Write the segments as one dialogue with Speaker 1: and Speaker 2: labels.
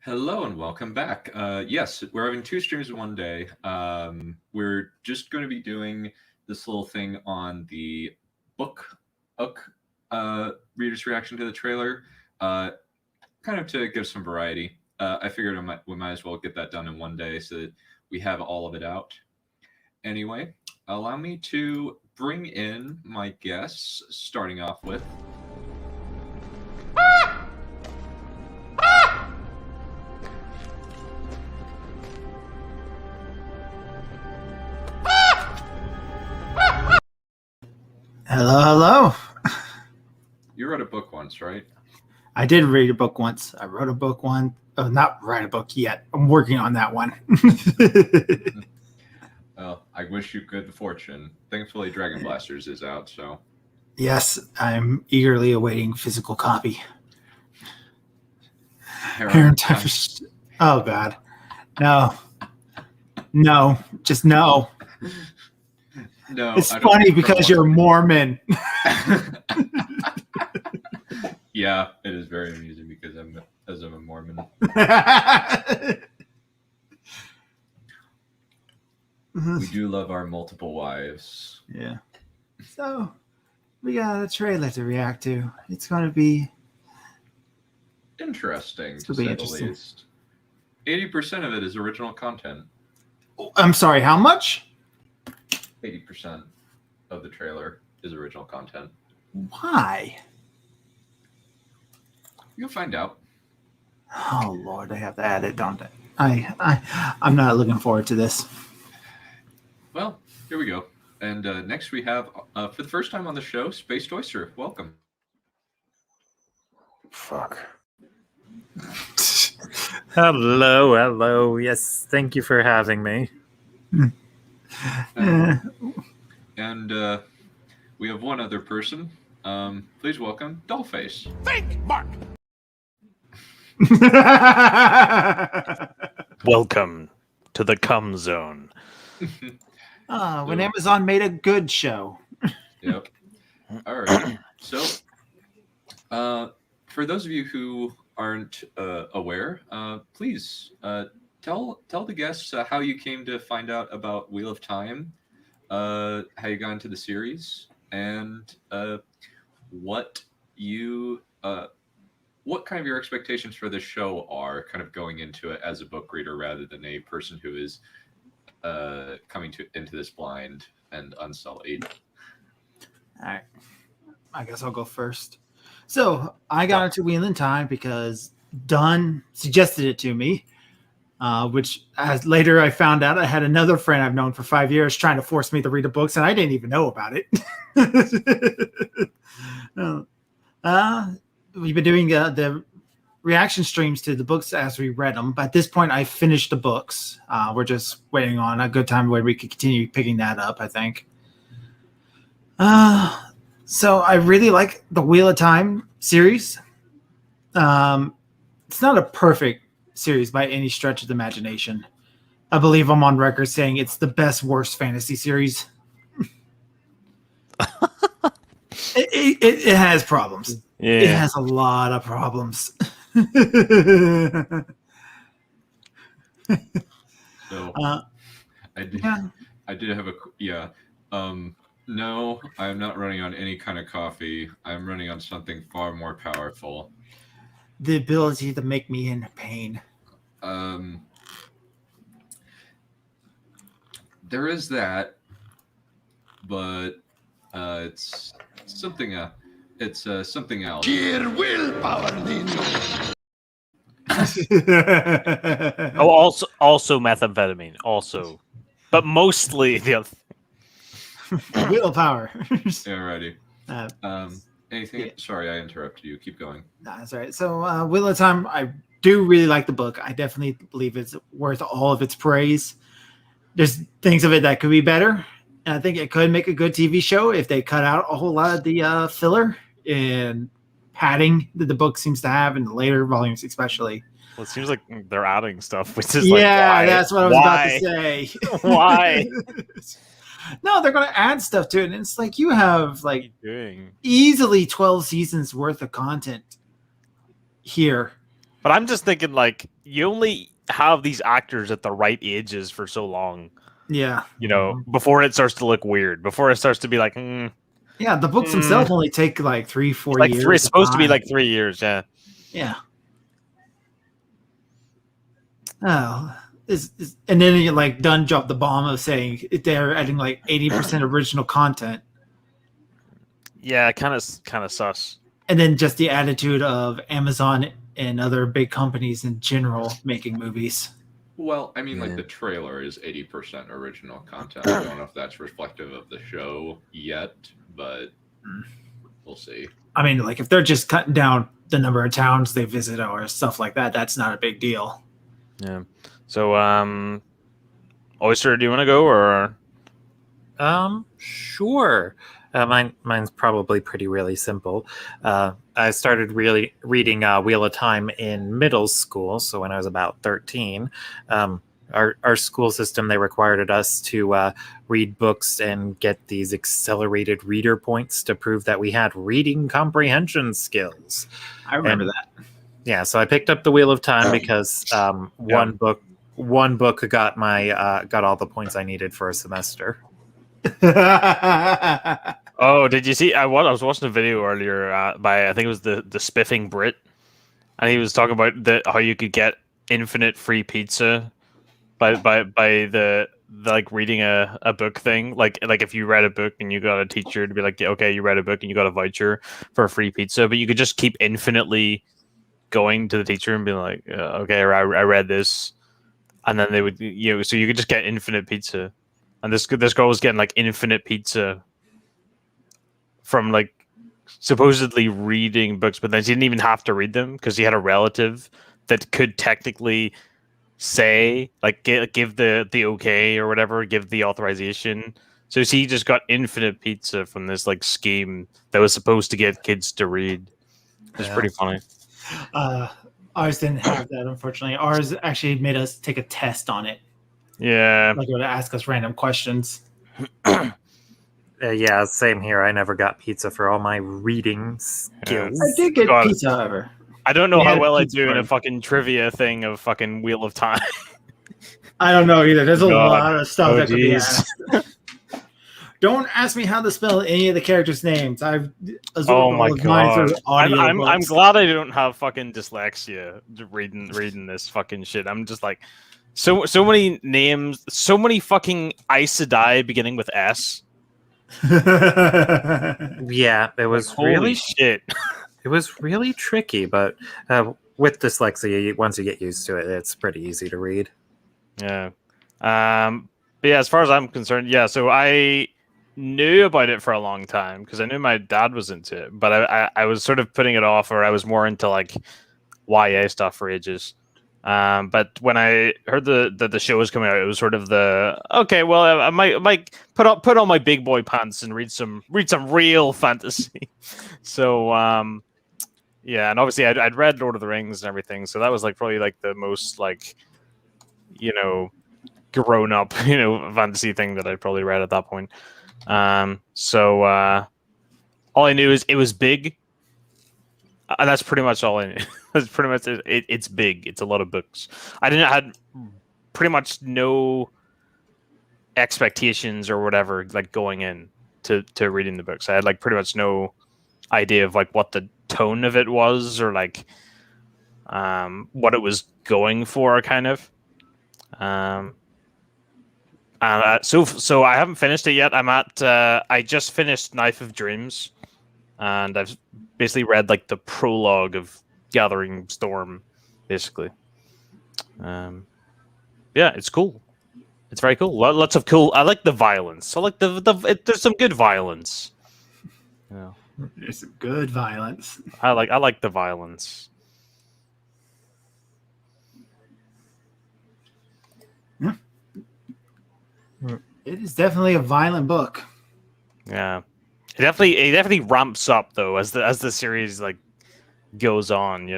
Speaker 1: Hello and welcome back. Yes, we're having two streams in one day. We're just going to be doing this little thing on the book reader's reaction to the trailer, kind of to give some variety. I figured we might as well get that done in one day so that we have all of it out. Anyway, allow me to bring in my guests, starting off with...
Speaker 2: Hello.
Speaker 1: You wrote a book once, right?
Speaker 2: I did read a book once. I wrote a book once. Oh, not write a book yet. I'm working on that one.
Speaker 1: Well, I wish you good fortune. Thankfully, Dragon Blasters is out, so...
Speaker 2: Yes, I'm eagerly awaiting physical copy. Oh, God. No, just no.
Speaker 1: No,
Speaker 2: it's funny because you're Mormon.
Speaker 1: Yeah, it is very amusing because I'm a Mormon. We do love our multiple wives.
Speaker 2: Yeah. So we got a trailer to react to. It's going to be
Speaker 1: interesting, to say the least. 80% of it is original content.
Speaker 2: I'm sorry, how much?
Speaker 1: 80% of the trailer is original content.
Speaker 2: Why?
Speaker 1: You'll find out.
Speaker 2: Oh Lord, I have to add it, don't I? I'm not looking forward to this.
Speaker 1: Well, here we go. And next we have, for the first time on the show, Spaced Oyster. Welcome.
Speaker 3: Fuck. Hello. Yes, thank you for having me.
Speaker 1: And we have one other person. Please welcome Dollface.
Speaker 4: Think, Mark.
Speaker 3: Welcome to the cum zone.
Speaker 2: When Amazon made a good show.
Speaker 1: Yep. All right. So, for those of you who aren't aware, please tell the guests how you came to find out about Wheel of Time, how you got into the series, and what kind of your expectations for the show are, kind of going into it as a book reader rather than a person who is coming into this blind and unsullied.
Speaker 2: All right, I guess I'll go first. So I got into Wheel in Time because Dunn suggested it to me, which as later I found out I had another friend I've known for 5 years trying to force me to read the books, and I didn't even know about it. We've been doing the reaction streams to the books as we read them. But at this point, I finished the books. We're just waiting on a good time where we could continue picking that up, I think. So I really like the Wheel of Time series. It's not a perfect series by any stretch of the imagination. I believe I'm on record saying it's the best, worst fantasy series. It has problems.
Speaker 3: Yeah.
Speaker 2: It has a lot of problems.
Speaker 1: So I did have a no, I'm not running on any kind of coffee. I'm running on something far more powerful.
Speaker 2: The ability to make me in pain.
Speaker 1: There is that, but it's something. It's something else.
Speaker 4: Sheer willpower, Nino.
Speaker 3: Oh, also methamphetamine, also, but mostly the other.
Speaker 2: Willpower.
Speaker 1: Alrighty. Anything?
Speaker 2: Yeah.
Speaker 1: Sorry, I interrupted you. Keep going.
Speaker 2: No, that's all right. So, Wheel of Time, I do really like the book. I definitely believe it's worth all of its praise. There's things of it that could be better, and I think it could make a good TV show if they cut out a whole lot of the filler and padding that the book seems to have in the later volumes, especially.
Speaker 3: Well, it seems like they're adding stuff, which is
Speaker 2: yeah,
Speaker 3: why?
Speaker 2: That's what I was about to say.
Speaker 3: Why?
Speaker 2: No, they're going to add stuff to it, and it's like you have like
Speaker 3: doing?
Speaker 2: Easily 12 seasons worth of content here.
Speaker 3: But I'm just thinking, like, you only have these actors at the right ages for so long,
Speaker 2: Yeah.
Speaker 3: before it starts to look weird, before it starts to be like,
Speaker 2: Yeah, the books themselves only take like 3-4
Speaker 3: like
Speaker 2: years.
Speaker 3: it's supposed to be like 3 years, yeah.
Speaker 2: Yeah. Oh, and then you like Dunn dropped the bomb of saying they're adding like 80% original content,
Speaker 3: Yeah, kind of sus.
Speaker 2: and then just the attitude of Amazon and other big companies in general making movies.
Speaker 1: Well, I mean,
Speaker 3: Yeah.
Speaker 1: like the trailer is 80% original content. I don't know if that's reflective of the show yet, but we'll see.
Speaker 2: I mean, like if they're just cutting down the number of towns they visit or stuff like that, that's not a big deal.
Speaker 3: Yeah. So, Oyster, do you want to go or?
Speaker 5: Sure. Mine's probably really simple. I started really reading Wheel of Time in middle school, so when I was about 13. Our school system, they required us to read books and get these accelerated reader points to prove that we had reading comprehension skills.
Speaker 2: I remember that.
Speaker 5: Yeah, so I picked up the Wheel of Time because one book got got all the points I needed for a semester.
Speaker 3: Oh, did you see? I was watching a video earlier by I think it was the Spiffing Brit, and he was talking about how you could get infinite free pizza by the like reading a book thing. Like if you read a book and you got a teacher to be like, okay, you read a book and you got a voucher for a free pizza, but you could just keep infinitely going to the teacher and be like, okay, I read this, and then they would so you could just get infinite pizza, and this girl was getting like infinite pizza from like supposedly reading books, but then she didn't even have to read them because she had a relative that could technically say like give the okay or whatever, give the authorization. So she just got infinite pizza from this like scheme that was supposed to get kids to read. It's pretty funny.
Speaker 2: Ours didn't have that, unfortunately. Ours actually made us take a test on it.
Speaker 3: Yeah.
Speaker 2: Like it would ask us random questions.
Speaker 5: Yeah, same here. I never got pizza for all my reading skills.
Speaker 2: I did get pizza, however.
Speaker 3: I don't know
Speaker 2: We
Speaker 3: how
Speaker 2: had
Speaker 3: well I
Speaker 2: pizza
Speaker 3: do in a
Speaker 2: party.
Speaker 3: fucking trivia thing of fucking Wheel of Time.
Speaker 2: I don't know either. There's a
Speaker 3: God.
Speaker 2: lot of stuff
Speaker 3: Oh,
Speaker 2: that could be
Speaker 3: geez.
Speaker 2: asked. Don't ask me how to spell any of the characters' names. I've
Speaker 3: Oh
Speaker 2: absorbed
Speaker 3: my
Speaker 2: all of mine
Speaker 3: god!
Speaker 2: through audio
Speaker 3: I'm
Speaker 2: books.
Speaker 3: glad I don't have fucking dyslexia reading this fucking shit. I'm just like so many names, so many fucking Aes Sedai beginning with S.
Speaker 5: Yeah, it was
Speaker 3: Holy
Speaker 5: really
Speaker 3: shit.
Speaker 5: it was really tricky, but with dyslexia, once you get used to it, it's pretty easy to read.
Speaker 3: Yeah. But yeah, as far as I'm concerned, yeah. So I knew about it for a long time because I knew my dad was into it, but I was sort of putting it off, or I was more into like YA stuff for ages. But when I heard that the show was coming out, it was sort of okay. Well, I might put on my big boy pants and read some real fantasy. So yeah, and obviously I'd read Lord of the Rings and everything, so that was like probably like the most like grown up fantasy thing that I'd probably read at that point. So all I knew is it was big, and that's pretty much all I knew. That's pretty much it. It's big. It's a lot of books. I had pretty much no expectations or whatever like going in to reading the books. I had like pretty much no idea of like what the tone of it was or like what it was going for, kind of. So I haven't finished it yet. I just finished Knife of Dreams, and I've basically read like the prologue of Gathering Storm, basically. Yeah, it's cool. It's very cool. Lots of cool. I like the violence. I like there's some good violence. Yeah,
Speaker 2: There's some good violence.
Speaker 3: I like the violence.
Speaker 2: It is definitely a violent book.
Speaker 3: Yeah, it definitely ramps up though as the series like goes on.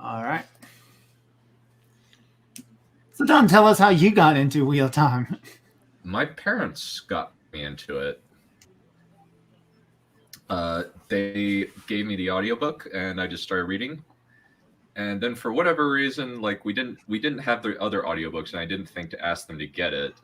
Speaker 2: All right. So, Don, tell us how you got into Wheel of Time.
Speaker 1: My parents got me into it. they gave me the audiobook, and I just started reading. And then for whatever reason, like we didn't have the other audiobooks, and I didn't think to ask them to get it.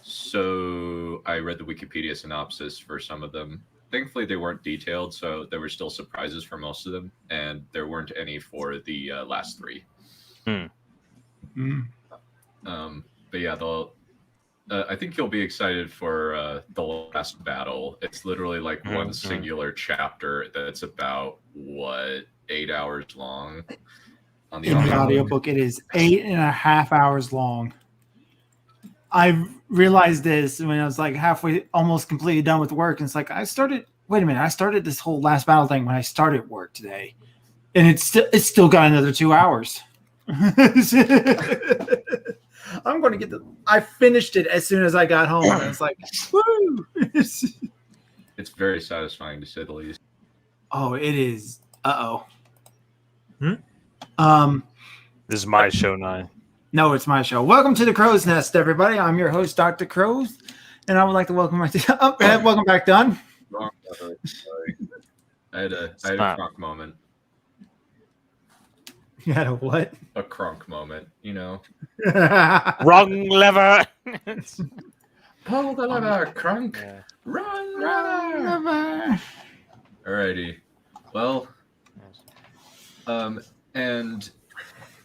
Speaker 1: So I read the Wikipedia synopsis for some of them. Thankfully, they weren't detailed, so there were still surprises for most of them, and there weren't any for the last three. But yeah, I think you'll be excited for the last battle. It's literally like one singular chapter that's about 8 hours long. On the
Speaker 2: In the audiobook, it is 8.5 hours long. I realized this when I was like halfway, almost completely done with work, and it's like I started this whole last battle thing when I started work today, and it's still got another 2 hours. I'm going to get I finished it as soon as I got home, and I was like, woo!
Speaker 1: It's very satisfying, to say the least.
Speaker 2: Oh, it is.
Speaker 3: This is my show now.
Speaker 2: No, it's my show. Welcome to the Crow's Nest, everybody. I'm your host, Dr. Crows, and I would like to welcome welcome back, Don.
Speaker 1: Wrong. Sorry. I had a crunk moment.
Speaker 2: You had a what?
Speaker 1: A crunk moment, you know.
Speaker 3: Wrong lever.
Speaker 1: Pull the lever, crunk.
Speaker 3: Yeah.
Speaker 1: Run.
Speaker 2: Never.
Speaker 1: Alrighty. Well, and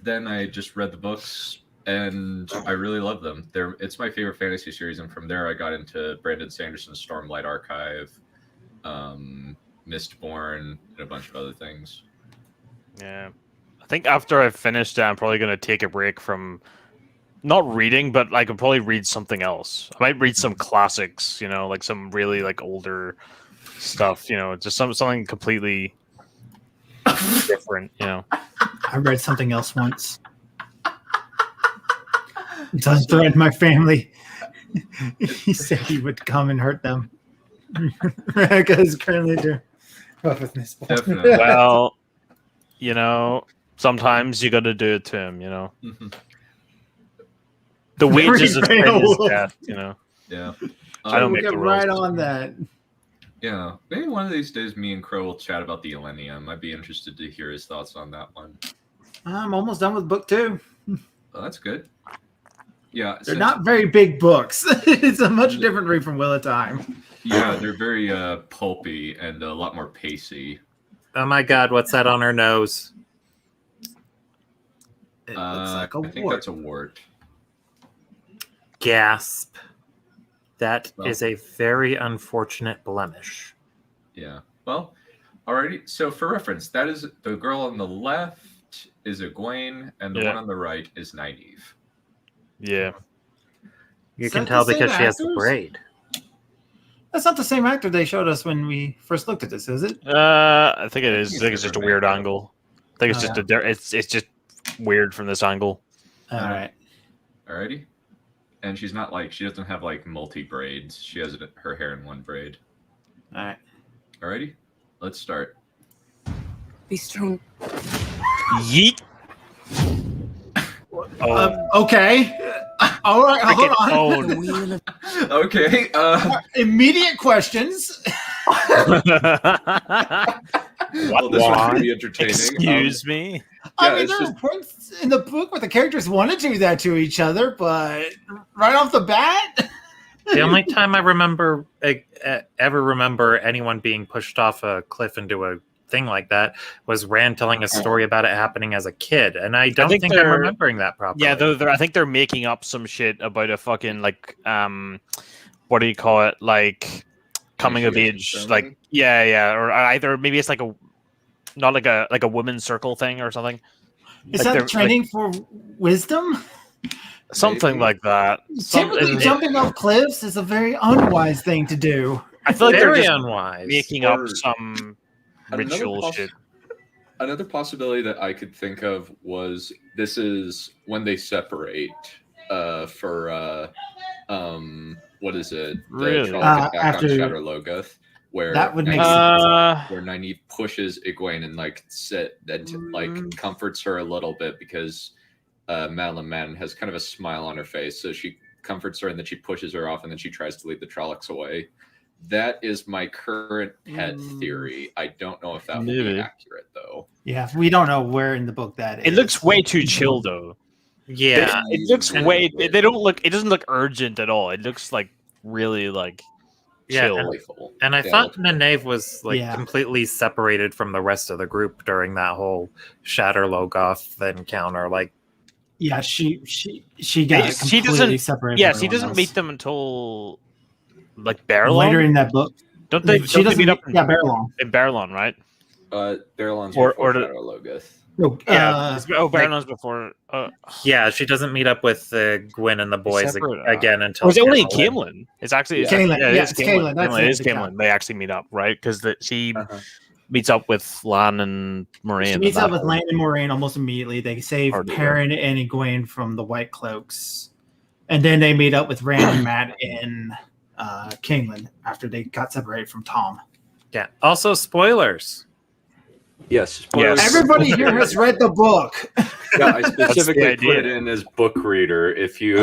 Speaker 1: then I just read the books, and I really love them. It's my favorite fantasy series, and from there I got into Brandon Sanderson's Stormlight Archive, Mistborn, and a bunch of other things.
Speaker 3: Yeah. I think after I've finished it, I'm probably going to take a break from not reading, but I could probably read something else. I might read some classics, like some really like older stuff, just something completely different,
Speaker 2: I read something else once. I threatened my family. He said he would come and hurt them. Because currently they're with this.
Speaker 1: Definitely.
Speaker 3: Well, sometimes you got to do it to him,
Speaker 1: Mm-hmm.
Speaker 3: The wages of
Speaker 2: Very
Speaker 3: sin is
Speaker 2: real.
Speaker 3: death,
Speaker 1: Yeah.
Speaker 3: I don't
Speaker 2: We'll
Speaker 3: make
Speaker 2: get
Speaker 3: the
Speaker 2: right
Speaker 3: rules.
Speaker 2: on that.
Speaker 1: Yeah. Maybe one of these days me and Crow will chat about the Millennium. I'd be interested to hear his thoughts on that one.
Speaker 2: I'm almost done with book 2.
Speaker 1: Well, that's good. Yeah.
Speaker 2: They're not very big books. It's a much different read from Will of Time.
Speaker 1: Yeah, they're very pulpy and a lot more pacey.
Speaker 5: Oh my God, what's that on her nose?
Speaker 2: It looks like a
Speaker 1: I think
Speaker 2: wart.
Speaker 1: that's a wart.
Speaker 5: Gasp. That
Speaker 1: Well.
Speaker 5: is a very unfortunate blemish.
Speaker 1: Yeah. Well, alrighty. So for reference, that is the girl on the left is Egwene, and the
Speaker 3: Yeah.
Speaker 1: one on the right is Nynaeve.
Speaker 3: Yeah.
Speaker 5: You
Speaker 2: Is
Speaker 5: can
Speaker 2: that
Speaker 5: tell
Speaker 2: the same
Speaker 5: because she has the
Speaker 2: actors?
Speaker 5: braid.
Speaker 2: That's not the same actor they showed us when we first looked at this, is it?
Speaker 3: I think it is.
Speaker 1: think
Speaker 3: I think it's just a
Speaker 1: different
Speaker 3: weird
Speaker 1: makeup.
Speaker 3: angle. I think it's
Speaker 2: Oh,
Speaker 3: just it's just weird from this angle.
Speaker 2: All right.
Speaker 1: Alrighty. And she's not she doesn't have multi braids. She has her hair in one braid.
Speaker 2: All right.
Speaker 1: Alrighty. Let's start.
Speaker 6: Be strong.
Speaker 3: Yeet.
Speaker 2: Okay. All right. Hold
Speaker 3: Freaking
Speaker 2: on.
Speaker 3: own.
Speaker 6: The wheel of
Speaker 1: Okay.
Speaker 2: Immediate questions.
Speaker 1: Well, this one's
Speaker 3: Why?
Speaker 1: pretty entertaining.
Speaker 3: Excuse me.
Speaker 2: I
Speaker 1: Yeah,
Speaker 2: mean,
Speaker 1: it's
Speaker 2: there
Speaker 1: just-
Speaker 2: are points in the book where the characters want to do that to each other, but right off the bat,
Speaker 5: The only time I ever remember anyone being pushed off a cliff into a thing like that was Rand telling a story about it happening as a kid, and I don't
Speaker 3: think
Speaker 5: think I'm
Speaker 3: they're-
Speaker 5: remembering that properly.
Speaker 3: Yeah, I think they're making up some shit about a fucking what do you call it? Like coming of age,
Speaker 1: Initiation
Speaker 3: like
Speaker 1: ceremony?
Speaker 3: or either maybe it's like a women's circle thing or something.
Speaker 2: is
Speaker 3: Like they're-
Speaker 2: that training for wisdom?
Speaker 3: Something
Speaker 1: Maybe.
Speaker 3: like that.
Speaker 2: Typically, jumping off cliffs is a very unwise thing to do.
Speaker 3: I feel like they're
Speaker 5: Very
Speaker 3: just
Speaker 5: unwise.
Speaker 3: making up
Speaker 1: Or-
Speaker 3: some
Speaker 1: Another
Speaker 3: ritual
Speaker 1: poss-
Speaker 3: shit.
Speaker 1: Another possibility that I could think of was this is when they separate for what is it? The
Speaker 3: Really?
Speaker 1: Trolloc attack
Speaker 2: After-
Speaker 1: on Shadow Logoth, where
Speaker 2: That would make
Speaker 1: Nynaeve-
Speaker 2: sense.
Speaker 1: where Nynaeve pushes Egwene and comforts her a little bit because Madeline Madden has kind of a smile on her face, so she comforts her and then she pushes her off and then she tries to lead the Trollocs away. That is my current head theory. I don't know if that will be
Speaker 3: Maybe.
Speaker 1: accurate though.
Speaker 2: Yeah, we don't know where in the book that is.
Speaker 3: It looks way too chill though.
Speaker 5: Yeah,
Speaker 3: It looks
Speaker 5: and-
Speaker 3: way. They don't look. It doesn't look urgent at all. It looks like really like
Speaker 5: Yeah,
Speaker 3: chill.
Speaker 1: Playful.
Speaker 5: And I
Speaker 1: Yeah.
Speaker 5: thought Nynaeve was like
Speaker 2: Yeah.
Speaker 5: completely separated from the rest of the group during that whole Shatterlogoth encounter. Like,
Speaker 2: Yeah, she got
Speaker 3: She
Speaker 2: completely
Speaker 3: doesn't-
Speaker 2: separated.
Speaker 3: Yeah,
Speaker 2: from
Speaker 3: she
Speaker 2: everyone
Speaker 3: doesn't
Speaker 2: else.
Speaker 3: meet them until like Barrelon.
Speaker 2: later in that book.
Speaker 3: Don't they?
Speaker 2: She
Speaker 3: Don't they
Speaker 2: doesn't
Speaker 3: meet
Speaker 2: meet.
Speaker 3: up in,
Speaker 2: Yeah, Barrelon.
Speaker 3: in Barrelon, right?
Speaker 1: Barrelon's
Speaker 3: Or-
Speaker 1: before
Speaker 3: or the-
Speaker 1: Shadow Logoth.
Speaker 2: No,
Speaker 3: Yeah. Barrelon's before.
Speaker 5: yeah, she doesn't meet up with Gwyn and the boys
Speaker 3: separate,
Speaker 5: again until.
Speaker 3: Was it only
Speaker 5: Camelin.
Speaker 3: Camelin? It's actually
Speaker 2: Camelin,
Speaker 3: Yeah,
Speaker 2: yeah,
Speaker 3: it's
Speaker 2: it's Camelin, that's
Speaker 3: It
Speaker 2: it,
Speaker 3: is
Speaker 2: yeah.
Speaker 3: Camelin. They actually meet up, right? Because she
Speaker 1: Uh-huh.
Speaker 3: meets up with Lan and Moraine.
Speaker 2: She meets up with Lan and Moraine almost immediately. They save
Speaker 3: Hard to
Speaker 2: Perrin and Egwene from the White Cloaks, and then they meet up with Rand and Matt in Kingland after they got separated from Tom.
Speaker 5: Yeah. Also, spoilers.
Speaker 1: Yes.
Speaker 3: Yes.
Speaker 2: Everybody here has read the book.
Speaker 1: Yeah, I specifically
Speaker 3: idea.
Speaker 1: put it in as book reader. If you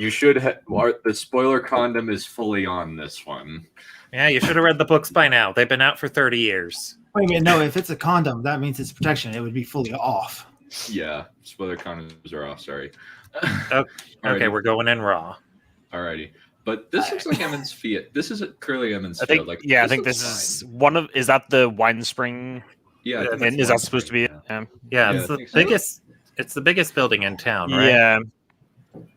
Speaker 1: should the spoiler condom is fully on this one.
Speaker 5: Yeah, you should have read the books by now. They've been out for 30 years.
Speaker 2: Wait a minute, no, if it's a condom, that means it's protection. It would be fully off.
Speaker 1: Yeah, spoiler condoms are off. Sorry.
Speaker 5: Okay,
Speaker 1: Alrighty.
Speaker 5: we're going in raw.
Speaker 1: Alrighty. But this looks like Emmons Fiat. This is clearly Emmons
Speaker 3: I
Speaker 1: Fiat.
Speaker 3: think.
Speaker 1: Like,
Speaker 3: Yeah, I think
Speaker 1: looks
Speaker 3: this is
Speaker 1: fine.
Speaker 3: one of. Is that the Wine Spring?
Speaker 1: Yeah, I think
Speaker 3: And
Speaker 1: that's
Speaker 3: is that
Speaker 1: Wine
Speaker 3: supposed to be?
Speaker 1: Spring,
Speaker 3: Yeah.
Speaker 5: Yeah,
Speaker 1: Yeah,
Speaker 5: it's
Speaker 1: I
Speaker 5: the
Speaker 1: think so.
Speaker 5: biggest. It's the biggest building in town, right?
Speaker 3: Yeah.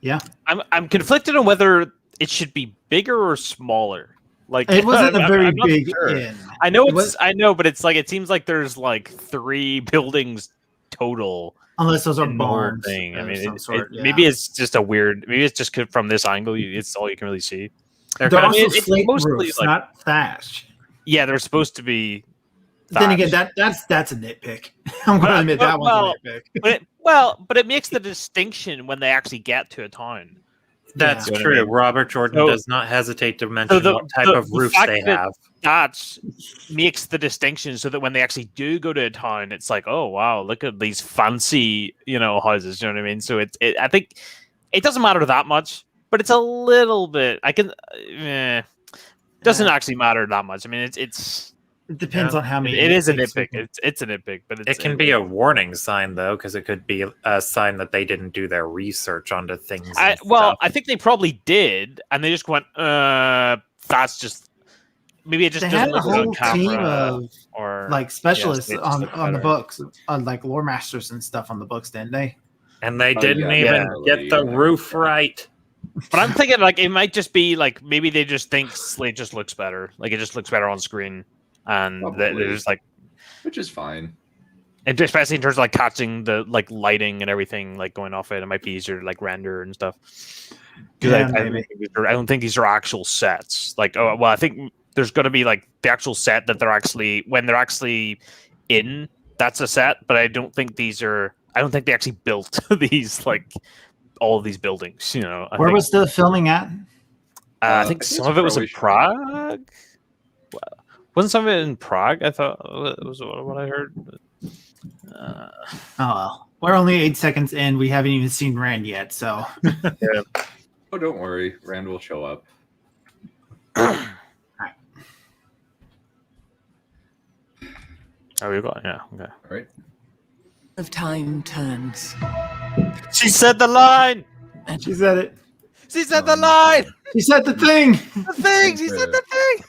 Speaker 2: Yeah.
Speaker 3: I'm conflicted on whether it should be bigger or smaller. Like
Speaker 2: It wasn't a very
Speaker 3: I'm not
Speaker 2: big
Speaker 3: sure.
Speaker 2: inn.
Speaker 3: I know
Speaker 2: It
Speaker 3: it's.
Speaker 2: was-
Speaker 3: I know, but it's like it seems like there's like 3 buildings total.
Speaker 2: Unless those are
Speaker 3: in the whole
Speaker 2: barns.
Speaker 3: thing. I
Speaker 2: of
Speaker 3: mean,
Speaker 2: some sort, yeah.
Speaker 3: maybe it's just a weird. Maybe it's just from this angle. It's all you can really see.
Speaker 5: They're
Speaker 2: They're
Speaker 5: kind of-
Speaker 2: also
Speaker 3: it's
Speaker 2: slate
Speaker 3: mostly
Speaker 2: roofs,
Speaker 3: like-
Speaker 2: not thatched.
Speaker 3: Yeah, they're supposed to be.
Speaker 2: Then again,
Speaker 3: thatched.
Speaker 2: that's a nitpick. I'm going to admit that
Speaker 3: well,
Speaker 2: one's a nitpick.
Speaker 3: but it makes the distinction when they actually get to a town.
Speaker 5: That's
Speaker 3: Yeah.
Speaker 5: true. Robert Jordan
Speaker 3: So-
Speaker 5: does not hesitate to mention
Speaker 3: the-
Speaker 5: what type
Speaker 3: the-
Speaker 5: of
Speaker 3: the
Speaker 5: roofs
Speaker 3: fact
Speaker 5: they
Speaker 3: that-
Speaker 5: have.
Speaker 3: That makes the distinction so that when they actually do go to a town, it's like, oh wow, look at these fancy, houses. You know what I mean? So I think it doesn't matter that much, but it's a little bit. Doesn't actually matter that much. I mean, it's
Speaker 2: It depends on how many.
Speaker 3: it is a
Speaker 2: nitpicks
Speaker 3: nitpick. It's a nitpick, but
Speaker 5: It can be a warning sign, though, because it could be a sign that they didn't do their research onto things. and stuff.
Speaker 3: I think they probably did, and they just went, that's just maybe it just
Speaker 2: They
Speaker 3: doesn't
Speaker 2: had a
Speaker 3: look good on
Speaker 2: whole
Speaker 3: camera,
Speaker 2: team of
Speaker 3: or
Speaker 2: like specialists
Speaker 3: Yeah, so they just
Speaker 2: on
Speaker 3: look
Speaker 2: the
Speaker 3: better.
Speaker 2: books, on like lore masters and stuff on the books, didn't they?
Speaker 5: And they
Speaker 1: Oh,
Speaker 5: didn't
Speaker 1: yeah,
Speaker 5: even
Speaker 1: yeah.
Speaker 5: get the roof right.
Speaker 3: But I'm thinking like it might just be like maybe they just think Slate just looks better, like it just looks better on screen, and they're
Speaker 1: Probably.
Speaker 3: just like,
Speaker 1: which is fine.
Speaker 3: and especially in terms of like catching the like lighting and everything like going off it might be easier to like render and stuff. Because
Speaker 2: Yeah, maybe.
Speaker 3: I don't think these are actual sets. Like, oh well, I think there's going to be like the actual set that they're actually when they're actually in. That's a set, but I don't think these are. I don't think they actually built these like all of these buildings. I
Speaker 2: Where
Speaker 3: think,
Speaker 2: was the filming at?
Speaker 3: I
Speaker 1: I
Speaker 3: think
Speaker 1: think
Speaker 3: some
Speaker 1: it's
Speaker 3: of it was in
Speaker 1: probably
Speaker 3: Prague. Wasn't some of it in Prague? I thought it was what I heard.
Speaker 2: Oh well, we're only 8 seconds in. We haven't even seen Rand yet, so
Speaker 1: Oh, don't worry. Rand will show up.
Speaker 3: Oh, we got yeah. Okay.
Speaker 1: All right.
Speaker 6: Of time turns.
Speaker 3: She said the line.
Speaker 2: she said it.
Speaker 3: She said the line.
Speaker 2: She said the thing.
Speaker 3: The thing. She said the thing.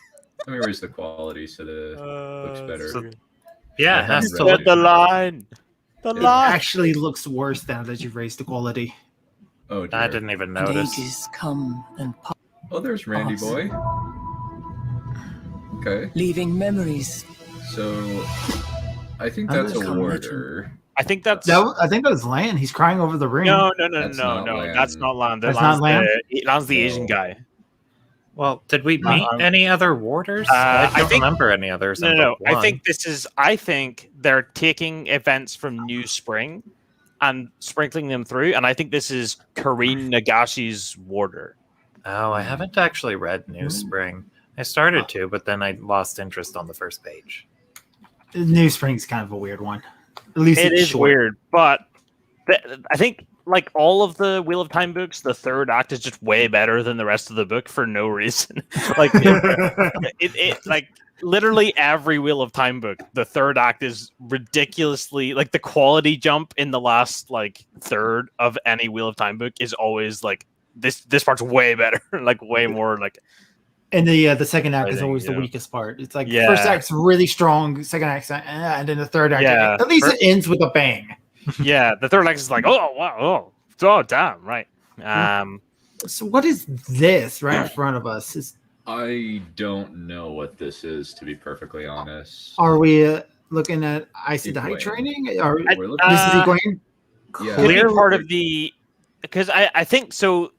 Speaker 1: Let me raise the quality so that it looks better.
Speaker 5: So- Yeah, it has to
Speaker 1: She
Speaker 5: look.
Speaker 3: Said the line. The
Speaker 1: It
Speaker 3: line.
Speaker 2: Actually, looks worse now that you've raised the quality.
Speaker 1: Oh, dear.
Speaker 5: I didn't even
Speaker 6: And
Speaker 5: notice.
Speaker 6: ages come and pass,
Speaker 1: Oh, there's Randy
Speaker 6: Awesome.
Speaker 1: boy. Okay,
Speaker 6: leaving memories.
Speaker 1: so I think
Speaker 2: Oh,
Speaker 1: that's
Speaker 6: there's
Speaker 1: a
Speaker 6: Conrad.
Speaker 1: warder.
Speaker 3: I think that's
Speaker 2: No, I think that was Lan. He's crying over the ring.
Speaker 3: no.
Speaker 1: That's not Lan.
Speaker 3: That's not Lan.
Speaker 2: That's not Lan?
Speaker 3: Lan's the
Speaker 1: No.
Speaker 3: Asian guy.
Speaker 5: Well, did we meet any other warders? I
Speaker 3: I
Speaker 5: don't
Speaker 3: think-
Speaker 5: remember any others. in
Speaker 3: No.
Speaker 5: book one.
Speaker 3: I think they're taking events from New Spring and sprinkling them through, and I think this is Kareen Nagashi's warder.
Speaker 5: Oh, I haven't actually read New Spring. I started to, but then I lost interest on the first page.
Speaker 2: New Spring's kind of a weird one. At least
Speaker 3: It
Speaker 2: it's
Speaker 3: is
Speaker 2: short.
Speaker 3: weird, but I think like all of the Wheel of Time books, the third act is just way better than the rest of the book for no reason. Like like literally every Wheel of Time book, the third act is ridiculously like the quality jump in the last like third of any Wheel of Time book is always like this part's way better, like way more like.
Speaker 2: And the second act is
Speaker 3: Exciting,
Speaker 2: always the
Speaker 3: yeah.
Speaker 2: weakest part. It's like
Speaker 3: Yeah.
Speaker 2: first act's really strong, second act's and then the third act.
Speaker 3: Yeah.
Speaker 2: At least it ends with a bang.
Speaker 3: Yeah, the third act is like, oh wow, oh damn, right.
Speaker 2: So what is this right in front of us?
Speaker 1: I don't know what this is, to be perfectly honest.
Speaker 2: Are we looking at Aes Sedai
Speaker 1: Egwene.
Speaker 2: training? Or
Speaker 1: We're looking
Speaker 2: this is Egwene?
Speaker 1: Yeah.
Speaker 3: Could be part of the because I think so.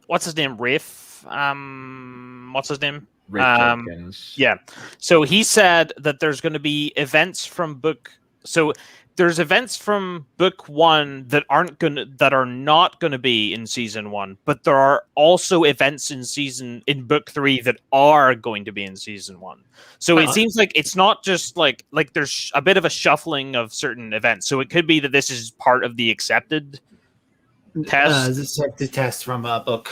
Speaker 3: What's his name? Rafe. What's his name?
Speaker 1: Rick Jenkins.
Speaker 3: Yeah. So he said that there's going to be events from book. So there's events from book 1 that are not going to be in season 1, but there are also events in book 3 that are going to be in season 1. So it seems like it's not just like there's a bit of a shuffling of certain events. So it could be that this is part of the accepted test.
Speaker 2: This is the test from book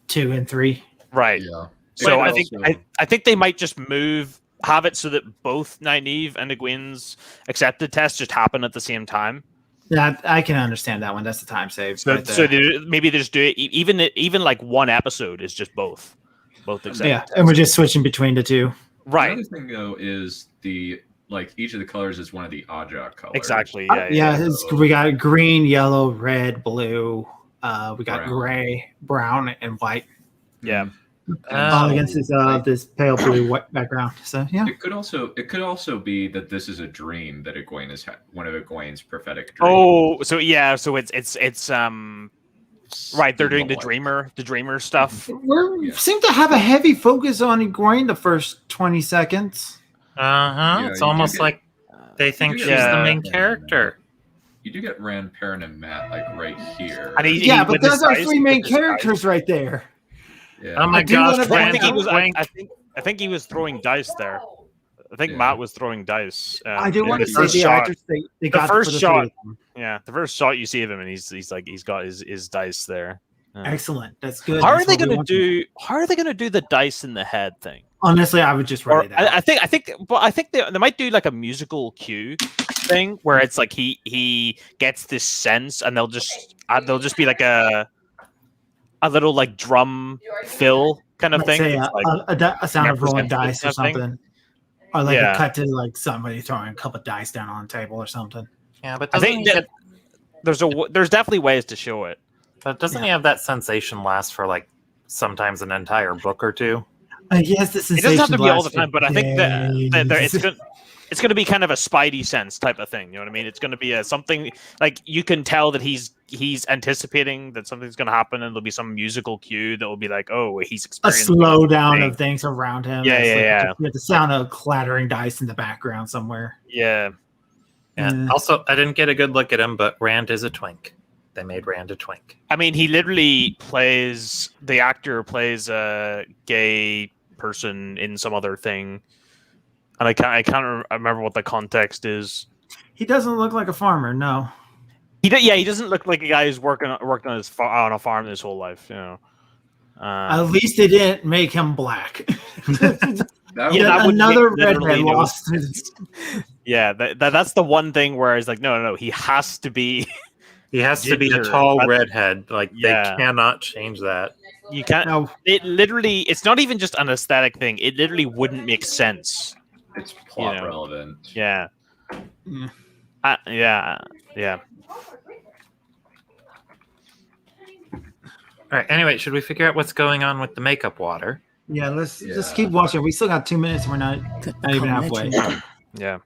Speaker 2: 2 and 3.
Speaker 3: Right.
Speaker 1: Yeah.
Speaker 3: So
Speaker 1: Might
Speaker 3: I think
Speaker 1: also-
Speaker 3: I think they might just have it so that both Nynaeve and Egwene's accepted tests just happen at the same time.
Speaker 2: Yeah, I can understand that one. That's the time save.
Speaker 3: So,
Speaker 2: right there.
Speaker 3: so maybe they just do it. Even like one episode is just both accepted.
Speaker 2: yeah, and we're just switching between the two.
Speaker 3: Right.
Speaker 1: The other thing though is each of the colors is one of the Aja colors.
Speaker 3: Exactly.
Speaker 2: Yeah, we got green, yellow, red, blue. We got
Speaker 1: Brown.
Speaker 2: gray, brown, and white.
Speaker 3: Yeah.
Speaker 2: All against this pale blue white background. So yeah,
Speaker 1: It could also be that this is a dream that Egwene is one of Egwene's prophetic dreams.
Speaker 3: Oh, so yeah, so it's right. They're doing the
Speaker 1: Somewhat.
Speaker 3: dreamer stuff.
Speaker 2: we seem to have a heavy focus on Egwene the first 20 seconds.
Speaker 1: Yeah,
Speaker 5: It's
Speaker 1: you
Speaker 5: almost
Speaker 1: get-
Speaker 5: like they think
Speaker 1: do
Speaker 5: she's
Speaker 1: get-
Speaker 5: the main character.
Speaker 1: You do get Rand, Perrin, and Matt right here.
Speaker 3: And he-
Speaker 2: Yeah, but
Speaker 3: with his
Speaker 2: those are
Speaker 3: dice-
Speaker 2: three main
Speaker 3: with his dice.
Speaker 2: characters right there.
Speaker 1: Yeah.
Speaker 5: Oh my
Speaker 2: I do
Speaker 5: gosh,
Speaker 2: wanna
Speaker 3: I
Speaker 5: Rand,
Speaker 3: think he was.
Speaker 5: Wang-
Speaker 3: I think he was throwing dice there. I think
Speaker 1: Yeah.
Speaker 3: Matt was throwing dice.
Speaker 2: I do
Speaker 1: yeah,
Speaker 2: want to
Speaker 1: the
Speaker 2: say
Speaker 3: first
Speaker 2: the
Speaker 3: shot.
Speaker 2: actors they got
Speaker 3: first
Speaker 2: for the
Speaker 3: shot.
Speaker 2: three of them.
Speaker 3: Yeah, the first shot you see of him, and he's got his dice there.
Speaker 2: Excellent. That's good.
Speaker 3: How are
Speaker 2: That's
Speaker 3: they
Speaker 2: what we
Speaker 3: going to
Speaker 2: want.
Speaker 3: do? How are they going to do the dice in the head thing?
Speaker 2: Honestly, I would just
Speaker 3: Or
Speaker 2: write it out.
Speaker 3: I think they might do like a musical cue thing where it's like he gets this sense, and they'll just be like a little like drum fill kind of
Speaker 2: Let's
Speaker 3: thing.
Speaker 2: say
Speaker 3: It's like,
Speaker 2: a sound of rolling
Speaker 3: represents
Speaker 2: dice or
Speaker 3: this kind of thing.
Speaker 2: something. Or like
Speaker 3: Yeah.
Speaker 2: a cut to like somebody throwing a couple of dice down on the table or something.
Speaker 5: Yeah, but
Speaker 3: I
Speaker 5: doesn't
Speaker 3: think
Speaker 5: he
Speaker 3: that there's definitely ways to show it.
Speaker 5: but doesn't he have that sensation last for like sometimes an entire book or two?
Speaker 2: Yes, the
Speaker 3: It
Speaker 2: sensation
Speaker 3: doesn't have to be all the
Speaker 2: lasts
Speaker 3: time, but I think that
Speaker 2: days.
Speaker 3: it's going to be kind of a spidey sense type of thing. You know what I mean? It's going to be something like you can tell that he's anticipating that something's going to happen, and there'll be some musical cue that will be like, oh, he's
Speaker 2: a
Speaker 3: experiencing
Speaker 2: slowdown
Speaker 3: thing.
Speaker 2: of things around him.
Speaker 3: Yeah,
Speaker 2: It's
Speaker 3: yeah,
Speaker 2: like
Speaker 3: yeah.
Speaker 2: You have the sound of clattering dice in the background somewhere.
Speaker 3: Yeah.
Speaker 5: Yeah.
Speaker 2: Mm.
Speaker 5: Also, I didn't get a good look at him, but Rand is a twink. They made Rand a twink.
Speaker 3: I mean, he literally the actor plays a gay person in some other thing, and I can't remember what the context is.
Speaker 2: He doesn't look like a farmer, no.
Speaker 3: He doesn't look like a guy who's worked on on a farm his whole life. You know.
Speaker 2: At least they didn't make him black.
Speaker 1: That
Speaker 3: Yeah, that would
Speaker 2: another
Speaker 3: make literally
Speaker 2: redhead
Speaker 3: no
Speaker 2: lost his.
Speaker 3: Yeah, that's the one thing where it's like, no, he has to be.
Speaker 5: He has to be a
Speaker 3: Ginger.
Speaker 5: tall
Speaker 3: That's-
Speaker 5: redhead. Like
Speaker 3: Yeah.
Speaker 5: they cannot change that.
Speaker 3: You can't.
Speaker 2: No,
Speaker 3: It's not even just an aesthetic thing. It literally wouldn't make sense.
Speaker 1: It's plot
Speaker 3: You know.
Speaker 1: relevant.
Speaker 3: Yeah.
Speaker 2: Mm.
Speaker 3: Yeah.
Speaker 5: All right. Anyway, should we figure out what's going on with the makeup water?
Speaker 2: yeah, let's just
Speaker 1: Yeah.
Speaker 2: keep watching. We still got 2 minutes. We're not
Speaker 6: Could
Speaker 2: even
Speaker 6: become
Speaker 2: halfway.
Speaker 6: legendary.
Speaker 3: Yeah.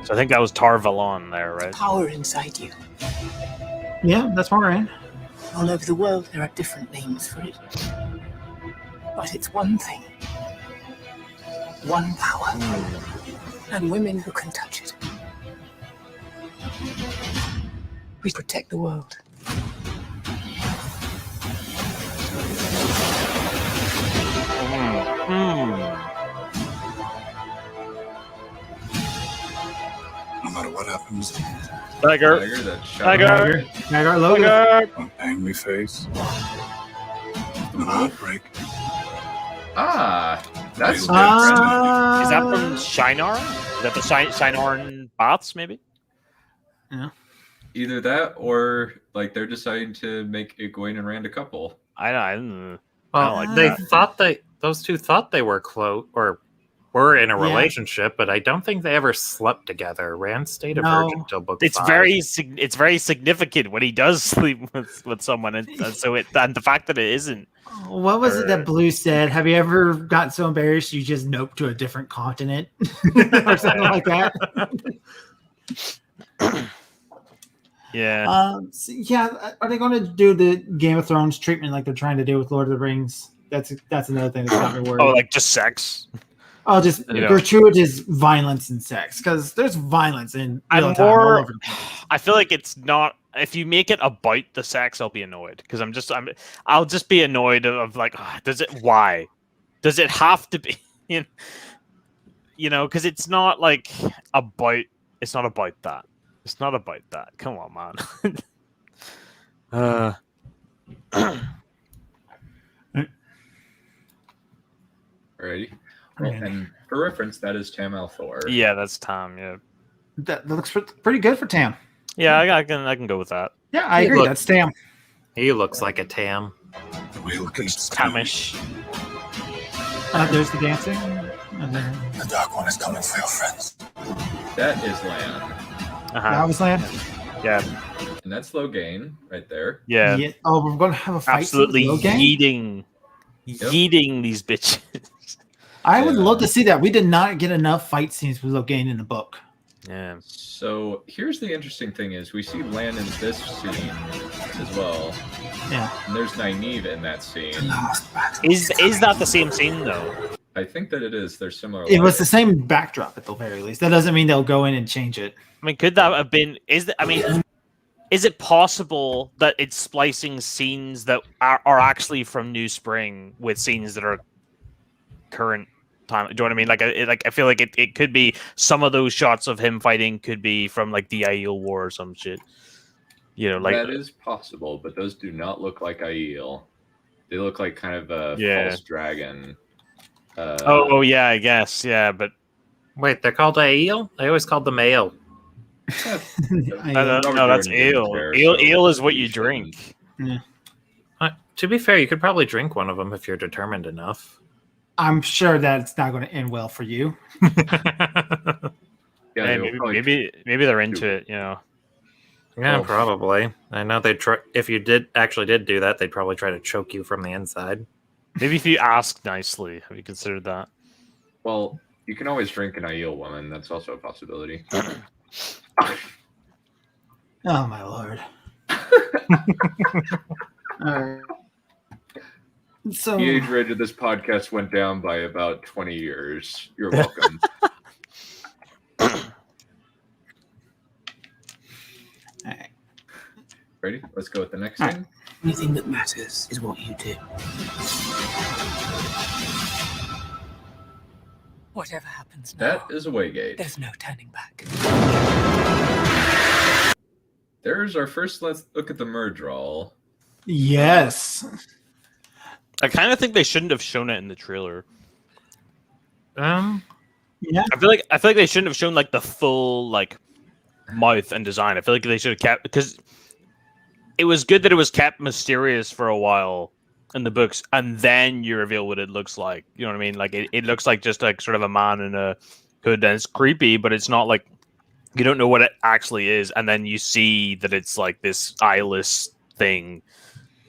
Speaker 3: So I think that was Tar Valon there, right?
Speaker 6: Power inside you.
Speaker 2: Yeah, that's Moraine.
Speaker 6: All over the world, there are different names for it. But it's one thing. One power. And women who can touch it. We protect the world.
Speaker 4: what happens
Speaker 3: Tiger.
Speaker 1: That shot.
Speaker 3: Tiger.
Speaker 2: Tiger Logan.
Speaker 3: Tiger.
Speaker 4: on angry face. The heart break.
Speaker 1: Ah, that's
Speaker 4: Is
Speaker 1: different.
Speaker 3: Is that from Shinar? Is that the Shinar Baths, maybe?
Speaker 1: Either that or like they're deciding to make Egwene and Rand a couple.
Speaker 3: I don't
Speaker 5: Well,
Speaker 3: like
Speaker 5: they
Speaker 3: that.
Speaker 5: thought those two thought they were close or were in a
Speaker 2: Yeah.
Speaker 5: relationship, but I don't think they ever slept together. Rand stayed a
Speaker 2: No.
Speaker 5: virgin till book
Speaker 3: It's
Speaker 5: 5.
Speaker 3: it's very significant when he does sleep with someone, and the fact that it isn't.
Speaker 2: What was it that Blue said? Have you ever gotten so embarrassed you just nope to a different continent or something like that?
Speaker 3: Yeah.
Speaker 2: Are they going to do the Game of Thrones treatment like they're trying to do with Lord of the Rings? That's another thing that's got me worried.
Speaker 3: Oh, like just sex.
Speaker 2: Oh, just
Speaker 3: You know.
Speaker 2: gratuitous violence and sex, because there's violence in
Speaker 3: I'm
Speaker 2: real time
Speaker 3: more-
Speaker 2: all over the place.
Speaker 3: I feel like it's not. If you make it about the sex, I'll be annoyed because I'll just be annoyed of like, why? Does it have to be? You know, because it's not like about. It's not about that. It's not about that. Come on, man.
Speaker 1: Alrighty. Well, and for reference, that is Tam Althor.
Speaker 3: Yeah, that's Tom. Yeah,
Speaker 2: That looks pretty good for Tam.
Speaker 3: yeah, I can go with that.
Speaker 2: Yeah, I agree.
Speaker 5: Look-
Speaker 2: That's Tam.
Speaker 5: He looks like a Tam.
Speaker 4: The wheel keeps coming.
Speaker 3: Tamish.
Speaker 2: There's the dancing. And then
Speaker 4: The Dark One is coming for your friends.
Speaker 1: That is Lan.
Speaker 2: that was land.
Speaker 3: Yeah,
Speaker 1: And that's Logain right there.
Speaker 3: yeah.
Speaker 2: Yeah. Oh, we're going to have a fight.
Speaker 3: Absolutely
Speaker 2: scene with Logan?
Speaker 3: yeeting these bitches.
Speaker 2: I would
Speaker 1: Yeah.
Speaker 2: love to see that. We did not get enough fight scenes with Logan in the book.
Speaker 3: Yeah.
Speaker 1: So here's the interesting thing is we see Lan in this scene as well.
Speaker 2: Yeah.
Speaker 1: And there's Nynaeve in that scene.
Speaker 3: Is that the same scene though?
Speaker 1: I think that it is. They're similar.
Speaker 2: It was the same backdrop at the very least. That doesn't mean they'll go in and change it.
Speaker 3: I mean, could that have been? Is it possible that it's splicing scenes that are actually from New Spring with scenes that are current time? Do you know what I mean? Like I feel like it could be some of those shots of him fighting could be from like the Aiel War or some shit. You know, like
Speaker 1: that is possible, but those do not look like Aiel. They look like kind of a
Speaker 3: Yeah.
Speaker 1: false dragon.
Speaker 3: oh yeah, I guess yeah, but
Speaker 5: Wait, they're called Aiel? I always called them Ale.
Speaker 3: no,
Speaker 1: Robert
Speaker 3: that's
Speaker 1: Jordan didn't
Speaker 3: ale.
Speaker 1: care,
Speaker 3: Ale,
Speaker 1: so
Speaker 3: ale is what you
Speaker 1: he
Speaker 3: drink.
Speaker 1: shouldn't.
Speaker 5: To be fair, you could probably drink one of them if you're determined enough.
Speaker 2: I'm sure that it's not going to end well for you.
Speaker 1: Yeah,
Speaker 3: Hey,
Speaker 1: they will probably-
Speaker 3: maybe they're into it. You know.
Speaker 5: Yeah,
Speaker 1: Well-
Speaker 5: probably. I know they'd try. If you did do that, they'd probably try to choke you from the inside.
Speaker 3: Maybe if you ask nicely, have you considered that?
Speaker 1: Well, you can always drink an Aiel woman. That's also a possibility.
Speaker 2: Oh my lord. Alright. So
Speaker 1: The age rate of this podcast went down by about 20 years. You're welcome.
Speaker 2: alright.
Speaker 1: Ready? Let's go with the next
Speaker 2: All
Speaker 1: thing.
Speaker 6: Anything that matters is what you do. Whatever happens now,
Speaker 1: That is a Waygate.
Speaker 6: there's no turning back.
Speaker 1: There's our first. Let's look at the merge roll.
Speaker 2: Yes.
Speaker 3: I kind of think they shouldn't have shown it in the trailer.
Speaker 2: Yeah.
Speaker 3: I feel like they shouldn't have shown like the full like mouth and design. I feel like they should have kept because it was good that it was kept mysterious for a while in the books, and then you reveal what it looks like. You know what I mean? Like it looks like just like sort of a man in a hood, and it's creepy, but it's not like you don't know what it actually is, and then you see that it's like this eyeless thing,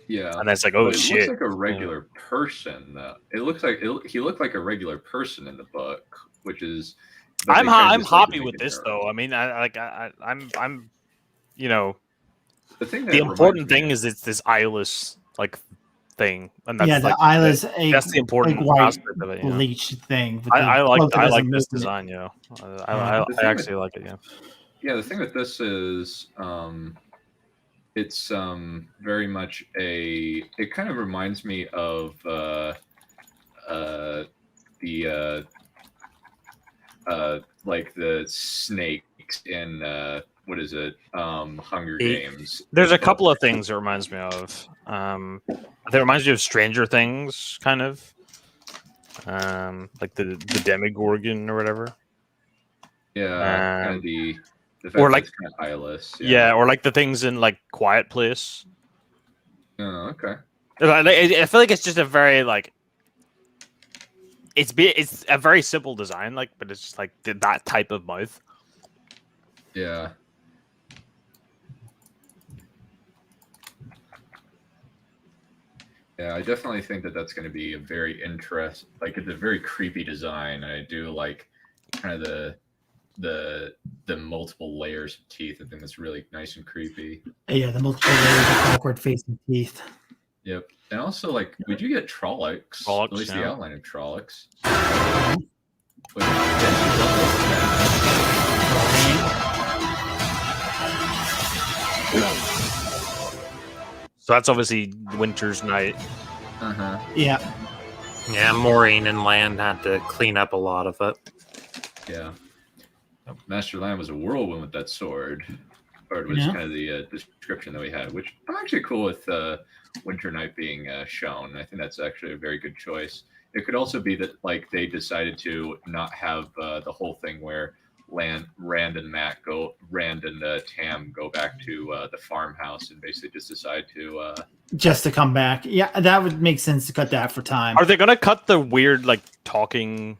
Speaker 1: Yeah.
Speaker 3: and then it's like,
Speaker 1: But
Speaker 3: oh
Speaker 1: it
Speaker 3: shit.
Speaker 1: looks like a regular person. Though. It looks like he looked like a regular person in the book, which is. but
Speaker 3: I'm
Speaker 1: they
Speaker 3: I'm
Speaker 1: transitioned
Speaker 3: happy
Speaker 1: to
Speaker 3: with
Speaker 1: make it
Speaker 3: this
Speaker 1: terrible.
Speaker 3: though. I mean, I'm you know.
Speaker 1: The thing that
Speaker 3: The
Speaker 1: reminds
Speaker 3: important
Speaker 1: me-
Speaker 3: thing is it's this eyeless like thing, and that's
Speaker 2: Yeah, the
Speaker 3: like
Speaker 2: eyeless
Speaker 3: that's the important
Speaker 2: white
Speaker 3: aspect of it. You know?
Speaker 2: bleach thing. with
Speaker 3: I
Speaker 2: the
Speaker 3: like
Speaker 2: cloak that
Speaker 3: I
Speaker 2: doesn't
Speaker 3: like
Speaker 2: move
Speaker 3: this
Speaker 2: in it.
Speaker 3: design. You know, I
Speaker 1: The
Speaker 3: I
Speaker 1: thing
Speaker 3: actually like it. Yeah.
Speaker 1: Yeah, the thing with this is it's very much it kind of reminds me of like the snake snakes in what is it? Hunger Games.
Speaker 3: There's a couple of things it reminds me of. It reminds me of Stranger Things, kind of. Like the Demogorgon or whatever.
Speaker 1: Yeah, kind of the fact
Speaker 3: or
Speaker 1: that
Speaker 3: like
Speaker 1: it's kind of eyeless.
Speaker 3: yeah, or like the things in like Quiet Place.
Speaker 1: Oh, okay.
Speaker 3: I feel like it's just a very like it's a very simple design, like, but it's just like that type of mouth.
Speaker 1: Yeah. Yeah, I definitely think that that's going to be a very it's a very creepy design. I do like kind of the multiple layers of teeth. I think that's really nice and creepy.
Speaker 2: Yeah, the multiple layers of backward facing teeth.
Speaker 1: Yep. And also, like, we do get Trollocs. At least the outline of Trollocs.
Speaker 3: So that's obviously Winter's Night.
Speaker 1: Uh-huh.
Speaker 2: Yeah.
Speaker 5: Yeah, Maureen and Land had to clean up a lot of it.
Speaker 1: Yeah. Master Land was a whirlwind with that sword. Or it was kind of the description that we had, which I'm actually cool with Winter Night being shown. I think that's actually a very good choice. It could also be that like they decided to not have the whole thing where Rand and Tam go back to the farmhouse and basically just decide to
Speaker 2: just to come back. Yeah, that would make sense to cut that for time.
Speaker 3: Are they gonna cut the weird like talking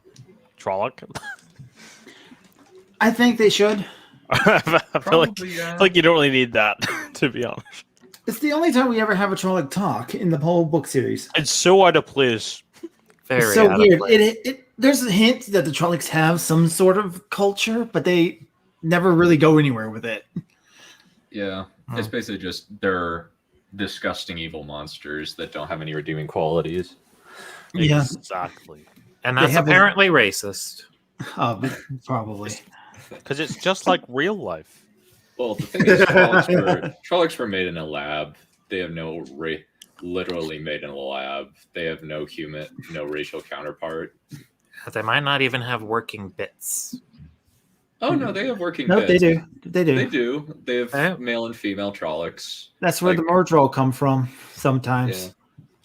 Speaker 3: Trolloc?
Speaker 2: I think they should.
Speaker 3: I feel like you don't really need that, to be honest.
Speaker 2: It's the only time we ever have a Trolloc talk in the whole book series.
Speaker 3: It's so out of place.
Speaker 5: Very
Speaker 2: It's so
Speaker 5: out of
Speaker 2: weird.
Speaker 5: place.
Speaker 2: There's a hint that the Trollocs have some sort of culture, but they never really go anywhere with it.
Speaker 1: Yeah. It's basically just they're disgusting evil monsters that don't have any redeeming qualities.
Speaker 2: Yeah.
Speaker 3: Exactly.
Speaker 5: And that's apparently racist.
Speaker 2: Probably.
Speaker 3: Because it's just like real life.
Speaker 1: Well, the thing is, Trollocs were made in a lab. They have no literally made in a lab. They have no racial counterpart.
Speaker 5: They might not even have working bits.
Speaker 1: Oh no, they have working.
Speaker 2: No,
Speaker 1: bits.
Speaker 2: they do. They do.
Speaker 1: They do. They have male and female Trollocs.
Speaker 2: That's where the Mordrol come from. Sometimes.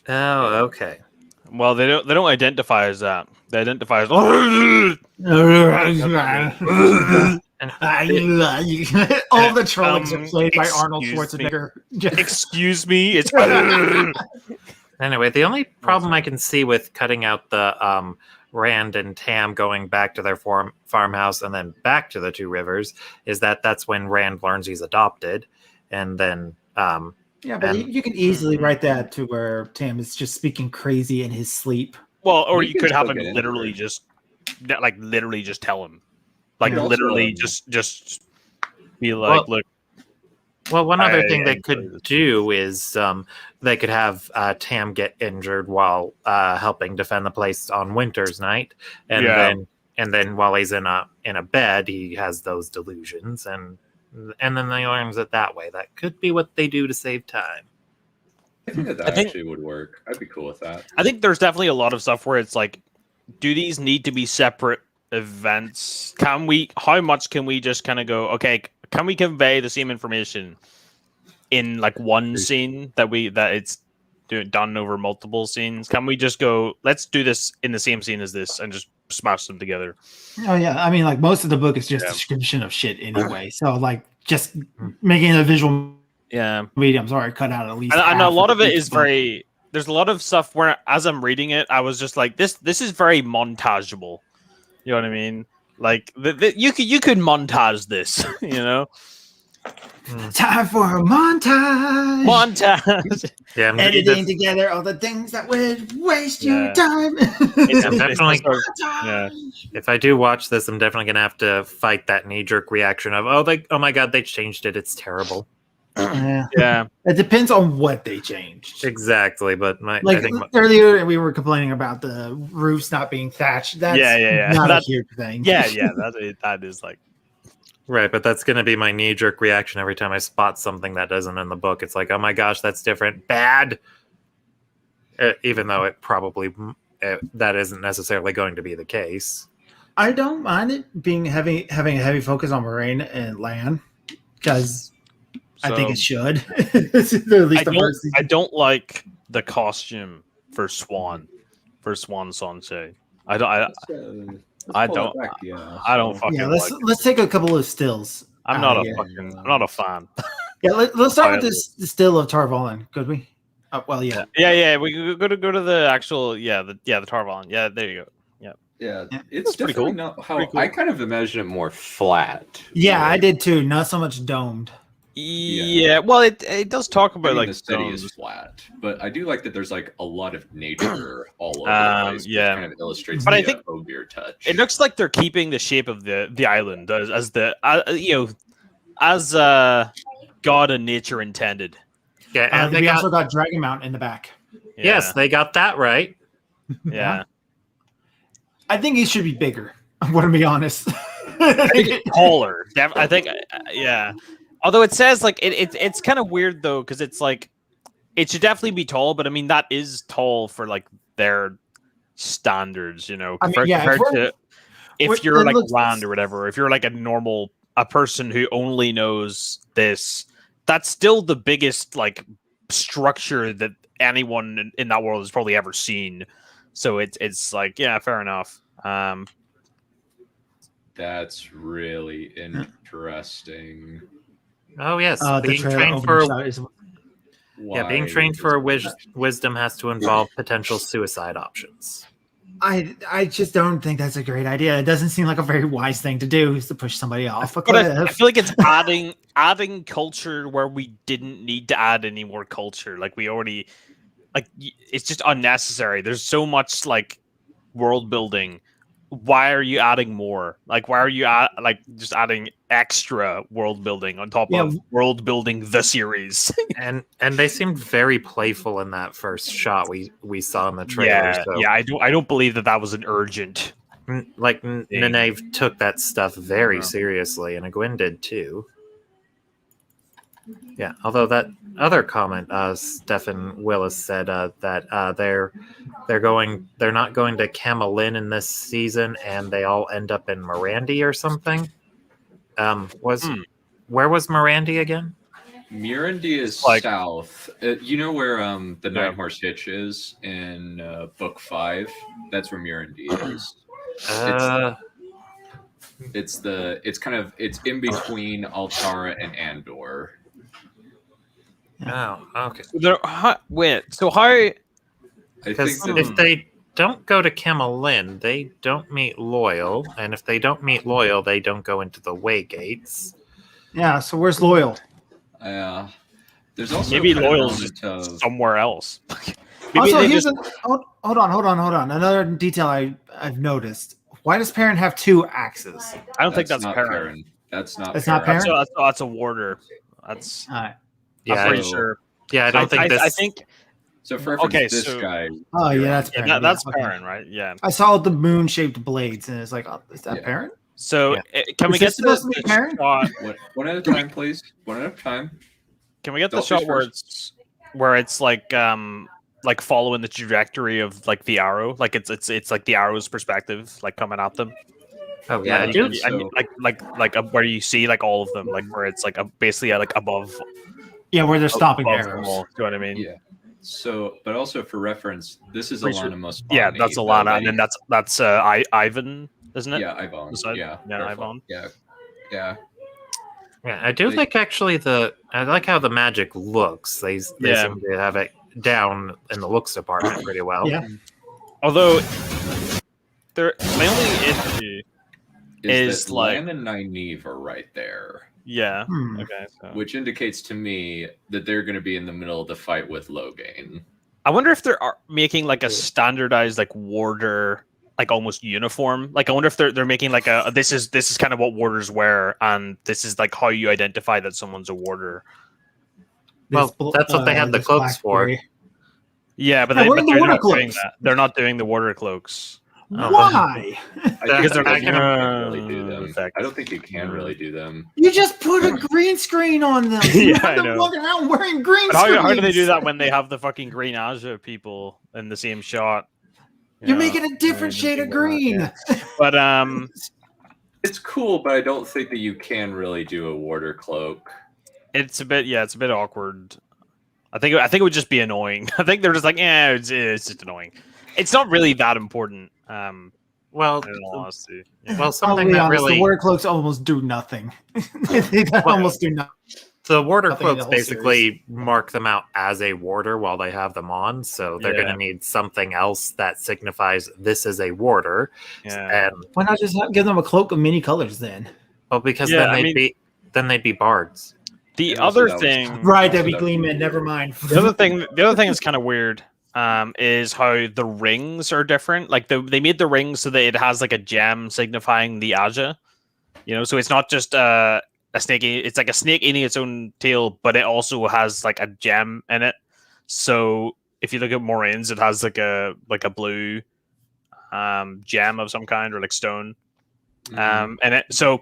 Speaker 1: Yeah.
Speaker 5: Oh, okay.
Speaker 3: Well, they don't identify as that. They identify as
Speaker 2: All the Trollocs are played by Arnold Schwarzenegger.
Speaker 3: Excuse me. It's
Speaker 5: Anyway, the only problem I can see with cutting out the Rand and Tam going back to their farmhouse and then back to the Two Rivers is that's when Rand learns he's adopted, and then
Speaker 2: yeah, but you can easily write that to where Tam is just speaking crazy in his sleep.
Speaker 3: well, or you
Speaker 1: can
Speaker 3: could have
Speaker 1: still
Speaker 3: him
Speaker 1: get
Speaker 3: literally
Speaker 1: into
Speaker 3: just literally just tell him, like
Speaker 1: You could
Speaker 3: literally
Speaker 1: also,
Speaker 3: just be like, look.
Speaker 5: Well, one other thing they
Speaker 3: enjoy
Speaker 5: could
Speaker 3: this.
Speaker 5: do is they could have Tam get injured while helping defend the place on Winter's Night, and then while he's in a bed, he has those delusions, and then they learns it that way. That could be what they do to save time.
Speaker 1: I think that actually would work. I'd be cool with that.
Speaker 3: I think there's definitely a lot of stuff where it's like, do these need to be separate events? How much can we just kind of go, okay, can we convey the same information in like one scene that it's done over multiple scenes? Can we just go, let's do this in the same scene as this and just smash them together?
Speaker 2: Oh yeah, I mean, like most of the book is just description of shit anyway. So like, just making a visual medium. Sorry, cut out at least.
Speaker 3: And a lot of it is very. There's a lot of stuff where, as I'm reading it, I was just like, this is very montageable. You know what I mean? Like you could montage this. You know.
Speaker 2: Time for a montage.
Speaker 3: Montage.
Speaker 5: Yeah, I'm
Speaker 2: Editing together all the things that would waste your time.
Speaker 5: I'm definitely.
Speaker 3: Yeah.
Speaker 5: If I do watch this, I'm definitely gonna have to fight that knee-jerk reaction of oh my god, they changed it. It's terrible.
Speaker 3: Yeah.
Speaker 2: It depends on what they changed.
Speaker 5: Exactly, but I think
Speaker 2: earlier we were complaining about the roofs not being thatched. That's not a huge thing.
Speaker 3: Yeah. That is like.
Speaker 5: Right, but that's going to be my knee-jerk reaction every time I spot something that isn't in the book. It's like, oh my gosh, that's different. Bad! Even though it probably that isn't necessarily going to be the case.
Speaker 2: I don't mind it being having a heavy focus on marine and land because I think it should. At least
Speaker 3: I don't like the costume for Swan Sonsei. I don't fucking like it.
Speaker 2: Let's take a couple of stills.
Speaker 3: I'm not a fan.
Speaker 2: Yeah, let's start with this still of Tarvalin, could we? Well, yeah.
Speaker 3: Yeah. We go to the actual the Tarvalin. Yeah, there you go.
Speaker 1: Yeah,
Speaker 2: Yeah.
Speaker 1: it's
Speaker 3: pretty
Speaker 1: definitely
Speaker 3: cool.
Speaker 1: not how
Speaker 3: Pretty cool.
Speaker 1: I kind of imagine it more flat.
Speaker 2: Yeah, I did too. Not so much domed.
Speaker 3: Yeah, well, it does talk about
Speaker 1: The
Speaker 3: like
Speaker 1: city is
Speaker 3: stones.
Speaker 1: flat, but I do like that there's like a lot of nature all over the place. Which
Speaker 3: yeah.
Speaker 1: kind of illustrates
Speaker 3: But
Speaker 1: the
Speaker 3: I think
Speaker 1: Ogier touch.
Speaker 3: It looks like they're keeping the shape of the island as God and nature intended.
Speaker 5: Yeah, and
Speaker 2: we also got Dragon Mount in the back.
Speaker 3: Yeah,
Speaker 5: yes, they got that right.
Speaker 3: yeah.
Speaker 2: I think he should be bigger. I'm going to be honest.
Speaker 3: Taller. I think, yeah. Although it says like it's kind of weird though because it's like it should definitely be tall, but I mean that is tall for like their standards, you know, compared to if you're like land or whatever. If you're like a person who only knows this, that's still the biggest like structure that anyone in that world has probably ever seen. So it's like, yeah, fair enough.
Speaker 1: That's really interesting.
Speaker 5: Oh yes,
Speaker 2: the trailer
Speaker 5: being trained for wisdom has to involve potential suicide options.
Speaker 2: I just don't think that's a great idea. It doesn't seem like a very wise thing to do, is to push somebody off a cliff.
Speaker 3: I feel like it's adding culture where we didn't need to add any more culture. Like we already, like it's just unnecessary. There's so much like world building. Why are you adding more? Like why are you just adding extra world building on top of world building the series?
Speaker 5: and they seemed very playful in that first shot we saw in the trailer.
Speaker 3: I don't believe that was an urgent.
Speaker 5: Like Nynaeve took that stuff very seriously, and Egwene did too. Yeah, although that other comment, Stefan Willis said that they're not going to Camelin in this season, and they all end up in Mirandi or something. Where was Mirandi again?
Speaker 1: Mirandi is
Speaker 3: like,
Speaker 1: south. You know where the Nine Horse Hitch is in book 5? That's where Mirandi is. It's in between Altara and Andor.
Speaker 5: Oh, okay.
Speaker 3: So how?
Speaker 5: Because if they don't go to Camelin, they don't meet Loyal, and if they don't meet Loyal, they don't go into the Way Gates.
Speaker 2: Yeah. So where's Loyal?
Speaker 1: There's also
Speaker 3: maybe Loyal's somewhere else.
Speaker 2: Also, hold on. Another detail I've noticed. Why does Perrin have 2 axes?
Speaker 3: I don't think that's
Speaker 1: not
Speaker 3: Perrin.
Speaker 1: That's not
Speaker 2: Perrin.
Speaker 3: That's a warder. That's
Speaker 2: all right.
Speaker 5: Yeah,
Speaker 3: I'm pretty sure.
Speaker 5: Yeah, I don't think this.
Speaker 3: I think
Speaker 1: so. For this guy.
Speaker 2: Oh yeah, that's Perrin.
Speaker 3: That's Perrin, right? Yeah.
Speaker 2: I saw the moon-shaped blades, and it's like, oh, is that Perrin?
Speaker 3: So can we get the shot?
Speaker 1: One at a time, please. One at a time.
Speaker 3: Can we get the shot where it's like following the trajectory of like the arrow, like it's like the arrow's perspective, like coming at them.
Speaker 5: Oh yeah, I do.
Speaker 3: Like where you see like all of them, like where it's like basically like above.
Speaker 2: Yeah, where they're stopping arrows.
Speaker 3: Do you know what I mean?
Speaker 1: Yeah. So, but also for reference, this is Alana Mosfani.
Speaker 3: Yeah, that's Alana, and then that's Ivan, isn't it?
Speaker 1: Yeah, Ivan. Yeah,
Speaker 3: Ivan.
Speaker 1: Yeah.
Speaker 5: Yeah, I do think actually I like how the magic looks. They seem to have it down in the looks department pretty well.
Speaker 2: Yeah.
Speaker 3: Although my only issue is
Speaker 1: that
Speaker 3: like
Speaker 1: Lan and Nynaeve are right there.
Speaker 3: Yeah. Okay. So.
Speaker 1: Which indicates to me that they're going to be in the middle of the fight with Loghain.
Speaker 3: I wonder if they're making like a standardized like warder, like almost uniform. Like I wonder if they're making like a this is kind of what warders wear, and this is like how you identify that someone's a warder.
Speaker 5: Well, that's what they had the cloaks for.
Speaker 3: Yeah, but they're not doing that. They're not doing the warder cloaks.
Speaker 2: Why?
Speaker 1: Because they're not going to really do them. I don't think you can really do them.
Speaker 2: You just put a green screen on them. You have them walking around wearing green screens.
Speaker 3: How do they do that when they have the fucking green Aja people in the same shot?
Speaker 2: You're
Speaker 3: Yeah.
Speaker 2: making a different shade of green.
Speaker 1: Yeah.
Speaker 3: But
Speaker 1: It's cool, but I don't think that you can really do a warder cloak.
Speaker 3: it's a bit awkward. I think it would just be annoying. I think they're just like, it's just annoying. It's not really that important.
Speaker 5: Well,
Speaker 3: In all honesty.
Speaker 5: well,
Speaker 2: I'll
Speaker 5: something
Speaker 2: be
Speaker 5: that
Speaker 2: honest,
Speaker 5: really
Speaker 2: the warder cloaks almost do nothing. They almost do nothing.
Speaker 5: the warder
Speaker 2: nothing in the
Speaker 5: cloaks
Speaker 2: whole
Speaker 5: basically mark them out as a warder while they have them on, so they're going
Speaker 3: Yeah.
Speaker 5: to need something else that signifies this is a warder.
Speaker 3: Yeah.
Speaker 5: And
Speaker 2: Why not just give them a cloak of many colors then?
Speaker 5: well, because
Speaker 3: Yeah,
Speaker 5: then they'd be bards.
Speaker 3: The
Speaker 1: And also
Speaker 3: other
Speaker 1: that was-
Speaker 3: thing,
Speaker 2: Right,
Speaker 1: Also
Speaker 2: that'd be
Speaker 1: that-
Speaker 2: Gleeman. Never mind.
Speaker 3: the other thing that's kind of weird, is how the rings are different. Like they made the rings so that it has like a gem signifying the Aja. So it's not just a snake. It's like a snake eating its own tail, but it also has like a gem in it. So if you look at Moraines, it has like a blue gem of some kind or like stone. And it so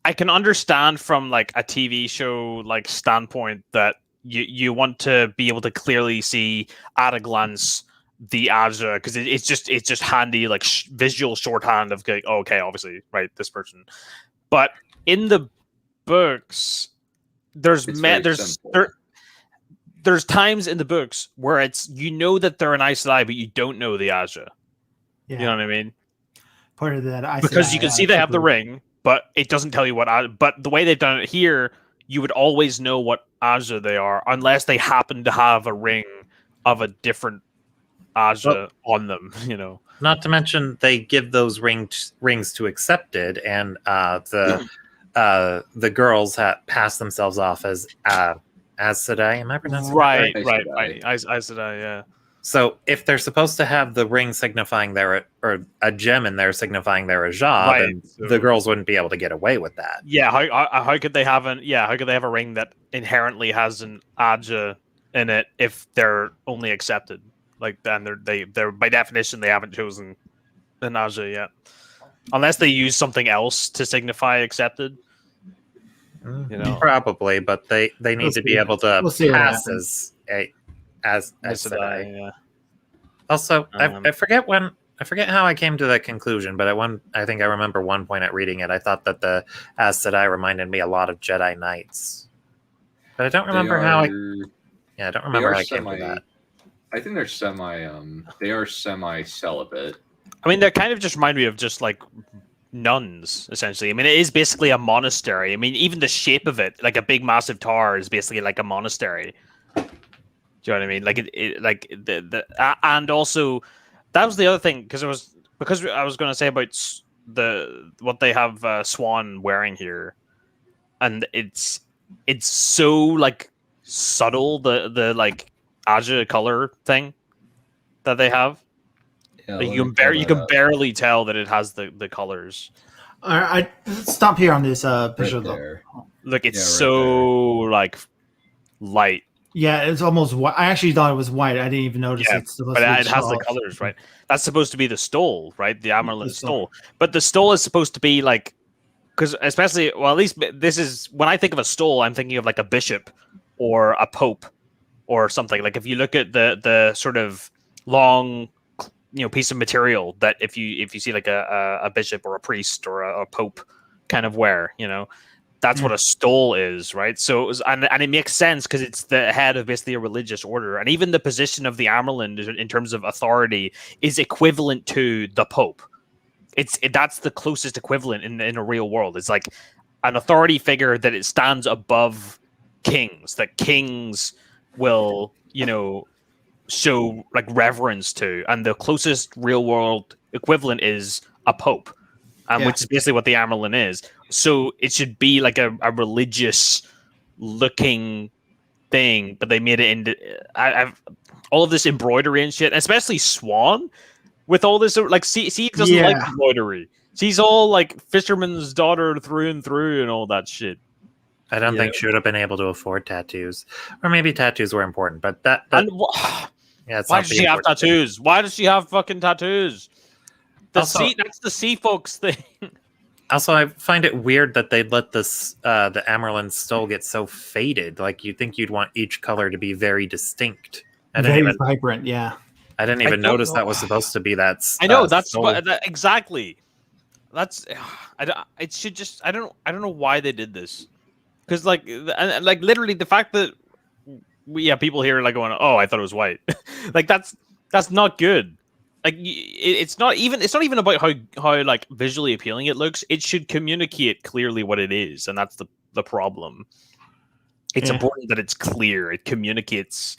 Speaker 3: I can understand from like a TV show like standpoint that you want to be able to clearly see at a glance the Aja because it's just handy like visual shorthand of like, oh, okay, obviously right, this person. But in the books, there's
Speaker 1: It's very simple.
Speaker 3: there's times in the books where it's that they're an Aes Sedai, but you don't know the Aja.
Speaker 2: Yeah,
Speaker 3: You know what I mean?
Speaker 2: part of that.
Speaker 3: Because you can see they have the ring, but it doesn't tell you what. But the way they've done it here, you would always know what Aja they are, unless they happen to have a ring of a different Aja on them.
Speaker 5: Not to mention they give those rings to Accepted, and the girls pass themselves off as Sedai. Am I pronouncing that
Speaker 3: Right.
Speaker 1: Aes Sedai.
Speaker 3: I said, yeah.
Speaker 5: So if they're supposed to have the ring signifying or a gem in there signifying their Aja,
Speaker 3: Right,
Speaker 5: then
Speaker 3: so-
Speaker 5: the girls wouldn't be able to get away with that.
Speaker 3: Yeah, how could they have a ring that inherently has an Aja in it if they're only accepted? Like then they're by definition they haven't chosen an Aja yet, unless they use something else to signify accepted.
Speaker 5: Probably, but they need
Speaker 2: We'll
Speaker 5: to be
Speaker 2: see.
Speaker 5: able to
Speaker 2: We'll see what
Speaker 5: pass
Speaker 2: happens.
Speaker 5: as
Speaker 3: Yes,
Speaker 5: Sedai.
Speaker 3: yeah.
Speaker 5: Also,
Speaker 3: Um,
Speaker 5: I forget how I came to that conclusion, but I think I remember one point at reading it. I thought that the Aes Sedai reminded me a lot of Jedi Knights, but I don't remember how I don't remember how I came to that.
Speaker 1: I think they're semi-celibate.
Speaker 3: I mean, that kind of just remind me of just like nuns, essentially. I mean, it is basically a monastery. I mean, even the shape of it, like a big, massive tower, is basically like a monastery. Do you know what I mean? Like and also that was the other thing because I was going to say about what they have Swan wearing here, and it's so like subtle the like Aja color thing that they have.
Speaker 1: Yeah,
Speaker 3: Like, you can barely tell that it has the colors.
Speaker 2: All right, stop here on this picture.
Speaker 1: right there.
Speaker 3: Look, it's
Speaker 1: Yeah, right
Speaker 3: so like light.
Speaker 2: Yeah, it's almost white. I actually thought it was white. I didn't even notice
Speaker 3: Yeah,
Speaker 2: it's supposed
Speaker 3: But
Speaker 2: to be
Speaker 3: it has the
Speaker 2: soft.
Speaker 3: colors, right? That's supposed to be the stole, right? The Amaryllis
Speaker 2: The stole.
Speaker 3: stole. But the stole is supposed to be like, because especially, well, at least this is when I think of a stole, I'm thinking of like a bishop or a pope or something. Like if you look at the sort of long, piece of material that if you see like a bishop or a priest or a pope kind of wear, that's what a stole is, right? So it was, and it makes sense because it's the head of basically a religious order, and even the position of the Amerland in terms of authority is equivalent to the Pope. That's the closest equivalent in a real world. It's like an authority figure that it stands above kings, that kings will, show like reverence to, and the closest real world equivalent is a Pope. Which is basically what the Amerlin is. So it should be like a religious looking thing, but they made it into I've all of this embroidery and shit, especially Swan with all this like she doesn't like embroidery. She's all like fisherman's daughter through and through and all that shit.
Speaker 5: I don't think she would have been able to afford tattoos, or maybe tattoos were important, but that it's
Speaker 3: why
Speaker 5: not
Speaker 3: does
Speaker 5: the
Speaker 3: she have
Speaker 5: important thing.
Speaker 3: tattoos? Why does she have fucking tattoos?
Speaker 5: Also-
Speaker 3: That's the sea folks thing.
Speaker 5: Also, I find it weird that they'd let this the Amerlin stole get so faded. Like, you think you'd want each color to be very distinct.
Speaker 2: Very vibrant, yeah.
Speaker 5: I didn't
Speaker 3: I
Speaker 5: even
Speaker 3: don't
Speaker 5: notice
Speaker 3: know.
Speaker 5: that was supposed to be that.
Speaker 3: I know that's
Speaker 5: soul.
Speaker 3: what exactly. That's it should just I don't know why they did this because like literally the fact that people here like going, oh, I thought it was white. Like that's not good. Like it's not even about how like visually appealing it looks. It should communicate clearly what it is, and that's the problem. It's important that it's clear. It communicates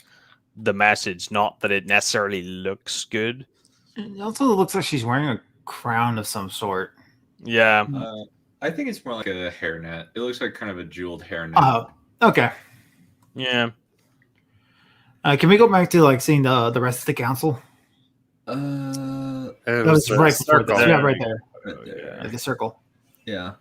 Speaker 3: the message, not that it necessarily looks good.
Speaker 2: It also looks like she's wearing a crown of some sort.
Speaker 3: Yeah.
Speaker 1: I think it's more like a hairnet. It looks like kind of a jeweled hairnet.
Speaker 2: Oh, okay.
Speaker 3: Yeah.
Speaker 2: Can we go back to like seeing the rest of the council?
Speaker 5: It
Speaker 2: That was
Speaker 5: the
Speaker 2: right before
Speaker 5: circle.
Speaker 2: this. Yeah, right there.
Speaker 1: Right there.
Speaker 2: The circle.
Speaker 1: Yeah.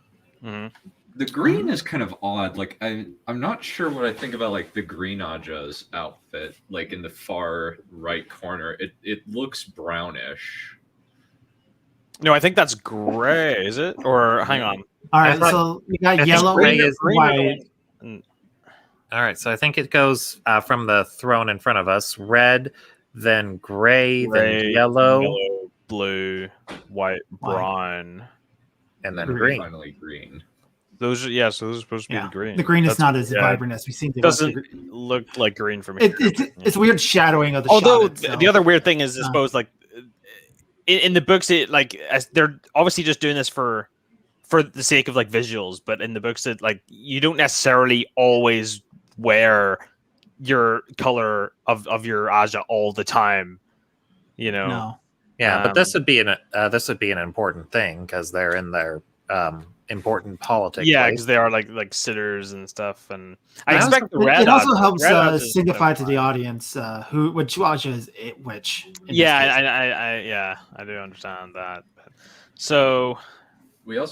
Speaker 3: Mm-hmm.
Speaker 1: The green is kind of odd. Like I'm not sure what I think about like the Green Aja's outfit, like in the far right corner. It looks brownish.
Speaker 3: No, I think that's gray, is it? Or hang on.
Speaker 2: All right,
Speaker 5: I thought-
Speaker 2: so we got
Speaker 5: I think
Speaker 2: yellow,
Speaker 5: gray is
Speaker 2: white.
Speaker 5: All right, so I think it goes from the throne in front of us: red, then gray, then yellow,
Speaker 3: blue, white, brown,
Speaker 5: and then
Speaker 2: green.
Speaker 5: green.
Speaker 1: Finally green.
Speaker 3: Those are so those are supposed to be
Speaker 2: Yeah,
Speaker 3: the green.
Speaker 2: the green is
Speaker 3: That's-
Speaker 2: not as
Speaker 3: yeah,
Speaker 2: vibrant as we seem to.
Speaker 3: It doesn't look like green for me.
Speaker 2: It's weird shadowing of the.
Speaker 3: Although
Speaker 2: shot itself.
Speaker 3: the other weird thing is, I suppose, like in the books, it like they're obviously just doing this for the sake of like visuals, but in the books, it like you don't necessarily always wear your color of your Aja all the time. You know.
Speaker 2: No.
Speaker 5: Yeah, but this would be an important thing because they're in their important politics.
Speaker 3: Yeah,
Speaker 5: place.
Speaker 3: because they are like sitters and stuff, and I
Speaker 5: I
Speaker 3: expect the
Speaker 2: It,
Speaker 3: red.
Speaker 2: it also
Speaker 3: Aja-
Speaker 2: helps
Speaker 3: red Aja is
Speaker 2: signify
Speaker 3: kind
Speaker 2: to
Speaker 3: of
Speaker 2: the
Speaker 3: fine.
Speaker 2: audience which Aja is which. in this
Speaker 3: Yeah,
Speaker 2: case.
Speaker 3: I do understand that. So
Speaker 1: We do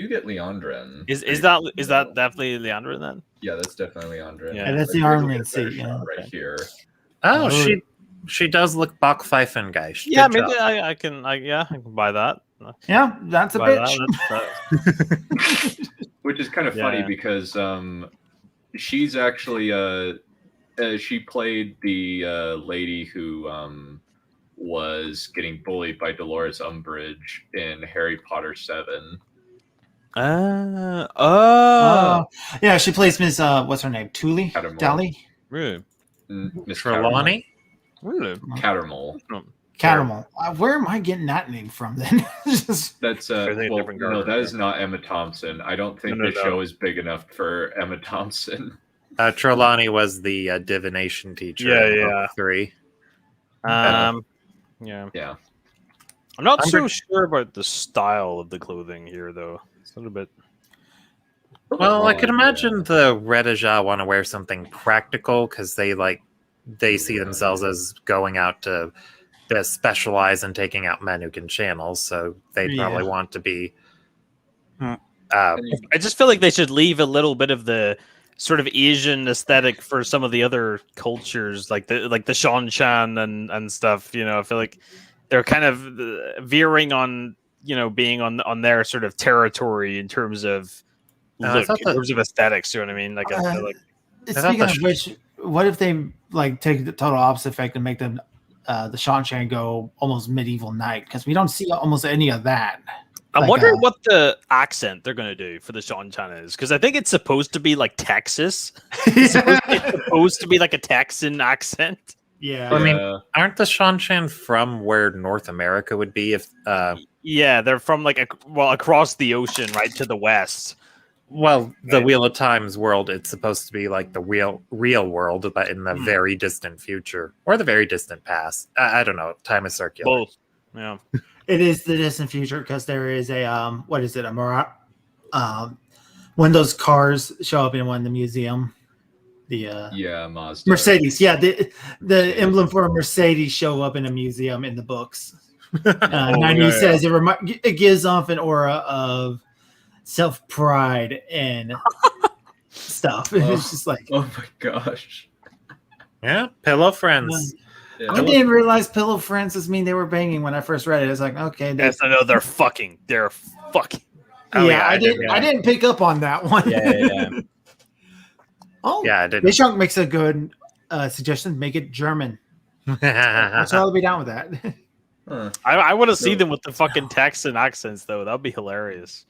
Speaker 1: get Leandrin.
Speaker 3: is that definitely Leandra then?
Speaker 1: Yeah, that's definitely Leandrin.
Speaker 3: Yeah.
Speaker 2: Yeah, that's the
Speaker 1: Like, here's a
Speaker 2: armament
Speaker 1: bit better
Speaker 2: seat,
Speaker 1: shot
Speaker 2: yeah.
Speaker 1: right here.
Speaker 5: Oh,
Speaker 2: Oh.
Speaker 5: she does look Bach Pfeifengeisch.
Speaker 3: Yeah,
Speaker 5: Good
Speaker 3: maybe
Speaker 5: job.
Speaker 3: I can buy that.
Speaker 2: Yeah, that's a
Speaker 3: Buy
Speaker 2: bitch.
Speaker 3: that.
Speaker 1: Which is kind of funny
Speaker 3: Yeah.
Speaker 1: because she's actually she played the lady who was getting bullied by Dolores Umbridge in Harry Potter 7.
Speaker 2: Yeah, she plays Miss what's her name? Thule?
Speaker 1: Cattermole.
Speaker 2: Dally?
Speaker 3: Really?
Speaker 1: Miss
Speaker 5: Trelawney?
Speaker 3: Really?
Speaker 1: Cattermole.
Speaker 2: Caramel. Where am I getting that name from then? Just-
Speaker 1: That's
Speaker 3: I think
Speaker 1: well,
Speaker 3: different
Speaker 1: no,
Speaker 3: Gardner.
Speaker 1: that is not Emma Thompson. I don't think
Speaker 3: No,
Speaker 1: the
Speaker 3: no.
Speaker 1: show is big enough for Emma Thompson.
Speaker 5: Trelawney was the divination teacher.
Speaker 3: Yeah,
Speaker 5: in
Speaker 3: yeah.
Speaker 5: book 3.
Speaker 3: Yeah.
Speaker 1: Yeah.
Speaker 3: I'm not
Speaker 5: I'm
Speaker 3: so
Speaker 5: pretty-
Speaker 3: sure about the style of the clothing here, though. It's a little bit.
Speaker 5: Well, I could
Speaker 1: Yeah.
Speaker 5: imagine the Red Aja want to wear something practical because they see themselves as going out to specialize in taking out men who can channel, so they probably want to be.
Speaker 1: And you-
Speaker 3: I just feel like they should leave a little bit of the sort of Asian aesthetic for some of the other cultures, like the Shan Chan and stuff. You know, I feel like they're kind of veering on being on their sort of territory in terms of
Speaker 5: I
Speaker 3: look,
Speaker 5: thought
Speaker 3: in
Speaker 5: that-
Speaker 3: terms of aesthetics. You know what I mean? Like I feel like
Speaker 5: thought
Speaker 2: Speaking
Speaker 5: the
Speaker 2: of which, what if they like take the total opposite effect and make them the Shan Chan go almost medieval knight? Because we don't see almost any of that.
Speaker 3: I'm
Speaker 2: Like,
Speaker 3: wondering what the accent they're going to do for the Shan Chan is, because I think it's supposed to be like Texas. It's supposed to be like a Texan accent.
Speaker 2: Yeah.
Speaker 5: I mean,
Speaker 1: Yeah.
Speaker 5: aren't the Shanshan from where North America would be if
Speaker 3: Yeah, they're from like across the ocean, right to the west.
Speaker 5: the
Speaker 3: Right.
Speaker 5: Wheel of Time's world, it's supposed to be like the real world, but in the very distant future or the very distant past. I don't know. Time is circular.
Speaker 3: Both. Yeah.
Speaker 2: It is the distant future because there is a what is it, a when those cars show up in the museum, the
Speaker 1: Yeah, Mazda.
Speaker 2: Mercedes, the emblem for a Mercedes show up in a museum in the books. Nani says it gives off an aura of self pride and stuff. It's just like
Speaker 1: Oh my gosh.
Speaker 5: Yeah, pillow friends.
Speaker 1: Yeah,
Speaker 2: I didn't realize pillow friends mean they were banging when I first read it. It's like, okay,
Speaker 3: Yes, I know they're fucking. They're fucking.
Speaker 5: Oh,
Speaker 2: yeah,
Speaker 5: yeah,
Speaker 2: I didn't.
Speaker 5: yeah.
Speaker 2: I didn't pick up on that one.
Speaker 3: Yeah.
Speaker 2: Oh,
Speaker 5: Yeah, I didn't.
Speaker 2: Bishunk makes a good suggestion. Make it German. I'll totally be down with that.
Speaker 1: Huh.
Speaker 3: I want to see
Speaker 1: So-
Speaker 3: them with the fucking Texan accents though. That'd be hilarious.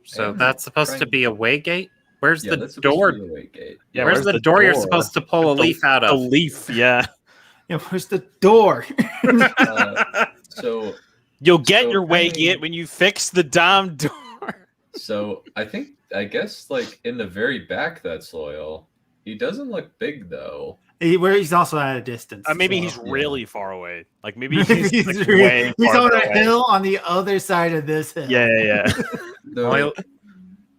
Speaker 5: So that's supposed to be a way gate? Where's
Speaker 1: Yeah,
Speaker 5: the
Speaker 1: that's supposed
Speaker 5: door?
Speaker 1: to be the wait gate.
Speaker 3: Yeah,
Speaker 5: Where's the door you're supposed to pull a
Speaker 3: The-
Speaker 5: leaf out
Speaker 3: The
Speaker 5: of?
Speaker 3: leaf, yeah.
Speaker 2: Yeah, where's the door?
Speaker 1: So
Speaker 3: You'll get
Speaker 1: So,
Speaker 3: your way
Speaker 1: I mean-
Speaker 3: gate when you fix the damn door.
Speaker 1: So I guess like in the very back that's loyal. He doesn't look big though.
Speaker 2: Where he's also at a distance.
Speaker 3: Maybe
Speaker 2: so-
Speaker 3: he's
Speaker 1: yeah.
Speaker 3: really far away. Like maybe he's,
Speaker 2: he's,
Speaker 3: like,
Speaker 2: really-
Speaker 3: way
Speaker 2: he's on
Speaker 3: farther
Speaker 2: a
Speaker 3: away.
Speaker 2: hill on the other side of this hill.
Speaker 3: Yeah.
Speaker 1: Though,
Speaker 5: Oil,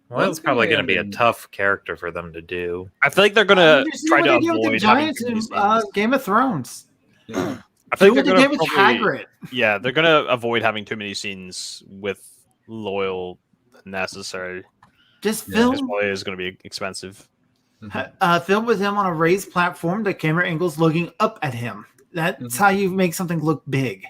Speaker 1: One
Speaker 5: Oil's
Speaker 1: thing
Speaker 5: probably
Speaker 1: I
Speaker 5: going to be a
Speaker 1: am-
Speaker 5: tough character for them to do.
Speaker 3: I feel like they're
Speaker 2: I
Speaker 3: gonna
Speaker 2: mean, you see
Speaker 3: try
Speaker 2: what
Speaker 3: to
Speaker 2: they did with the
Speaker 3: avoid having
Speaker 2: Giants
Speaker 3: too many
Speaker 2: in
Speaker 3: scenes.
Speaker 2: Game of Thrones.
Speaker 1: yeah.
Speaker 3: I
Speaker 2: Do
Speaker 3: think
Speaker 2: what
Speaker 3: they're
Speaker 2: they
Speaker 3: gonna
Speaker 2: did with
Speaker 3: probably,
Speaker 2: Hagrid.
Speaker 3: yeah, they're gonna avoid having too many scenes with Loyal necessary.
Speaker 2: Just
Speaker 1: Yeah,
Speaker 3: This
Speaker 2: film
Speaker 3: probably is gonna be expensive.
Speaker 2: film with him on a raised platform. The camera angles looking up at him. That's
Speaker 1: Mhm.
Speaker 2: how you make something look big.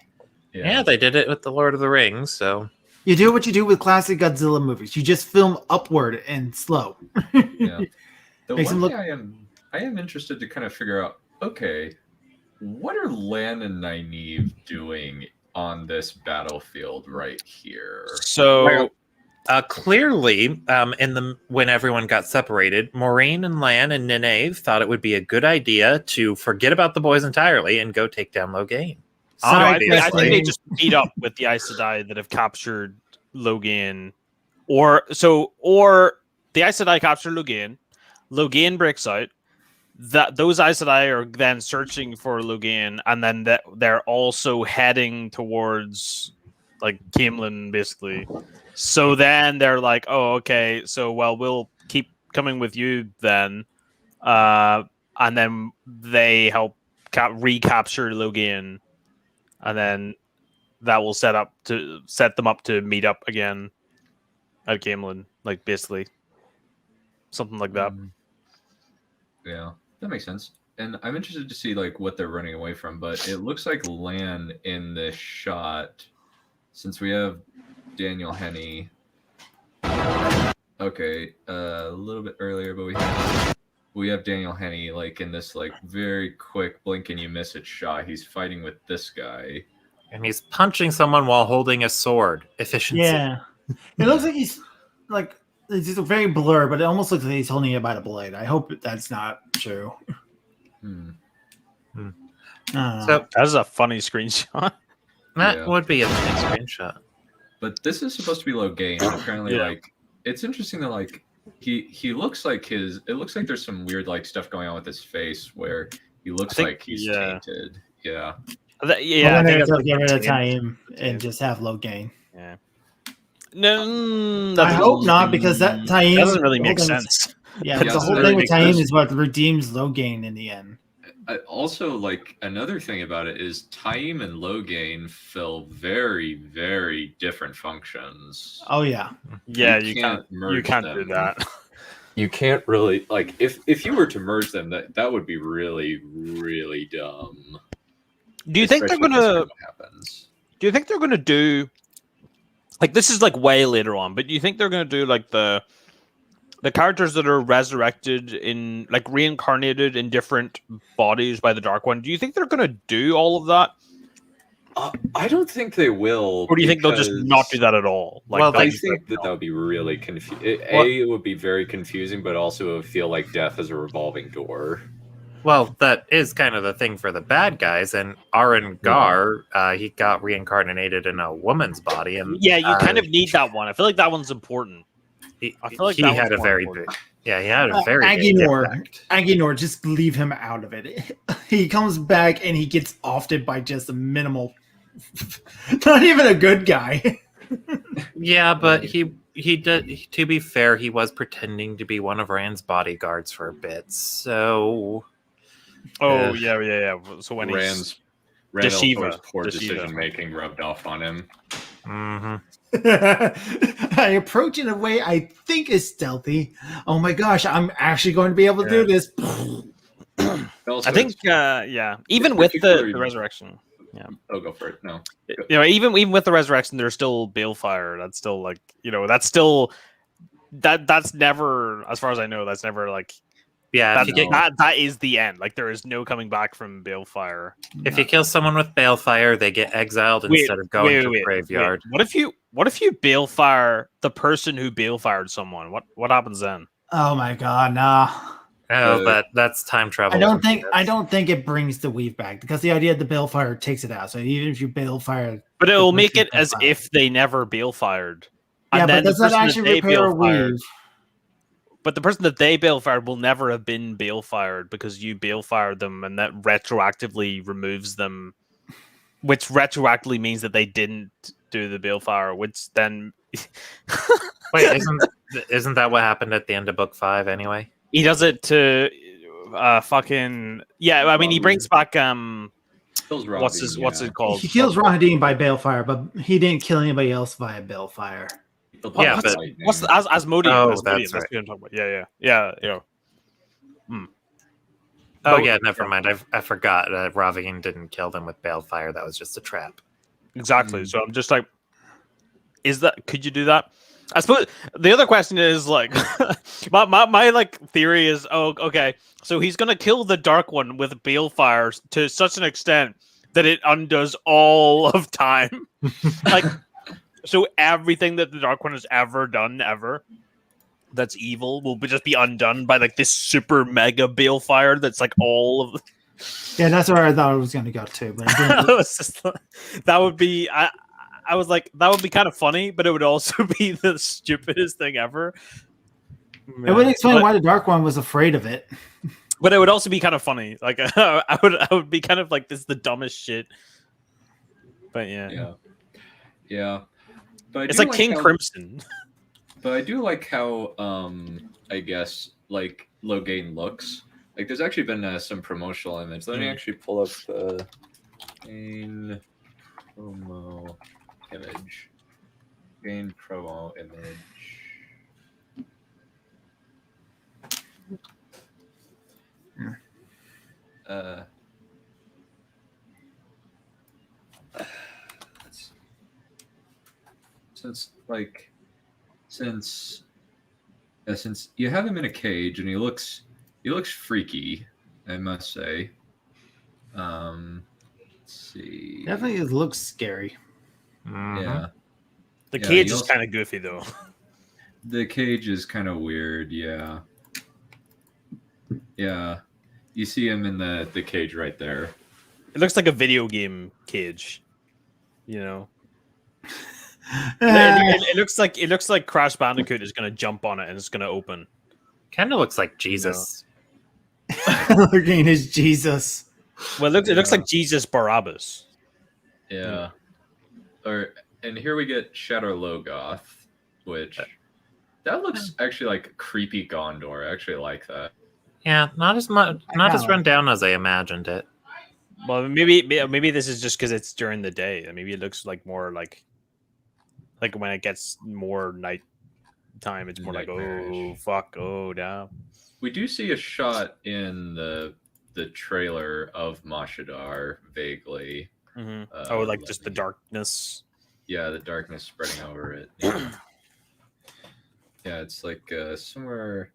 Speaker 5: Yeah, they did it with the Lord of the Rings, so
Speaker 2: You do what you do with classic Godzilla movies. You just film upward and slow.
Speaker 1: Yeah. The
Speaker 2: Makes
Speaker 1: one
Speaker 2: him look-
Speaker 1: thing I am interested to kind of figure out, okay, what are Lan and Nynaeve doing on this battlefield right here?
Speaker 3: So
Speaker 5: clearly, when everyone got separated, Maureen and Lan and Nynaeve thought it would be a good idea to forget about the boys entirely and go take down Logain.
Speaker 3: no, I think
Speaker 5: Obviously.
Speaker 3: they just meet up with the Aes Sedai that have captured Logain, or the Aes Sedai capture Logain. Logain breaks out. Those Aes Sedai are then searching for Logain, and then they're also heading towards like Camelin, basically. So then they're like, "Oh, okay. So we'll keep coming with you then," and then they help recapture Logain, and then that will set them up to meet up again at Camelin, like basically something like that.
Speaker 1: Yeah, that makes sense. And I'm interested to see like what they're running away from, but it looks like Lan in this shot, since we have Daniel Henney. Okay, a little bit earlier, but we have Daniel Henney like in this like very quick blink and you miss it shot. He's fighting with this guy.
Speaker 5: And he's punching someone while holding a sword. Efficiency.
Speaker 2: Yeah. It looks like he's like it's just very blurred, but it almost looks like he's holding it by the blade. I hope that's not true.
Speaker 1: Hmm.
Speaker 2: I don't know.
Speaker 5: So
Speaker 3: That's a funny screenshot.
Speaker 5: that
Speaker 1: Yeah.
Speaker 5: would be a nice screenshot.
Speaker 1: But this is supposed to be Logain. And apparently,
Speaker 3: Yeah.
Speaker 1: like it's interesting that like he looks like it looks like there's some weird like stuff going on with his face where he looks
Speaker 3: think-
Speaker 1: like he's
Speaker 3: yeah.
Speaker 1: tainted. Yeah.
Speaker 2: I
Speaker 3: Yeah, I
Speaker 2: wonder
Speaker 3: think
Speaker 2: if
Speaker 3: that's
Speaker 2: they'll
Speaker 3: like
Speaker 2: get rid of
Speaker 3: tainted.
Speaker 2: time and just have Logain.
Speaker 3: No,
Speaker 2: I hope not, because that Taim
Speaker 3: doesn't really make
Speaker 2: whole thing-
Speaker 3: sense.
Speaker 2: Yeah,
Speaker 1: Yeah,
Speaker 2: the
Speaker 1: so
Speaker 2: whole
Speaker 1: that
Speaker 2: thing with
Speaker 1: makes
Speaker 2: Taim
Speaker 1: sense.
Speaker 2: is what redeems Logain in the end.
Speaker 1: Also, like another thing about it is Taim and Logain fill very, very different functions.
Speaker 2: Oh yeah,
Speaker 3: Yeah,
Speaker 1: You
Speaker 3: you
Speaker 1: can't
Speaker 3: can't.
Speaker 1: merge
Speaker 3: You can't
Speaker 1: them.
Speaker 3: do that.
Speaker 1: You can't really like if you were to merge them, that would be really, really dumb.
Speaker 3: Do you think they're
Speaker 1: Especially
Speaker 3: gonna?
Speaker 1: considering what happens.
Speaker 3: Do you think they're gonna do? Like this is like way later on, but do you think they're gonna do like the characters that are resurrected in like reincarnated in different bodies by the Dark One? Do you think they're gonna do all of that,
Speaker 1: I don't think they will.
Speaker 3: or do you think they'll just not do that at all? Like,
Speaker 5: Well,
Speaker 3: they'll
Speaker 1: I
Speaker 3: just
Speaker 1: think
Speaker 3: be
Speaker 1: that would be really confusing.
Speaker 5: Well-
Speaker 1: It would be very confusing, but also it would feel like death is a revolving door.
Speaker 5: Well, that is kind of the thing for the bad guys. And Aaron Gar, he got reincarnated in a woman's body, and
Speaker 3: yeah, you kind of need that one. I feel like that one's important.
Speaker 5: he,
Speaker 3: I feel like
Speaker 5: he
Speaker 3: that
Speaker 5: had a
Speaker 3: one's more
Speaker 5: very
Speaker 3: important.
Speaker 5: big. Yeah, he had a very big
Speaker 2: Aguinor.
Speaker 5: impact.
Speaker 2: Aguinor, just leave him out of it. He comes back and he gets offed by just a minimal. Not even a good guy.
Speaker 5: Yeah, but he did. To be fair, he was pretending to be one of Rand's bodyguards for a bit. So
Speaker 3: Oh
Speaker 5: Yeah.
Speaker 3: yeah. So when
Speaker 1: Rand's
Speaker 3: Deshiva.
Speaker 1: poor
Speaker 3: Deshiva.
Speaker 1: decision making rubbed off on him.
Speaker 5: mhm.
Speaker 2: I approach in a way I think is stealthy. Oh my gosh, I'm actually going to be able to do this.
Speaker 1: Also,
Speaker 3: I think
Speaker 1: it's-
Speaker 3: yeah, even with
Speaker 1: particularly-
Speaker 3: the resurrection,
Speaker 1: oh, go for it. No,
Speaker 3: even with the resurrection, there's still balefire. That's still like that's still that's never, as far as I know, that's never like
Speaker 5: Yeah, if
Speaker 3: That,
Speaker 5: you, get,
Speaker 3: that is the end. Like there is no coming back from Balefire.
Speaker 5: if you kill someone with Balefire, they get exiled instead of going to the graveyard.
Speaker 3: What if you Balefire the person who Balefired someone? What happens then?
Speaker 2: Oh my god, nah.
Speaker 5: Oh, that's time travel.
Speaker 2: I don't think it brings the weave back because the idea of the Balefire takes it out. So even if you Balefire,
Speaker 3: But it will make it as if they never Balefired.
Speaker 2: Yeah, but does that actually repair a weave?
Speaker 3: But the person that they Balefired will never have been Balefired because you Balefired them, and that retroactively removes them, which retroactively means that they didn't do the Balefire, which then
Speaker 5: Wait, isn't that what happened at the end of book 5 anyway?
Speaker 3: he does it to fucking yeah. I mean, he brings back
Speaker 1: Kills Robbie,
Speaker 3: what's it called?
Speaker 2: He kills Rahadin by Balefire, but he didn't kill anybody else via Balefire.
Speaker 5: Yeah, but
Speaker 3: what's the, Asmodean?
Speaker 5: Oh,
Speaker 3: Asmodean,
Speaker 5: that's
Speaker 3: what
Speaker 5: right.
Speaker 3: I'm talking about. Yeah.
Speaker 5: Oh
Speaker 3: But-
Speaker 5: yeah, never mind. I forgot that Ravine didn't kill them with Balefire. That was just a trap.
Speaker 3: Exactly. So I'm just like, could you do that? I suppose the other question is like, my like theory is, oh, okay, so he's gonna kill the Dark One with Balefire to such an extent that it undoes all of time, like, so everything that the Dark One has ever done, that's evil, will just be undone by like this super mega Balefire that's like all of.
Speaker 2: Yeah, that's where I thought it was going to go too. But it didn't.
Speaker 3: I was just like, that would be. I was like, that would be kind of funny, but it would also be the stupidest thing ever.
Speaker 2: It would explain why the Dark One was afraid of it.
Speaker 3: But it would also be kind of funny. Like I would be kind of like, this is the dumbest shit. But
Speaker 1: yeah. But
Speaker 3: it's like King Crimson.
Speaker 1: But I do like how I guess like Logain looks. Like there's actually been some promotional image. Let me actually pull up the main promo image. Gain promo image. Since you have him in a cage and he looks freaky, I must say. Let's see.
Speaker 2: Definitely looks scary.
Speaker 1: Yeah.
Speaker 3: The
Speaker 1: Yeah,
Speaker 3: cage
Speaker 1: he
Speaker 3: is
Speaker 1: also-
Speaker 3: kind of goofy though.
Speaker 1: The cage is kind of weird, yeah. Yeah. You see him in the cage right there.
Speaker 3: It looks like a video game cage. You know.
Speaker 2: Eh,
Speaker 3: It looks like Crash Bandicoot is gonna jump on it and it's gonna open.
Speaker 5: Kind of looks like Jesus.
Speaker 2: Logain is Jesus.
Speaker 3: Well, it looks like Jesus Barabbas.
Speaker 1: Yeah. And here we get Shadow Logoth, which that looks actually like creepy Gondor. I actually like that.
Speaker 5: Yeah, not as run down as I imagined it.
Speaker 3: Well, maybe this is just because it's during the day. Maybe it looks like more like when it gets more night time, it's more like, oh
Speaker 1: Nightmarish.
Speaker 3: fuck, oh damn.
Speaker 1: We do see a shot in the trailer of Mashadar vaguely.
Speaker 3: Mm-hmm. Like just the darkness.
Speaker 1: Yeah, the darkness spreading over it. Yeah, it's like somewhere,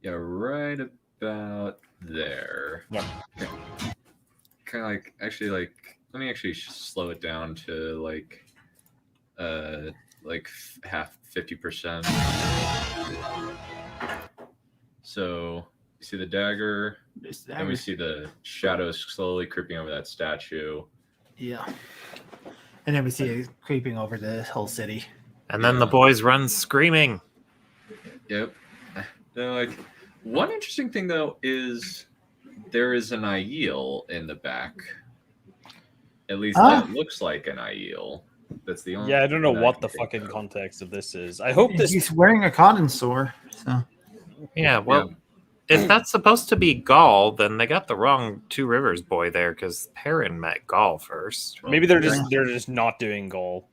Speaker 1: right about there.
Speaker 3: Yeah.
Speaker 1: Kind of like, actually, like, let me actually slow it down to like half 50%. So you see the dagger, and we see the shadows slowly creeping over that statue.
Speaker 2: Yeah. And then we see it creeping over the whole city.
Speaker 5: And then the boys run screaming.
Speaker 1: Yep. They're like, one interesting thing though is there is an Aiel in the back. At least that looks like an Aiel. That's the only.
Speaker 3: Yeah, I don't know
Speaker 1: thing
Speaker 3: what
Speaker 1: can
Speaker 3: the
Speaker 1: think
Speaker 3: fucking
Speaker 1: of.
Speaker 3: context of this is. I hope this.
Speaker 2: He's wearing a cotton sore. So
Speaker 5: Yeah, well, if that's supposed to be Gaul, then they got the wrong Two Rivers boy there because Perrin met Gaul first.
Speaker 3: Maybe they're just not doing goal.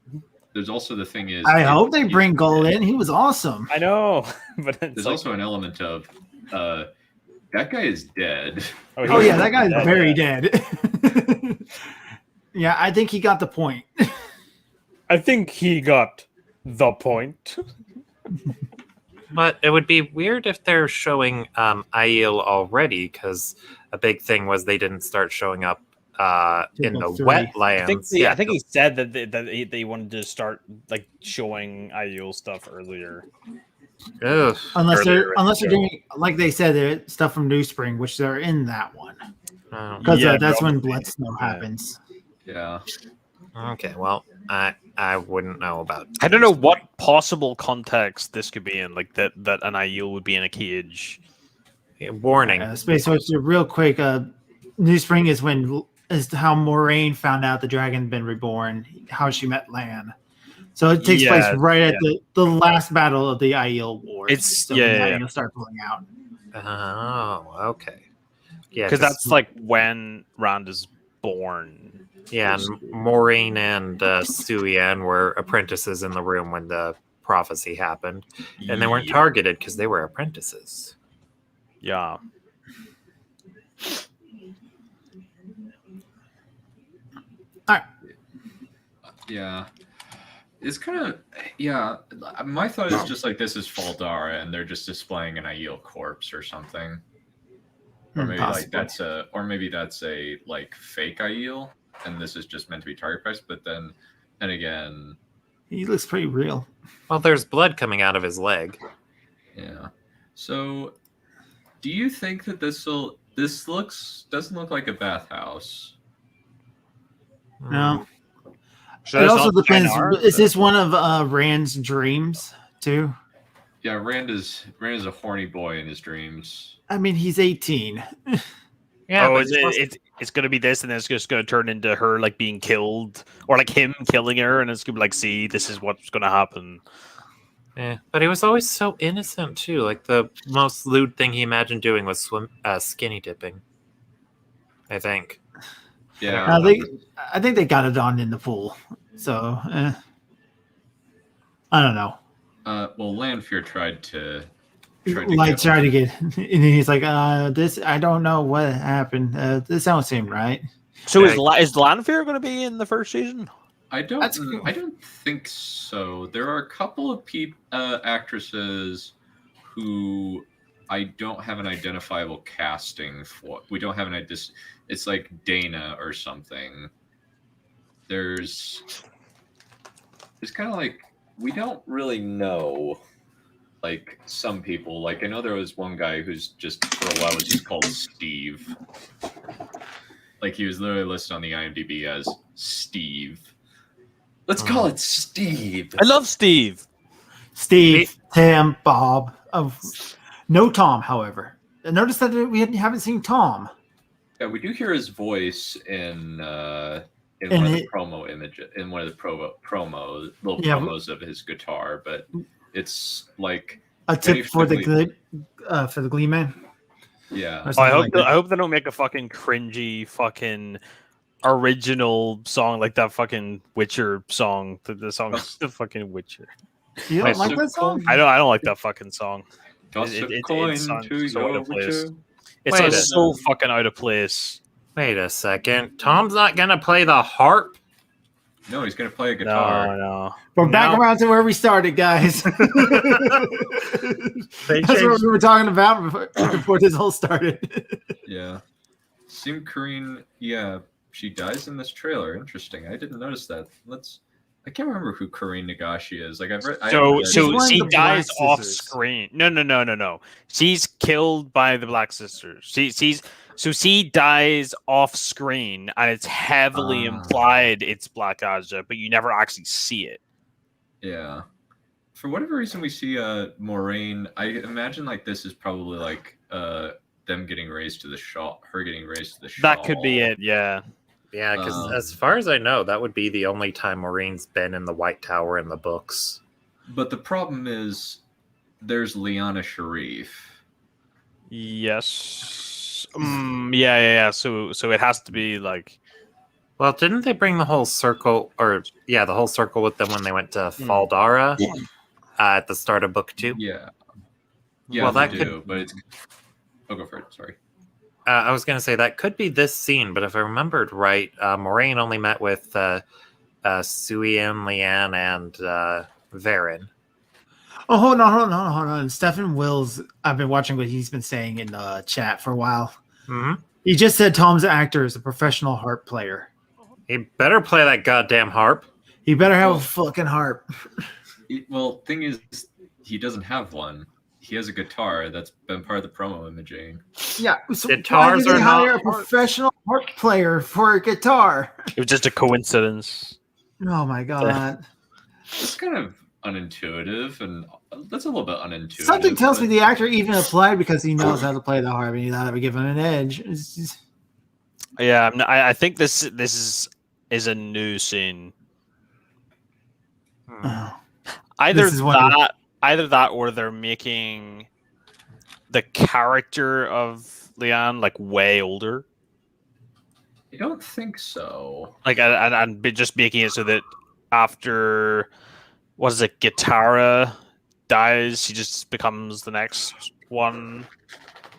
Speaker 1: There's also the thing is.
Speaker 2: I hope they bring Gull in. He was awesome.
Speaker 3: I know, but it's
Speaker 1: There's
Speaker 3: like,
Speaker 1: also an element of that guy is dead.
Speaker 2: Oh yeah, that guy's very dead. Yeah, I think he got the point.
Speaker 3: I think he got the point.
Speaker 5: But it would be weird if they're showing Aiel already, because a big thing was they didn't start showing up in the
Speaker 2: Book 3.
Speaker 5: wetlands.
Speaker 3: I think he said that they wanted to start like showing Aiel stuff earlier.
Speaker 5: Ugh.
Speaker 2: Unless
Speaker 3: Earlier
Speaker 2: they're doing, like they said, they're stuff from New Spring, which they're in that one. Because
Speaker 3: Yeah,
Speaker 2: that's when
Speaker 3: probably.
Speaker 2: Blood Snow
Speaker 3: Yeah.
Speaker 2: happens.
Speaker 1: Yeah.
Speaker 5: Okay, well, I wouldn't know about.
Speaker 3: I don't know what possible context this could be in, like that an Aiel would be in a cage.
Speaker 5: Warning.
Speaker 2: Space Oyster, real quick. New Spring is how Moraine found out the dragon had been reborn, how she met Lan. So it takes place right at the last battle of the Aiel Wars.
Speaker 3: It's
Speaker 2: so when Aiel start pulling out.
Speaker 5: Oh, okay. Yeah,
Speaker 3: Because that's like when Rand is born.
Speaker 5: Yeah, and Maureen and Suyan were apprentices in the room when the prophecy happened, and they weren't targeted because they were apprentices.
Speaker 3: Yeah.
Speaker 1: Yeah. It's kind of, yeah. My thought is just like this is Faldara and they're just displaying an Aiel corpse or something. Or maybe that's a like fake Aiel and this is just meant to be target price. But then, and again,
Speaker 2: He looks pretty real.
Speaker 5: Well, there's blood coming out of his leg.
Speaker 1: yeah. So, do you think that doesn't look like a bathhouse?
Speaker 2: No.
Speaker 3: So
Speaker 2: It
Speaker 3: it's
Speaker 2: also
Speaker 3: not
Speaker 2: depends.
Speaker 3: Shinar,
Speaker 2: Is this one of Rand's dreams too?
Speaker 1: Yeah, Rand is a horny boy in his dreams.
Speaker 2: I mean, he's 18.
Speaker 5: Yeah,
Speaker 3: oh,
Speaker 5: but
Speaker 3: it's going to be this, and then it's just going to turn into her like being killed, or like him killing her, and it's going to be like, see, this is what's going to happen.
Speaker 5: yeah, but he was always so innocent too. Like the most lewd thing he imagined doing was skinny dipping. I think.
Speaker 1: Yeah.
Speaker 2: I think they got it on in the pool. So I don't know.
Speaker 1: Well, Lanfear tried to
Speaker 2: get, and he's like, this, I don't know what happened. This don't seem right.
Speaker 3: So is Lanfear going to be in the first season?
Speaker 1: I don't think so. There are a couple of actresses who I don't have an identifiable casting for. We don't have it's like Dana or something. There's kind of like we don't really know. Like some people, like I know there was one guy who's just for a while was just called Steve. Like he was literally listed on the IMDb as Steve. Let's call it Steve.
Speaker 3: I love Steve.
Speaker 2: Steve, Tim, Bob. No Tom, however. Notice that we haven't seen Tom.
Speaker 1: Yeah, we do hear his voice in one of the promo images, in one of the promos of his guitar, but it's like
Speaker 2: a tip for the Glee Man.
Speaker 1: Yeah.
Speaker 3: I hope they don't make a fucking cringy fucking original song like that fucking Witcher song. The song is the fucking Witcher.
Speaker 2: You don't like that song?
Speaker 3: I don't like that fucking song.
Speaker 1: It sounds so out of place.
Speaker 3: It's so fucking out of place.
Speaker 5: Wait a second. Tom's not gonna play the harp?
Speaker 1: No, he's gonna play a guitar.
Speaker 3: No.
Speaker 2: We're back around to where we started, guys. That's what we were talking about before this whole started.
Speaker 1: Yeah. Sim Kareen, yeah, she dies in this trailer. Interesting. I didn't notice that. I can't remember who Kareen Nagashi is. Like
Speaker 3: So she dies off screen. No. She's killed by the Black Sisters. She dies off screen, and it's heavily implied it's Black Aja, but you never actually see it.
Speaker 1: Yeah. For whatever reason, we see Moraine. I imagine like this is probably like them getting raised to the shawl. Her getting raised to the shawl.
Speaker 3: That could be it. Yeah.
Speaker 5: Yeah, because as far as I know, that would be the only time Maureen's been in the White Tower in the books.
Speaker 1: But the problem is, there's Lyanna Sharif.
Speaker 3: Yes. Yeah. So it has to be like.
Speaker 5: Well, didn't they bring the whole circle, the whole circle with them when they went to Faldara at the start of book 2?
Speaker 1: Yeah.
Speaker 5: Well, that could.
Speaker 1: But it's. I'll go for it. Sorry.
Speaker 5: I was going to say that could be this scene, but if I remembered right, Moraine only met with Suyan, Leanne, and Varen.
Speaker 2: Oh, hold on. Stephen Wills, I've been watching what he's been saying in the chat for a while.
Speaker 5: Mhm.
Speaker 2: He just said Tom's actor is a professional harp player.
Speaker 5: He better play that goddamn harp.
Speaker 2: He better have
Speaker 1: Well-
Speaker 2: a fucking harp.
Speaker 1: Well, thing is, he doesn't have one. He has a guitar that's been part of the promo imaging.
Speaker 2: Yeah, so
Speaker 5: Guitars
Speaker 2: why did
Speaker 5: are
Speaker 2: they hire
Speaker 5: not
Speaker 2: a professional harp player for a guitar?
Speaker 3: It was just a coincidence.
Speaker 2: Oh my god!
Speaker 1: It's kind of unintuitive, and that's a little bit unintuitive.
Speaker 2: Something tells me
Speaker 1: but-
Speaker 2: the actor even applied because he knows how to play the harp, and he thought it would give him an edge. It's just,
Speaker 3: Yeah, I think this is a new scene.
Speaker 2: oh.
Speaker 3: Either
Speaker 2: This is one of the-
Speaker 3: either that, or they're making the character of Leanne like way older.
Speaker 1: I don't think so.
Speaker 3: Like, and just making it so that after, what is it, Guitarra dies, he just becomes the next one,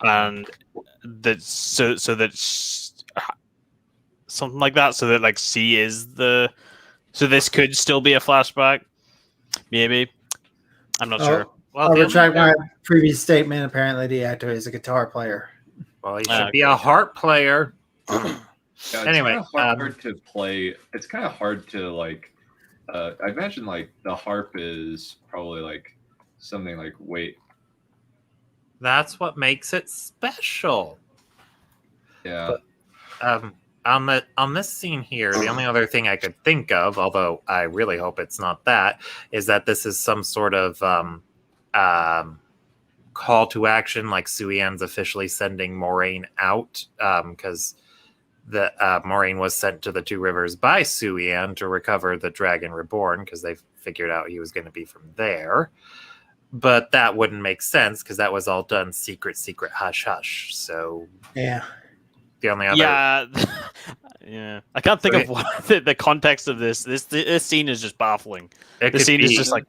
Speaker 3: and that something like that, so that like C is the, so this could still be a flashback, maybe. I'm not sure.
Speaker 5: Well,
Speaker 2: I'll
Speaker 5: the
Speaker 2: retract
Speaker 5: only-
Speaker 2: my previous statement. Apparently, the actor is a guitar player.
Speaker 5: well, he
Speaker 3: Ah,
Speaker 5: should be a harp player.
Speaker 1: Yeah, it's
Speaker 5: Anyway,
Speaker 1: kinda hard to play. It's kind of hard to like. I imagine like the harp is probably like something like wait.
Speaker 5: That's what makes it special.
Speaker 1: Yeah,
Speaker 5: On this scene here, the only other thing I could think of, although I really hope it's not that, is that this is some sort of call to action, like Sui-An's officially sending Moraine out, because the Moraine was sent to the Two Rivers by Sui-An to recover the Dragon Reborn, because they figured out he was going to be from there. But that wouldn't make sense because that was all done secret, hush, hush. So
Speaker 2: Yeah.
Speaker 5: the only other
Speaker 3: Yeah, yeah. I can't think
Speaker 5: Right.
Speaker 3: of what the context of this. This scene is just baffling.
Speaker 5: it
Speaker 3: The
Speaker 5: could
Speaker 3: scene is
Speaker 5: be-
Speaker 3: just like,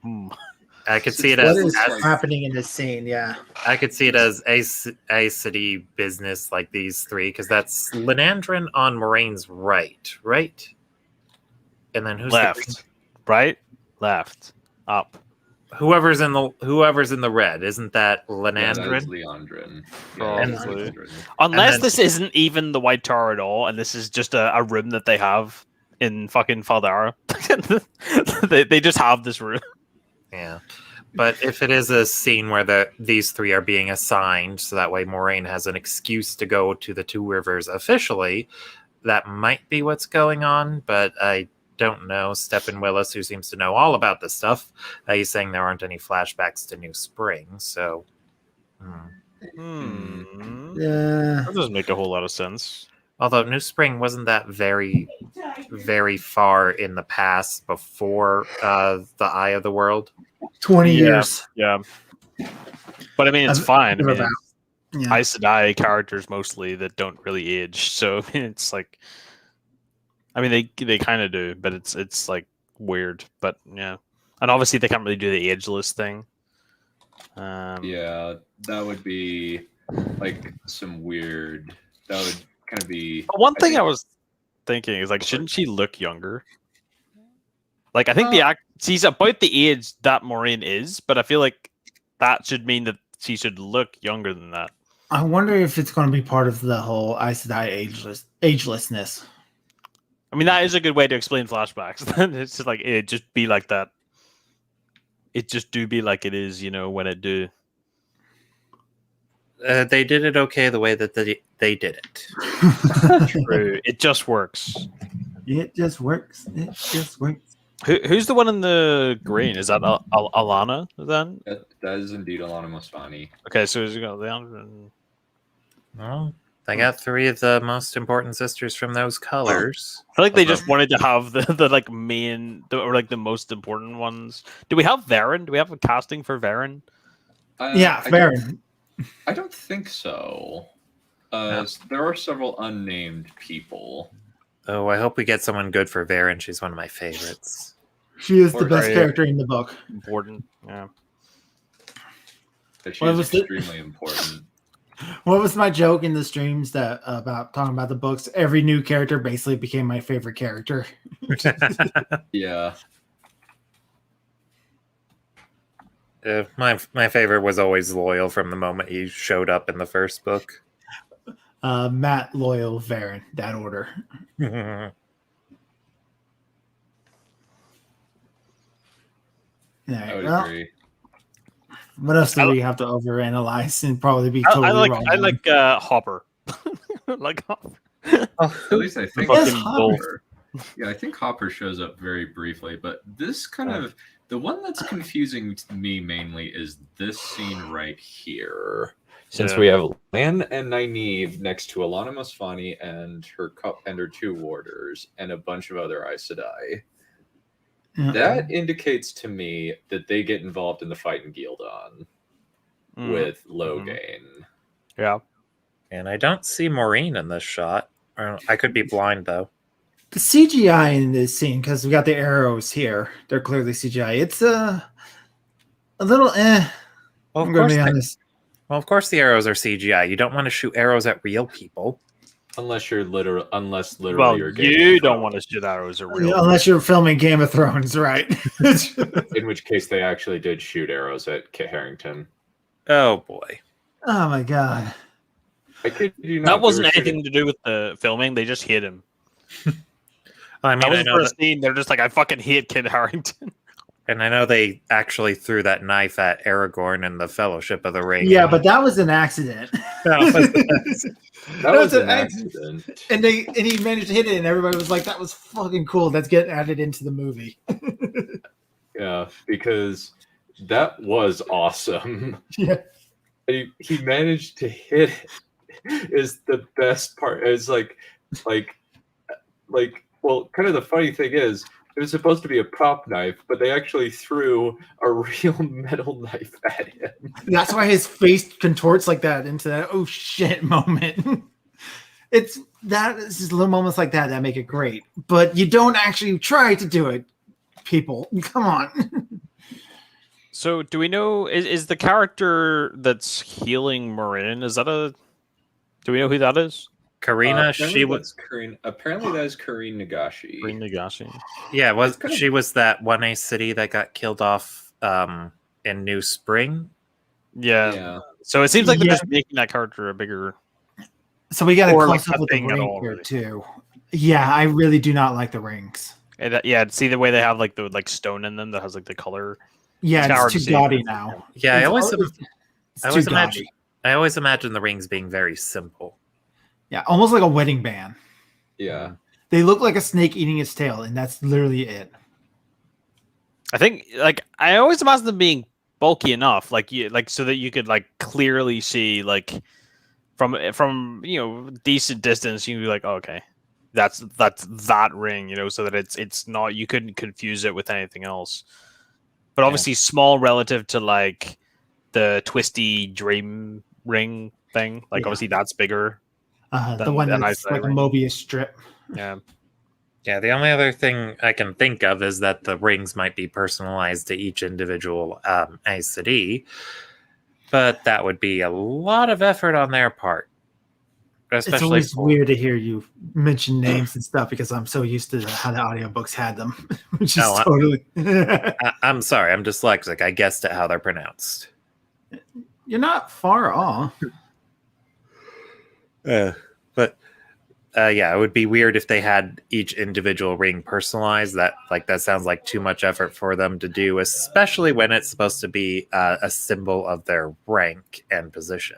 Speaker 5: I could see it
Speaker 2: What
Speaker 5: as,
Speaker 2: is
Speaker 1: like-
Speaker 2: happening in this scene? Yeah.
Speaker 5: I could see it as a city business like these three, because that's Lenandrin on Moraine's right, and then who's
Speaker 3: left, right, left, up.
Speaker 5: whoever's in the red, isn't that
Speaker 1: yeah,
Speaker 5: Lenandrin?
Speaker 1: that's Leandrin.
Speaker 3: Probably.
Speaker 1: that's Leandrin.
Speaker 3: Unless
Speaker 5: then-
Speaker 3: this isn't even the White Tower at all, and this is just a room that they have in fucking Faldara. they just have this room.
Speaker 5: Yeah. But if it is a scene where these three are being assigned, so that way Moraine has an excuse to go to the Two Rivers officially, that might be what's going on, but I don't know. Stephen Willis, who seems to know all about this stuff, he's saying there aren't any flashbacks to New Spring, so...
Speaker 2: Yeah.
Speaker 3: That doesn't make a whole lot of sense.
Speaker 5: Although New Spring wasn't that very, very far in the past before the Eye of the World.
Speaker 2: 20
Speaker 3: Yeah.
Speaker 2: years.
Speaker 3: Yeah, but I mean, it's
Speaker 2: I've-
Speaker 3: fine. I mean,
Speaker 2: about- Yeah.
Speaker 3: Aes Sedai characters mostly that don't really age, so I mean, it's like, I mean, they kind of do, but it's like weird. But yeah, and obviously they can't really do the ageless thing.
Speaker 1: Yeah, that would be like some weird. That would kind of be.
Speaker 3: One thing
Speaker 1: think-
Speaker 3: I was thinking is like, shouldn't she look younger? Like, I think the act she's about the age that Moraine is, but I feel like that should mean that she should look younger than that.
Speaker 2: I wonder if it's going to be part of the whole Aes Sedai agelessness.
Speaker 3: I mean, that is a good way to explain flashbacks. It's just like it just be like that. It just do be like it is, you know, when it do.
Speaker 5: They did it okay the way that they did it.
Speaker 3: True. It just works.
Speaker 2: It just works. It just works.
Speaker 3: Who's the one in the green? Is that Alana then?
Speaker 1: That is indeed Alana Mosfani.
Speaker 3: Okay, so is it got Leandrin?
Speaker 5: Well, they got three of the most important sisters from those colors.
Speaker 3: I feel like they just wanted to have the like main, or like the most important ones. Do we have Varen? Do we have a casting for Varen?
Speaker 2: Yeah,
Speaker 1: I
Speaker 2: Baron.
Speaker 1: I don't think so. There are several unnamed people.
Speaker 5: Oh, I hope we get someone good for Varen. She's one of my favorites.
Speaker 2: She is the
Speaker 1: Or-
Speaker 2: best
Speaker 3: Right.
Speaker 2: character in the book.
Speaker 3: Important. Yeah.
Speaker 1: That she
Speaker 2: What
Speaker 1: is
Speaker 2: was the-
Speaker 1: extremely important.
Speaker 2: What was my joke in the streams that about talking about the books? Every new character basically became my favorite character.
Speaker 1: Yeah.
Speaker 5: My favorite was always Loyal from the moment he showed up in the first book.
Speaker 2: Matt, Loyal, Varen, that order. All
Speaker 1: I
Speaker 2: right,
Speaker 1: would
Speaker 2: well,
Speaker 1: agree.
Speaker 2: what else do
Speaker 3: I-
Speaker 2: we have to overanalyze and probably be
Speaker 3: I
Speaker 2: totally
Speaker 3: like
Speaker 2: wrong?
Speaker 3: I
Speaker 2: on?
Speaker 3: like Hopper. like Hopper.
Speaker 1: At least I think
Speaker 3: fucking
Speaker 1: Hopper. Yeah, I think Hopper shows up very briefly, but this kind of the one that's confusing to me mainly is this scene right here. Since
Speaker 3: Yeah.
Speaker 1: we have Lan and Nynaeve next to Alana Mosfani and her two warders and a bunch of other Aes Sedai.
Speaker 2: Yeah.
Speaker 1: That indicates to me that they get involved in the fight in Gildon with Logain.
Speaker 3: Yeah.
Speaker 5: And I don't see Maureen in this shot. I could be blind though.
Speaker 2: The CGI in this scene, because we got the arrows here, they're clearly CGI. It's a little
Speaker 5: Well,
Speaker 2: I'm
Speaker 5: of
Speaker 2: gonna
Speaker 5: course,
Speaker 2: be honest.
Speaker 5: well, of course, the arrows are CGI. You don't want to shoot arrows at real people.
Speaker 1: Unless literally
Speaker 3: Well,
Speaker 1: you're Game
Speaker 3: you
Speaker 1: of
Speaker 3: don't
Speaker 1: Thrones.
Speaker 3: want to shoot arrows at real.
Speaker 2: Unless you're filming Game of Thrones, right?
Speaker 1: In which case, they actually did shoot arrows at Kit Harington.
Speaker 5: Oh boy.
Speaker 2: Oh my god.
Speaker 1: I kid you not.
Speaker 3: That
Speaker 1: they
Speaker 3: wasn't
Speaker 1: were
Speaker 3: anything to do with the filming. They just hit him.
Speaker 5: I mean,
Speaker 3: That was
Speaker 5: I
Speaker 3: the
Speaker 5: know
Speaker 3: first scene. They're just like, I fucking hate Kid Harrington.
Speaker 5: and I know they actually threw that knife at Aragorn in the Fellowship of the Ring.
Speaker 2: Yeah, but that was an accident.
Speaker 1: That was an accident.
Speaker 2: And he managed to hit it, and everybody was like, "That was fucking cool. Let's get added into the movie."
Speaker 1: Yeah, because that was awesome.
Speaker 2: Yeah.
Speaker 1: And he managed to hit it. Is the best part. It's like, well, kind of the funny thing is, it was supposed to be a prop knife, but they actually threw a real metal knife at him.
Speaker 2: That's why his face contorts like that into that oh shit moment. It's just little moments like that make it great, but you don't actually try to do it. People, come on.
Speaker 3: So, do we know is the character that's healing Marin? Do we know who that is?
Speaker 5: Karina,
Speaker 1: Apparently that is Karine Nagashi.
Speaker 3: Green Nagashi.
Speaker 5: yeah,
Speaker 1: It's kind of-
Speaker 5: she was that one Ace City that got killed off in New Spring.
Speaker 3: Yeah.
Speaker 1: Yeah.
Speaker 3: So it seems like they're
Speaker 2: Yeah.
Speaker 3: just making that character a bigger.
Speaker 2: So we got a
Speaker 3: Or
Speaker 2: close
Speaker 3: like
Speaker 2: up with the
Speaker 3: nothing at
Speaker 2: ring
Speaker 3: all,
Speaker 2: here
Speaker 3: really.
Speaker 2: too. Yeah, I really do not like the rings.
Speaker 3: And, yeah, see the way they have like the stone in them that has like the color.
Speaker 2: Yeah,
Speaker 3: hard
Speaker 2: it's
Speaker 3: to
Speaker 2: too
Speaker 3: see.
Speaker 2: gaudy now.
Speaker 5: Yeah, I always
Speaker 2: It's
Speaker 5: I
Speaker 2: too
Speaker 5: always
Speaker 2: gaudy.
Speaker 5: imagine I always imagine the rings being very simple.
Speaker 2: Yeah, almost like a wedding band.
Speaker 1: Yeah.
Speaker 2: They look like a snake eating its tail, and that's literally it.
Speaker 3: I think like I always imagine them being bulky enough, like so that you could like clearly see like from decent distance. You'd be like, oh, okay, that's that ring, so that it's not, you couldn't confuse it with anything else. But obviously small relative to like the twisty dream ring thing. Like
Speaker 2: Yeah.
Speaker 3: obviously that's bigger.
Speaker 2: The one
Speaker 3: Then
Speaker 2: that's
Speaker 3: I
Speaker 2: like a
Speaker 3: ring.
Speaker 2: Mobius strip.
Speaker 3: Yeah.
Speaker 5: Yeah, the only other thing I can think of is that the rings might be personalized to each individual Aes Sedai, but that would be a lot of effort on their part.
Speaker 2: It's
Speaker 5: Especially
Speaker 2: always weird to hear you mention names and stuff because I'm so used to how the audiobooks had them, which is
Speaker 5: No,
Speaker 2: totally.
Speaker 5: I'm sorry, I'm dyslexic. I guessed at how they're pronounced.
Speaker 2: You're not far off.
Speaker 5: But yeah, it would be weird if they had each individual ring personalized. That sounds like too much effort for them to do, especially when it's supposed to be a symbol of their rank and position.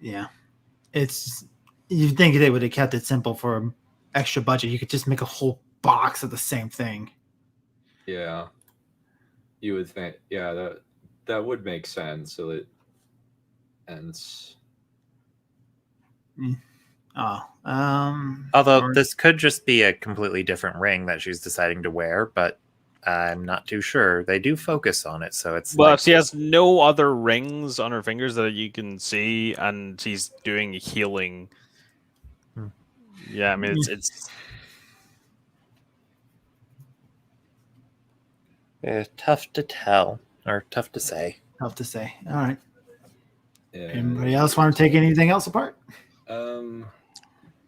Speaker 2: Yeah, you think they would have kept it simple for extra budget? You could just make a whole box of the same thing.
Speaker 1: Yeah. You would think, yeah, that would make sense. So that ends.
Speaker 5: Although this could just be a completely different ring that she's deciding to wear, but I'm not too sure. They do focus on it, so it's
Speaker 3: Well,
Speaker 5: like,
Speaker 3: she has no other rings on her fingers that you can see, and she's doing healing. Yeah, I mean it's
Speaker 5: tough to tell or tough to say.
Speaker 2: Tough to say. All right.
Speaker 1: Yeah.
Speaker 2: Anybody else want to take anything else apart?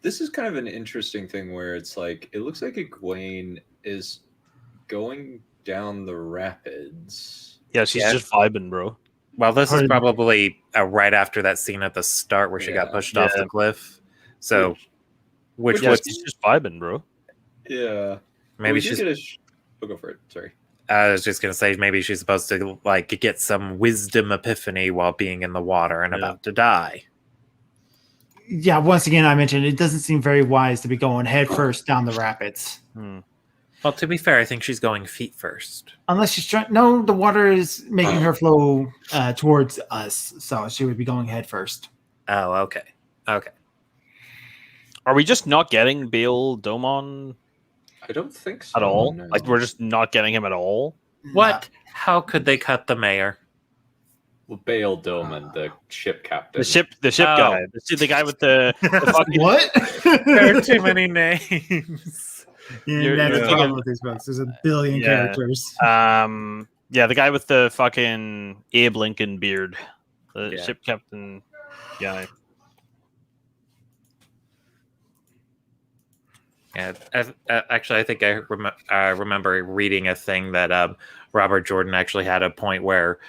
Speaker 1: This is kind of an interesting thing where it's like it looks like Egwene is going down the rapids.
Speaker 3: Yeah, she's just vibing, bro.
Speaker 5: Well, this is
Speaker 2: Pardon?
Speaker 5: probably right after that scene at the start where she got pushed off the cliff. So, which
Speaker 3: Yeah,
Speaker 5: was
Speaker 3: she's just vibing, bro.
Speaker 1: Yeah.
Speaker 5: maybe
Speaker 1: We
Speaker 5: she's.
Speaker 1: did get oh, go for it. Sorry.
Speaker 5: I was just gonna say maybe she's supposed to like get some wisdom epiphany while being in the water and about to die.
Speaker 2: Yeah, once again, I mentioned it doesn't seem very wise to be going head first down the rapids.
Speaker 5: Well, to be fair, I think she's going feet first.
Speaker 2: Unless she's trying. No, the water is making her flow towards us, so she would be going head first.
Speaker 5: Oh, okay. Okay.
Speaker 3: Are we just not getting Bail Domon
Speaker 1: I don't think so.
Speaker 3: at all?
Speaker 1: No.
Speaker 3: Like, we're just not getting him at all?
Speaker 5: What? How could they cut the mayor?
Speaker 1: Well, Bail Doman, the ship captain.
Speaker 3: The ship guy. The guy with the fucking...
Speaker 2: What?
Speaker 5: There are too many names.
Speaker 2: Yeah, that's the
Speaker 3: you're
Speaker 2: problem
Speaker 3: thinking-
Speaker 2: with these books. There's a billion
Speaker 3: Yeah.
Speaker 2: characters.
Speaker 3: Yeah, the guy with the fucking Abe Lincoln beard. The
Speaker 5: Yeah.
Speaker 3: ship captain guy.
Speaker 5: Yeah, actually, I think I remember reading a thing that Robert Jordan actually had a point where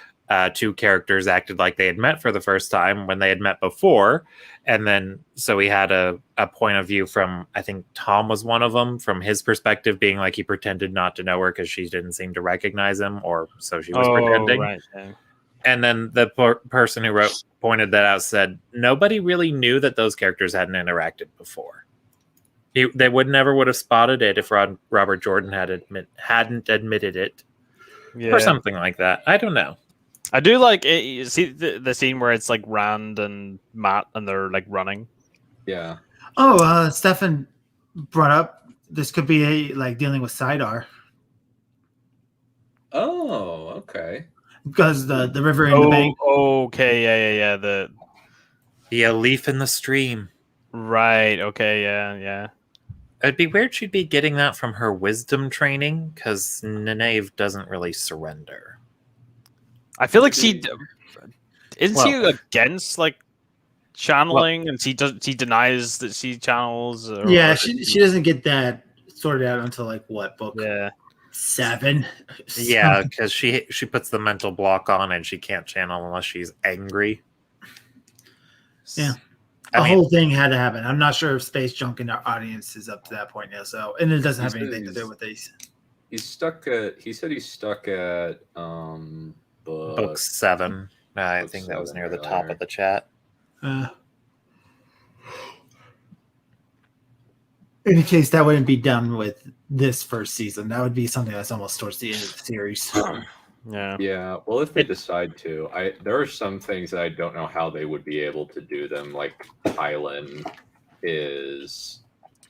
Speaker 5: two characters acted like they had met for the first time when they had met before, and then so he had a point of view from, I think Tom was one of them, from his perspective, being like he pretended not to know her because she didn't seem to recognize him, or so she was pretending.
Speaker 3: Right. Yeah.
Speaker 5: And then the person who pointed that out said nobody really knew that those characters hadn't interacted before. They would have spotted it if Robert Jordan hadn't admitted it, or something like that. I don't know.
Speaker 3: I do like it. You see the scene where it's like Rand and Matt and they're like running.
Speaker 1: Yeah.
Speaker 2: Oh, Stefan brought up this could be like dealing with Sidar
Speaker 1: Oh, okay.
Speaker 2: because the river in the bank.
Speaker 3: Okay, yeah.
Speaker 5: Be a leaf in the stream.
Speaker 3: Right. Okay. Yeah.
Speaker 5: It'd be weird she'd be getting that from her wisdom training, because Nynaeve doesn't really surrender.
Speaker 3: I feel like she isn't she against like channeling, and she denies that she channels.
Speaker 2: Yeah, she doesn't get that sorted out until like what book?
Speaker 3: Yeah.
Speaker 2: 7.
Speaker 5: Yeah, because she puts the mental block on and she can't channel unless she's angry.
Speaker 2: Yeah.
Speaker 5: I
Speaker 2: The
Speaker 5: mean,
Speaker 2: whole thing had to happen. I'm not sure if Space Junk in our audience is up to that point yet. So, and it doesn't have anything to do with these.
Speaker 1: He said he's stuck at
Speaker 5: book 7. I
Speaker 1: Book
Speaker 5: think that was
Speaker 1: 7
Speaker 5: near the top
Speaker 1: earlier.
Speaker 5: of the chat.
Speaker 2: In any case, that wouldn't be done with this first season. That would be something that's almost towards the end of the series.
Speaker 3: Yeah.
Speaker 1: Yeah, well, if they decide to, there are some things that I don't know how they would be able to do them. Like Kylan is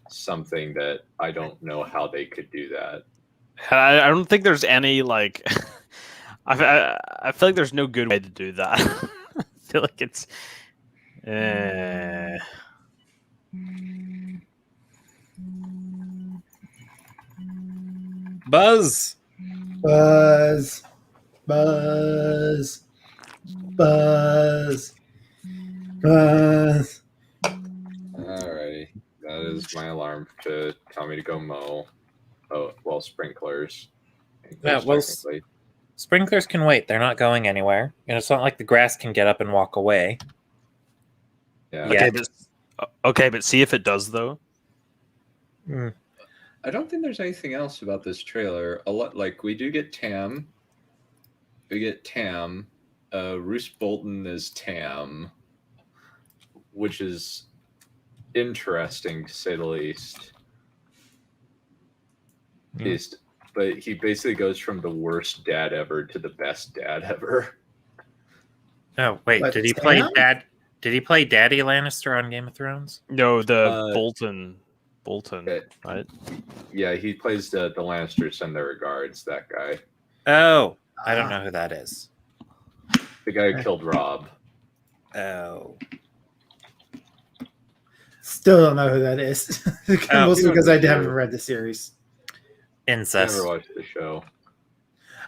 Speaker 1: something that I don't know how they could do that.
Speaker 3: I don't think there's any like. I feel like there's no good way to do that. I feel like it's.
Speaker 5: Buzz!
Speaker 2: Buzz.
Speaker 1: Alrighty, that is my alarm to tell me to go mow. Oh, well, sprinklers.
Speaker 5: Yeah, well,
Speaker 1: Technically.
Speaker 5: Sprinklers can wait. They're not going anywhere. And it's not like the grass can get up and walk away.
Speaker 1: Yeah.
Speaker 5: Yeah.
Speaker 3: Okay, but see if it does though.
Speaker 1: I don't think there's anything else about this trailer. A lot, like we do get Tam. We get Tam. Roose Bolton is Tam, which is interesting to say the least. But he basically goes from the worst dad ever to the best dad ever.
Speaker 5: Oh, wait.
Speaker 2: But
Speaker 5: Did he play
Speaker 2: Sam?
Speaker 5: Did he play Daddy Lannister on Game of Thrones?
Speaker 3: No, the
Speaker 1: Uh,
Speaker 3: Bolton, right?
Speaker 1: Yeah, he plays the Lannisters send their regards. That guy,
Speaker 5: Oh, I don't know who that is.
Speaker 1: the guy who killed Rob.
Speaker 5: Oh.
Speaker 2: Still don't know who that is. Mostly because I haven't read the series.
Speaker 5: Incest.
Speaker 1: Never watched the show.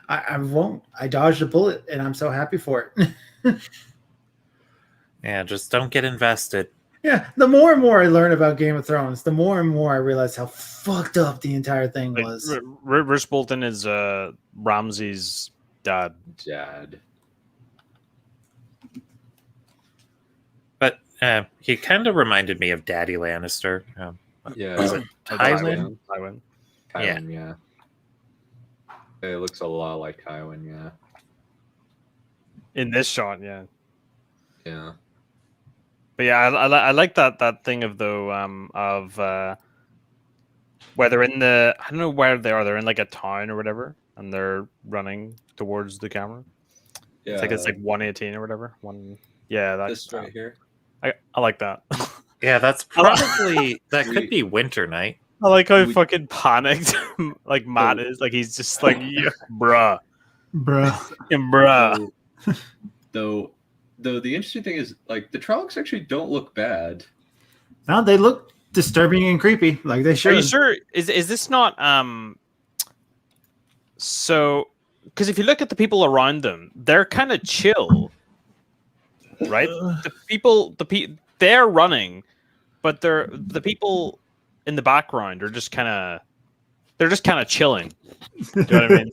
Speaker 2: I won't. I dodged a bullet, and I'm so happy for it.
Speaker 5: Yeah, just don't get invested.
Speaker 2: Yeah, the more and more I learn about Game of Thrones, the more and more I realize how fucked up the entire thing
Speaker 3: Like,
Speaker 2: was.
Speaker 3: Roose Bolton is Ramsay's Dad.
Speaker 1: Dad.
Speaker 5: But he kind of reminded me of Daddy Lannister.
Speaker 1: Yeah.
Speaker 5: Was it Tywin?
Speaker 3: Tywin.
Speaker 1: Tywin, yeah. It looks a lot like Tywin, yeah.
Speaker 3: In this shot, yeah.
Speaker 1: Yeah.
Speaker 3: But yeah, I like that thing of where they're in the, I don't know where they are. They're in like a town or whatever, and they're running towards the camera.
Speaker 1: Yeah.
Speaker 3: It's like 118 or whatever.
Speaker 1: This right here.
Speaker 3: I like that.
Speaker 5: Yeah, that's probably that could be Winter Night.
Speaker 3: I like how fucking panicked like Matt is. Like he's just like, yeah, bruh.
Speaker 1: Though the interesting thing is, like, the Trollocs actually don't look bad.
Speaker 2: No, they look disturbing and creepy, like they should.
Speaker 3: Are you sure? Is this not so? Because if you look at the people around them, they're kind of chill, right? They're running, but the people in the background are just kind of chilling. Do you know what I mean?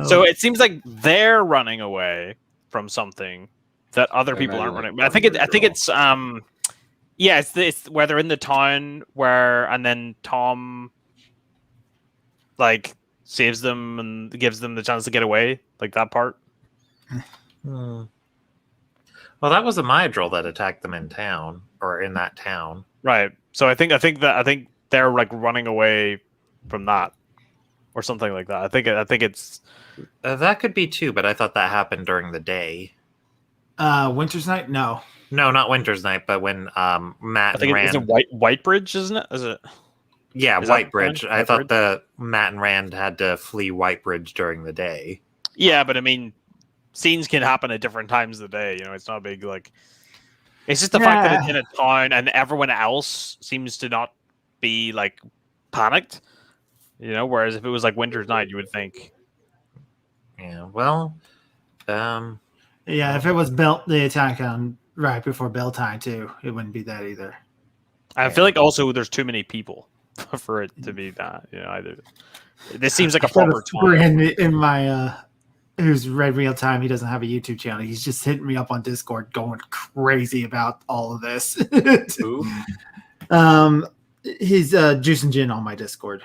Speaker 3: So it seems like they're running away from something that other people aren't running. But I think it's it's where they're in the town and then Tom like saves them and gives them the chance to get away, like that part.
Speaker 5: Well, that was a Myrddraal that attacked them in town or in that town,
Speaker 3: right? So I think they're like running away from that or something like that. I think it's
Speaker 5: that could be too, but I thought that happened during the day.
Speaker 2: Winter's Night? No,
Speaker 5: not Winter's Night, but when Matt
Speaker 3: I think
Speaker 5: and Rand.
Speaker 3: It's Whitebridge, isn't it? Is it?
Speaker 5: Yeah,
Speaker 3: Is that
Speaker 5: Whitebridge. I thought the Matt and Rand had to flee Whitebridge during the day.
Speaker 3: Yeah, but I mean, scenes can happen at different times of the day. You know, it's not a big like. It's just the fact that it's in a town and everyone else seems to not be like panicked. You know, whereas if it was like Winter's Night, you would think.
Speaker 5: Yeah. Well.
Speaker 2: Yeah, if it was the attack on right before bell time too, it wouldn't be that either.
Speaker 3: I feel like also there's too many people for it to be that. You know, either this seems like a proper time.
Speaker 2: In my who's read real time, he doesn't have a YouTube channel. He's just hitting me up on Discord, going crazy about all of this.
Speaker 1: Who?
Speaker 2: He's Juice and Gin on my Discord.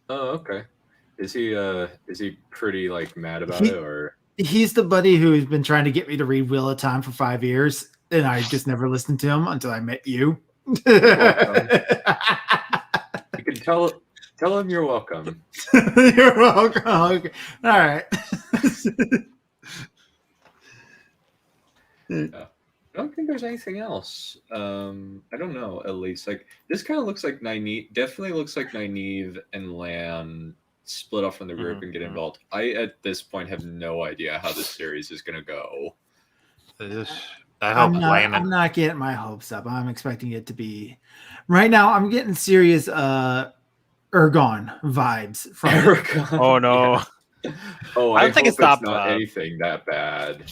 Speaker 1: Oh, okay. Is he pretty like mad about it, or?
Speaker 2: He's the buddy who's been trying to get me to read Wheel of Time for 5 years, and I just never listened to him until I met you.
Speaker 1: You can tell him you're welcome.
Speaker 2: You're welcome. Okay. All right.
Speaker 1: Yeah. I don't think there's anything else. I don't know. At least like this kind of looks like Nynaeve. Definitely looks like Nynaeve and Lan split off from the group and get involved. I at this point have no idea how this series is going to go.
Speaker 2: I'm not getting my hopes up. I'm expecting it to be right now. I'm getting serious Ergon vibes from
Speaker 1: Ergon.
Speaker 3: Oh no.
Speaker 1: Yeah. Oh,
Speaker 3: I don't think it's not
Speaker 1: not
Speaker 3: bad.
Speaker 1: anything that bad.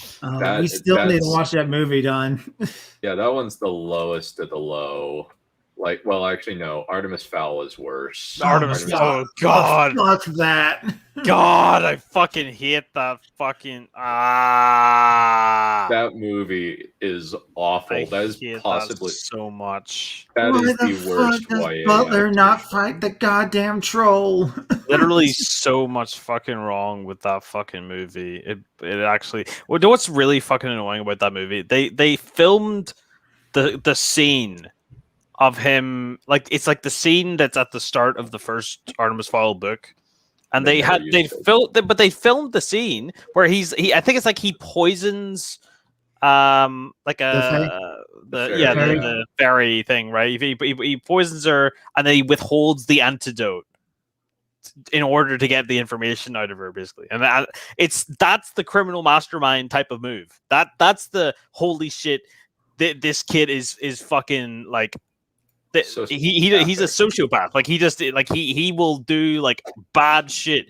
Speaker 2: We still need to watch that movie done.
Speaker 1: Yeah, that one's the lowest of the low. Like, well, actually, no. Artemis Fowl is worse.
Speaker 3: Artemis. Oh God.
Speaker 2: Fuck that.
Speaker 3: God, I fucking hate that fucking.
Speaker 1: That movie is awful. That is possibly
Speaker 3: so much.
Speaker 1: That is the worst
Speaker 2: way. Butler not fight the goddamn troll.
Speaker 3: Literally, so much fucking wrong with that fucking movie. It actually. Well, you know what's really fucking annoying about that movie? They filmed the scene of him, like it's like the scene that's at the start of the first Artemis Fowl book, and they filmed the scene where he I think it's like he poisons like the fairy thing, right? He poisons her and then he withholds the antidote in order to get the information out of her, basically. And that's the criminal mastermind type of move. That's the holy shit. This kid is fucking like. He's a sociopath. Like he will do like bad shit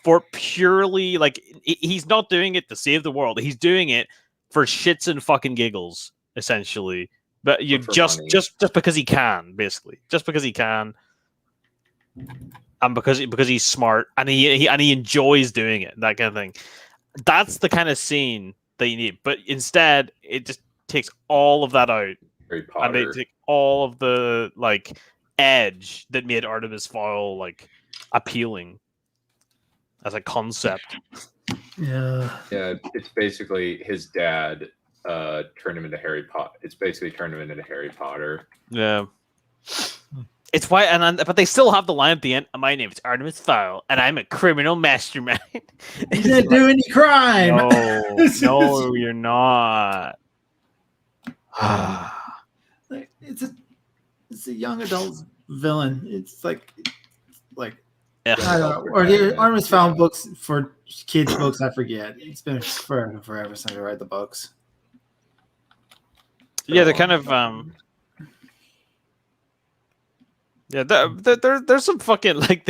Speaker 3: for purely like he's not doing it to save the world. He's doing it for shits and fucking giggles, essentially. But you just because he can, basically, just because he can, and because he's smart and he enjoys doing it, that kind of thing. That's the kind of scene that you need. But instead, it just takes all of that out.
Speaker 1: Harry
Speaker 3: And they
Speaker 1: Potter.
Speaker 3: take all of the like edge that made Artemis Fowl like appealing as a concept.
Speaker 2: Yeah.
Speaker 1: Yeah, it's basically his dad turned him into Harry Potter. It's basically turned him into Harry Potter.
Speaker 3: Yeah. It's why, but they still have the line at the end. My name is Artemis Fowl, and I'm a criminal mastermind.
Speaker 2: You didn't do any crime.
Speaker 3: No, you're not.
Speaker 2: Like, it's a young adult villain. It's like
Speaker 3: Yeah.
Speaker 2: I don't know. Or the Artemis Fowl books for kids books. I forget. It's been forever since I read the books.
Speaker 3: Yeah, they're kind of yeah. There's some fucking like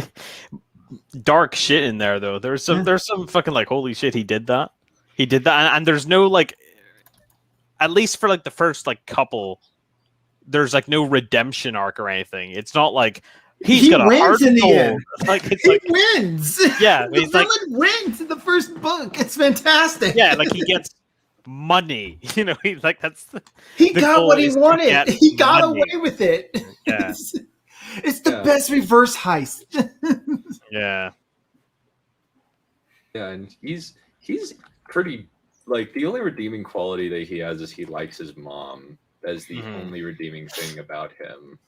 Speaker 3: dark shit in there though. There's some fucking like holy shit. He did that, and there's no like, at least for like the first like couple, there's like no redemption arc or anything. It's not like he got a heart
Speaker 2: in the
Speaker 3: gold.
Speaker 2: end.
Speaker 3: Like it's
Speaker 2: He
Speaker 3: like
Speaker 2: wins.
Speaker 3: yeah,
Speaker 2: The
Speaker 3: he's like
Speaker 2: villain wins in the first book. It's fantastic.
Speaker 3: yeah, like he gets money. You know, he's like
Speaker 2: He
Speaker 3: the
Speaker 2: got
Speaker 3: goal
Speaker 2: what he
Speaker 3: is to
Speaker 2: wanted.
Speaker 3: get
Speaker 2: He got
Speaker 3: money.
Speaker 2: away with it.
Speaker 3: Yeah.
Speaker 2: It's the
Speaker 1: Yeah.
Speaker 2: best reverse heist.
Speaker 3: Yeah.
Speaker 1: Yeah, and he's pretty like the only redeeming quality that he has is he likes his mom. That is the only redeeming thing about him.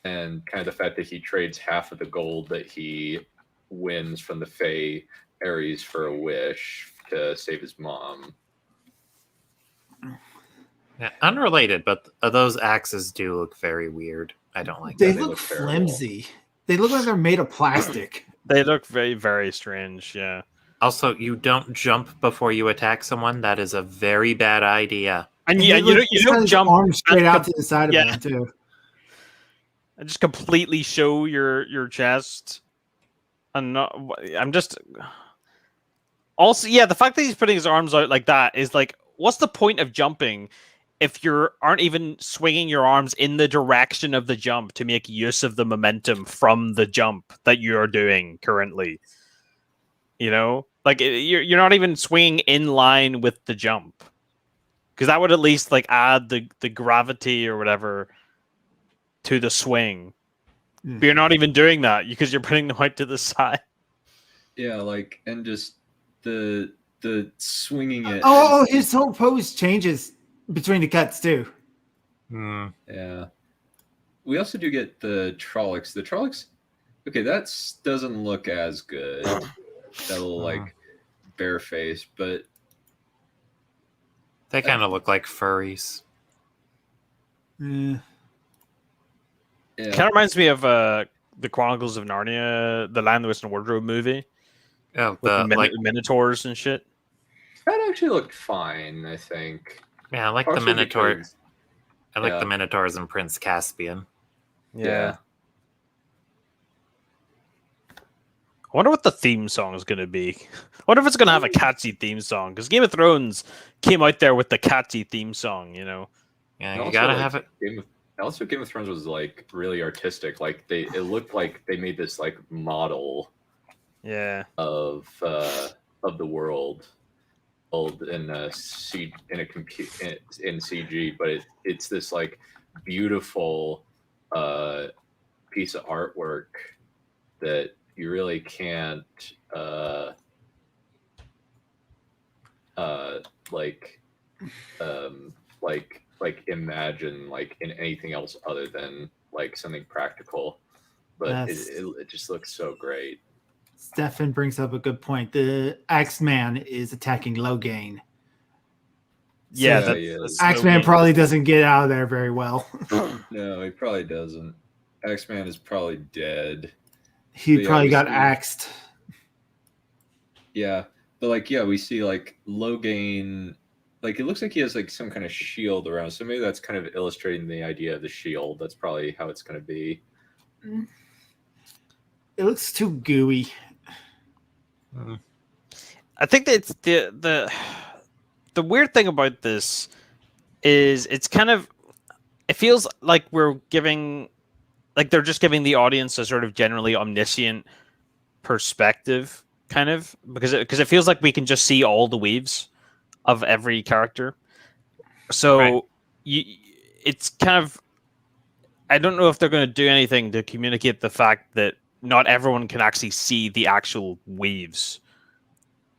Speaker 1: And kind of the fact that he trades half of the gold that he wins from the Fae Ares for a wish to save his mom.
Speaker 5: Yeah, unrelated, but those axes do look very weird. I don't like
Speaker 2: They
Speaker 5: them.
Speaker 2: look
Speaker 1: look terrible.
Speaker 2: flimsy. They look like they're made of plastic.
Speaker 3: They look very, very strange. Yeah.
Speaker 5: Also, you don't jump before you attack someone. That is a very bad idea.
Speaker 3: And yeah,
Speaker 2: He
Speaker 3: you
Speaker 2: looks-
Speaker 3: don't
Speaker 2: he's got his
Speaker 3: jump
Speaker 2: arm straight
Speaker 3: at
Speaker 2: out to the side of
Speaker 3: yeah.
Speaker 2: him too.
Speaker 3: and just completely show your chest. And not, I'm just also yeah, the fact that he's putting his arms out like that is like, what's the point of jumping if you aren't even swinging your arms in the direction of the jump to make use of the momentum from the jump that you're doing currently? You know, like you're not even swinging in line with the jump, because that would at least like add the gravity or whatever to the swing. But you're not even doing that because you're putting them out to the side.
Speaker 1: Yeah, like and just the swinging it.
Speaker 2: Oh, his whole pose changes between the cuts too.
Speaker 1: Yeah. We also do get the Trollocs. The Trollocs, okay, that doesn't look as good. That little like bare face, but
Speaker 5: They kind of look like furries.
Speaker 2: Yeah.
Speaker 1: yeah,
Speaker 3: Kind of reminds me of the Chronicles of Narnia, the Lion, the Witch, and the Wardrobe movie
Speaker 5: Oh,
Speaker 3: with the
Speaker 5: the like
Speaker 3: minotaurs and shit.
Speaker 1: that actually looked fine. I think.
Speaker 5: yeah, I like the
Speaker 1: Partially
Speaker 5: Minotaur.
Speaker 1: because-
Speaker 5: I like
Speaker 1: yeah.
Speaker 5: the Minotaurs and Prince Caspian.
Speaker 1: Yeah.
Speaker 3: I wonder what the theme song is going to be. I wonder if it's going to have a catchy theme song, because Game of Thrones came out there with the catchy theme song, you know.
Speaker 5: Yeah,
Speaker 1: And
Speaker 5: you
Speaker 1: also,
Speaker 5: gotta
Speaker 1: like,
Speaker 5: have it.
Speaker 1: Game of Thrones was like really artistic. Like it looked like they made this like model
Speaker 3: Yeah.
Speaker 1: of the world in CG, but it's this like beautiful piece of artwork that you really can't imagine like in anything else other than like something practical. But
Speaker 2: Yes.
Speaker 1: it just looks so great.
Speaker 2: Stefan brings up a good point. The Axeman is attacking Logain.
Speaker 3: Yeah,
Speaker 1: So,
Speaker 3: that's,
Speaker 1: yeah.
Speaker 3: that's
Speaker 2: Axeman
Speaker 3: no
Speaker 2: probably doesn't get out of there very well.
Speaker 1: No, he probably doesn't. X-Man is probably dead.
Speaker 2: He
Speaker 1: Yeah,
Speaker 2: probably
Speaker 1: we
Speaker 2: got
Speaker 1: see-
Speaker 2: axed.
Speaker 1: Yeah, but like, yeah, we see like Logain. Like, it looks like he has like some kind of shield around. So maybe that's kind of illustrating the idea of the shield. That's probably how it's going to be.
Speaker 2: It looks too gooey.
Speaker 3: I think that it's the weird thing about this is it's kind of, it feels like we're giving, like they're just giving the audience a sort of generally omniscient perspective, kind of, because it feels like we can just see all the weaves of every character. So
Speaker 5: Right.
Speaker 3: it's kind of, I don't know if they're going to do anything to communicate the fact that not everyone can actually see the actual weaves.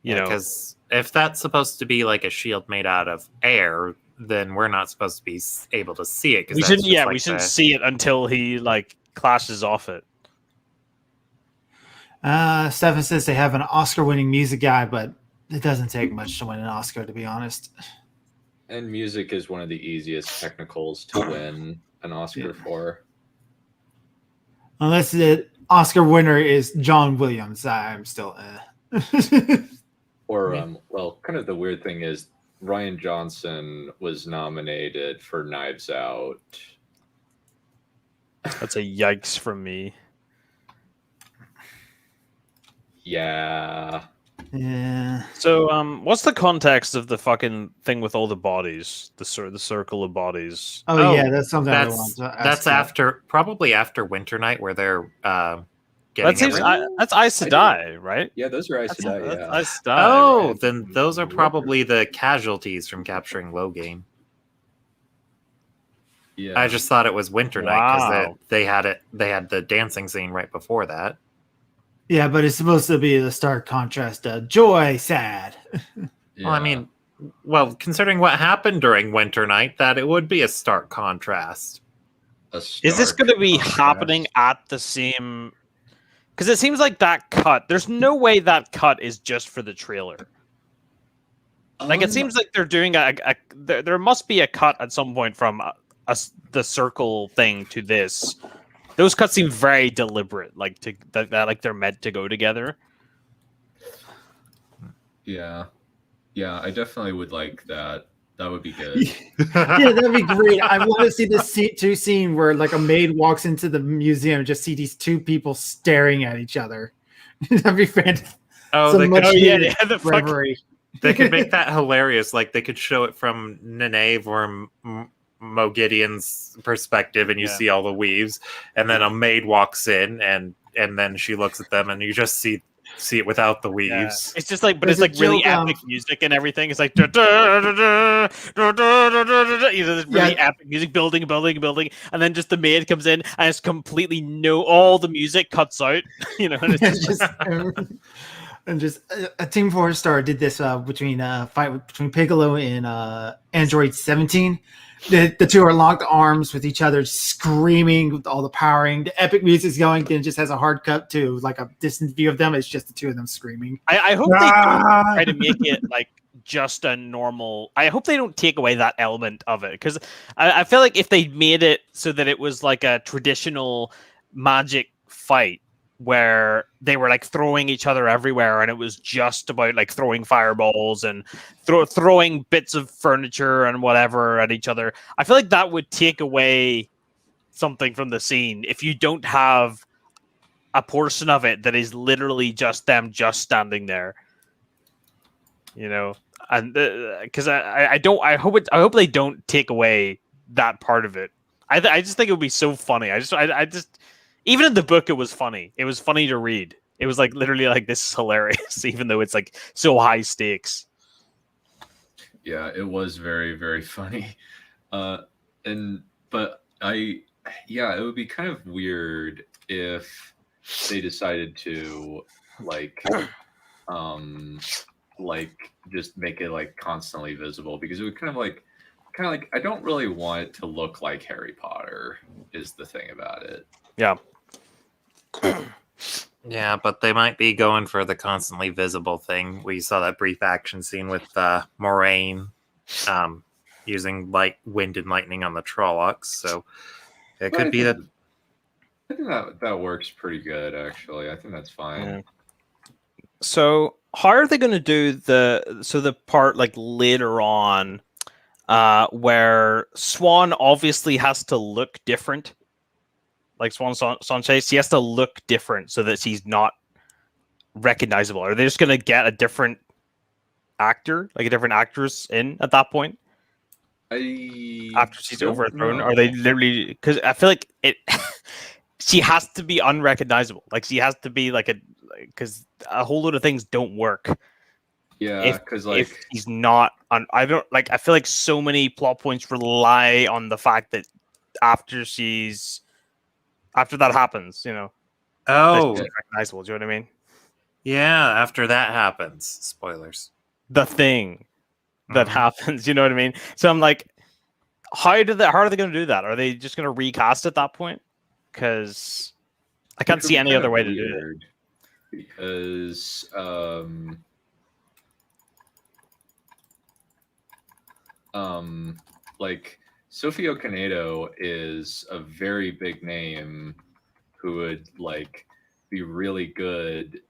Speaker 3: You know,
Speaker 5: because if that's supposed to be like a shield made out of air, then we're not supposed to be able to see it.
Speaker 3: we shouldn't. Yeah, we shouldn't see it until he like clashes off it.
Speaker 2: Stefan says they have an Oscar-winning music guy, but it doesn't take much to win an Oscar, to be honest.
Speaker 1: And music is one of the easiest technicals to win an Oscar for.
Speaker 2: Unless the Oscar winner is John Williams, I'm still.
Speaker 1: Or well, kind of the weird thing is Ryan Johnson was nominated for Knives Out.
Speaker 3: That's a yikes from me.
Speaker 1: Yeah.
Speaker 2: Yeah.
Speaker 3: So, what's the context of the fucking thing with all the bodies? The circle of bodies.
Speaker 2: Oh, yeah, that's something I
Speaker 5: That's
Speaker 2: want to ask
Speaker 5: that's
Speaker 2: about.
Speaker 5: probably after Winter Night, where they're getting
Speaker 3: That seems
Speaker 5: everything.
Speaker 3: that's Aes Sedai, right?
Speaker 1: Yeah, those are Aes
Speaker 3: That's
Speaker 1: Sedai,
Speaker 3: that's
Speaker 1: yeah.
Speaker 3: Aes Sedai,
Speaker 5: Oh,
Speaker 3: right?
Speaker 5: then those are probably the casualties from capturing Loghain.
Speaker 1: Yeah.
Speaker 5: I just thought it was Winter Night
Speaker 3: Wow.
Speaker 5: because they had the dancing scene right before that.
Speaker 2: Yeah, but it's supposed to be the stark contrast of joy, sad.
Speaker 1: Yeah.
Speaker 5: Well, I mean, considering what happened during Winter Night, that it would be a stark contrast.
Speaker 3: Is this
Speaker 1: stark
Speaker 3: going to be
Speaker 1: contrast.
Speaker 3: happening at the same? Because it seems like that cut. There's no way that cut is just for the trailer. Like it seems like they're doing there must be a cut at some point from the circle thing to this. Those cuts seem very deliberate, like that like they're meant to go together.
Speaker 1: Yeah. Yeah, I definitely would like that. That would be good.
Speaker 2: Yeah, that'd be great. I want to see this scene where like a maid walks into the museum and just see these two people staring at each other. That'd be fantastic.
Speaker 5: Oh,
Speaker 2: Some
Speaker 5: they
Speaker 2: much
Speaker 5: could,
Speaker 2: needed
Speaker 3: the fuck.
Speaker 2: reverie.
Speaker 5: they could make that hilarious. Like they could show it from Nynaeve or Mo Gideon's perspective, and you
Speaker 3: Yeah.
Speaker 5: see all the weaves, and then a maid walks in, and then she looks at them, and you just see it without the
Speaker 3: Yeah.
Speaker 5: weaves.
Speaker 3: It's just like, but
Speaker 2: There's
Speaker 3: it's like
Speaker 2: a
Speaker 3: really
Speaker 2: joke,
Speaker 3: epic music and everything. It's like, this really epic music, building, and then just the maid comes in and it's completely all the music cuts out. You know, and it's just,
Speaker 2: And just a Team 4-star did this between fight between Piccolo and Android 17. The two are locked arms with each other, screaming with all the powering. The epic music's going, then it just has a hard cut to like a distant view of them. It's just the two of them screaming.
Speaker 3: I hope they don't try to make it like just a normal. I hope they don't take away that element of it, because I feel like if they made it so that it was like a traditional magic fight where they were like throwing each other everywhere and it was just about like throwing fireballs and throwing bits of furniture and whatever at each other, I feel like that would take away something from the scene if you don't have a portion of it that is literally just them just standing there, you know. And because I hope they don't take away that part of it. I just think it would be so funny. I just even in the book, it was funny. It was funny to read. It was like literally like, this is hilarious, even though it's like so high stakes.
Speaker 1: Yeah, it was very, very funny. But it would be kind of weird if they decided to like just make it like constantly visible, because it would kind of like I don't really want it to look like Harry Potter is the thing about it.
Speaker 3: Yeah.
Speaker 5: Yeah, but they might be going for the constantly visible thing. We saw that brief action scene with Moraine using wind and lightning on the Trollocs, so it could be that.
Speaker 1: I think that works pretty good, actually. I think that's fine.
Speaker 3: Yeah. So how are they going to do the part like later on where Swan obviously has to look different? Like Swan Sanchez, he has to look different so that he's not recognizable. Are they just going to get a different actor, like a different actress in at that point? After she's overthrown? Are they literally... Because I feel like she has to be unrecognizable. Like she has to be like because a whole load of things don't work.
Speaker 1: Yeah, because like
Speaker 3: if he's not on, I don't like. I feel like so many plot points rely on the fact that after that happens, you know.
Speaker 5: Oh,
Speaker 3: She's recognizable. Do you know what I mean?
Speaker 5: yeah. After that happens, spoilers.
Speaker 3: The thing that
Speaker 5: Mhm.
Speaker 3: happens, you know what I mean? So I'm like, how are they going to do that? Are they just going to recast at that point? Because I can't
Speaker 1: which would
Speaker 3: see
Speaker 1: be
Speaker 3: any
Speaker 1: kind
Speaker 3: other
Speaker 1: of
Speaker 3: way to do it.
Speaker 1: weird, because like Sophie Okonedo is a very big name who would like be really good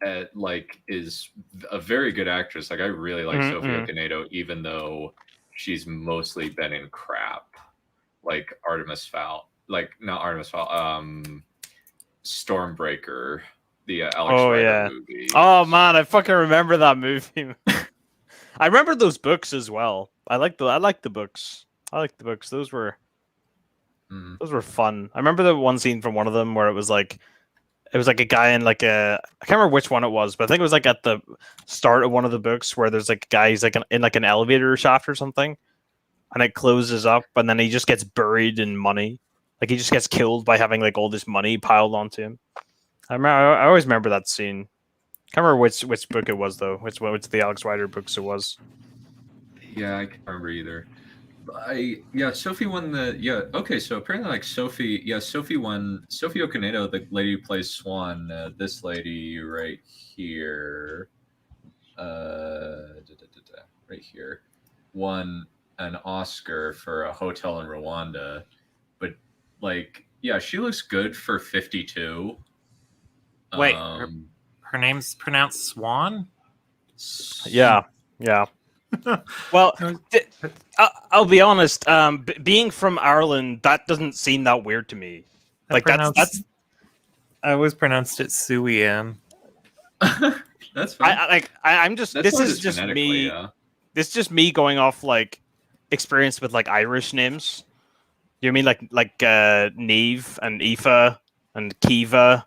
Speaker 1: at like is a very good actress. Like I really like Sophie Okonedo, even though she's mostly been in crap, like Artemis Fowl, like not Artemis Fowl, Stormbreaker, the Alex Rider movie.
Speaker 3: Oh man, I fucking remember that movie. I remember those books as well. I like the books. Those were fun. I remember the one scene from one of them where it was like a guy in like I can't remember which one it was, but I think it was like at the start of one of the books where there's like a guy, he's like in like an elevator shaft or something, and it closes up, and then he just gets buried in money. Like he just gets killed by having like all this money piled onto him. I always remember that scene. Can't remember which book it was though. Which of the Alex Rider books it was.
Speaker 1: Yeah, I can't remember either. Sophie won the okay, so apparently like Sophie won. Sophie Okonedo, the lady who plays Swan, this lady right here, right here, won an Oscar for A Hotel in Rwanda. But like, yeah, she looks good for 52.
Speaker 5: Wait, her name's pronounced Swan?
Speaker 3: Yeah. Well, I'll be honest. Being from Ireland, that doesn't seem that weird to me. Like that's.
Speaker 5: I always pronounced it Suian.
Speaker 1: That's fine.
Speaker 3: I'm just.
Speaker 1: That's
Speaker 3: This is just me.
Speaker 1: Yeah.
Speaker 3: This is just me going off like experience with like Irish names. You know what I mean like Neve and Aoife and Kiva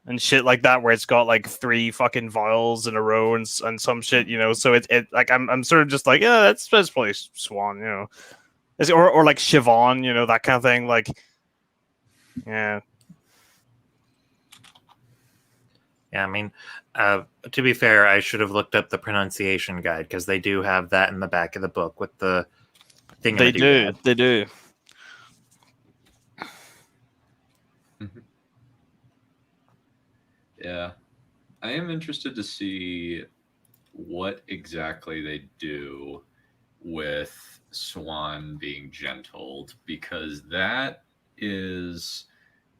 Speaker 3: and shit like that, where it's got like 3 fucking vowels in a row and some shit, you know. So it like I'm sort of just like, yeah, that's probably Swan, you know, or like Siobhan, you know, that kind of thing. Like, yeah.
Speaker 5: Yeah, I mean, to be fair, I should have looked up the pronunciation guide because they do have that in the back of the book with the thing.
Speaker 3: They do.
Speaker 1: Yeah, I am interested to see what exactly they do with Swan being gentled, because that is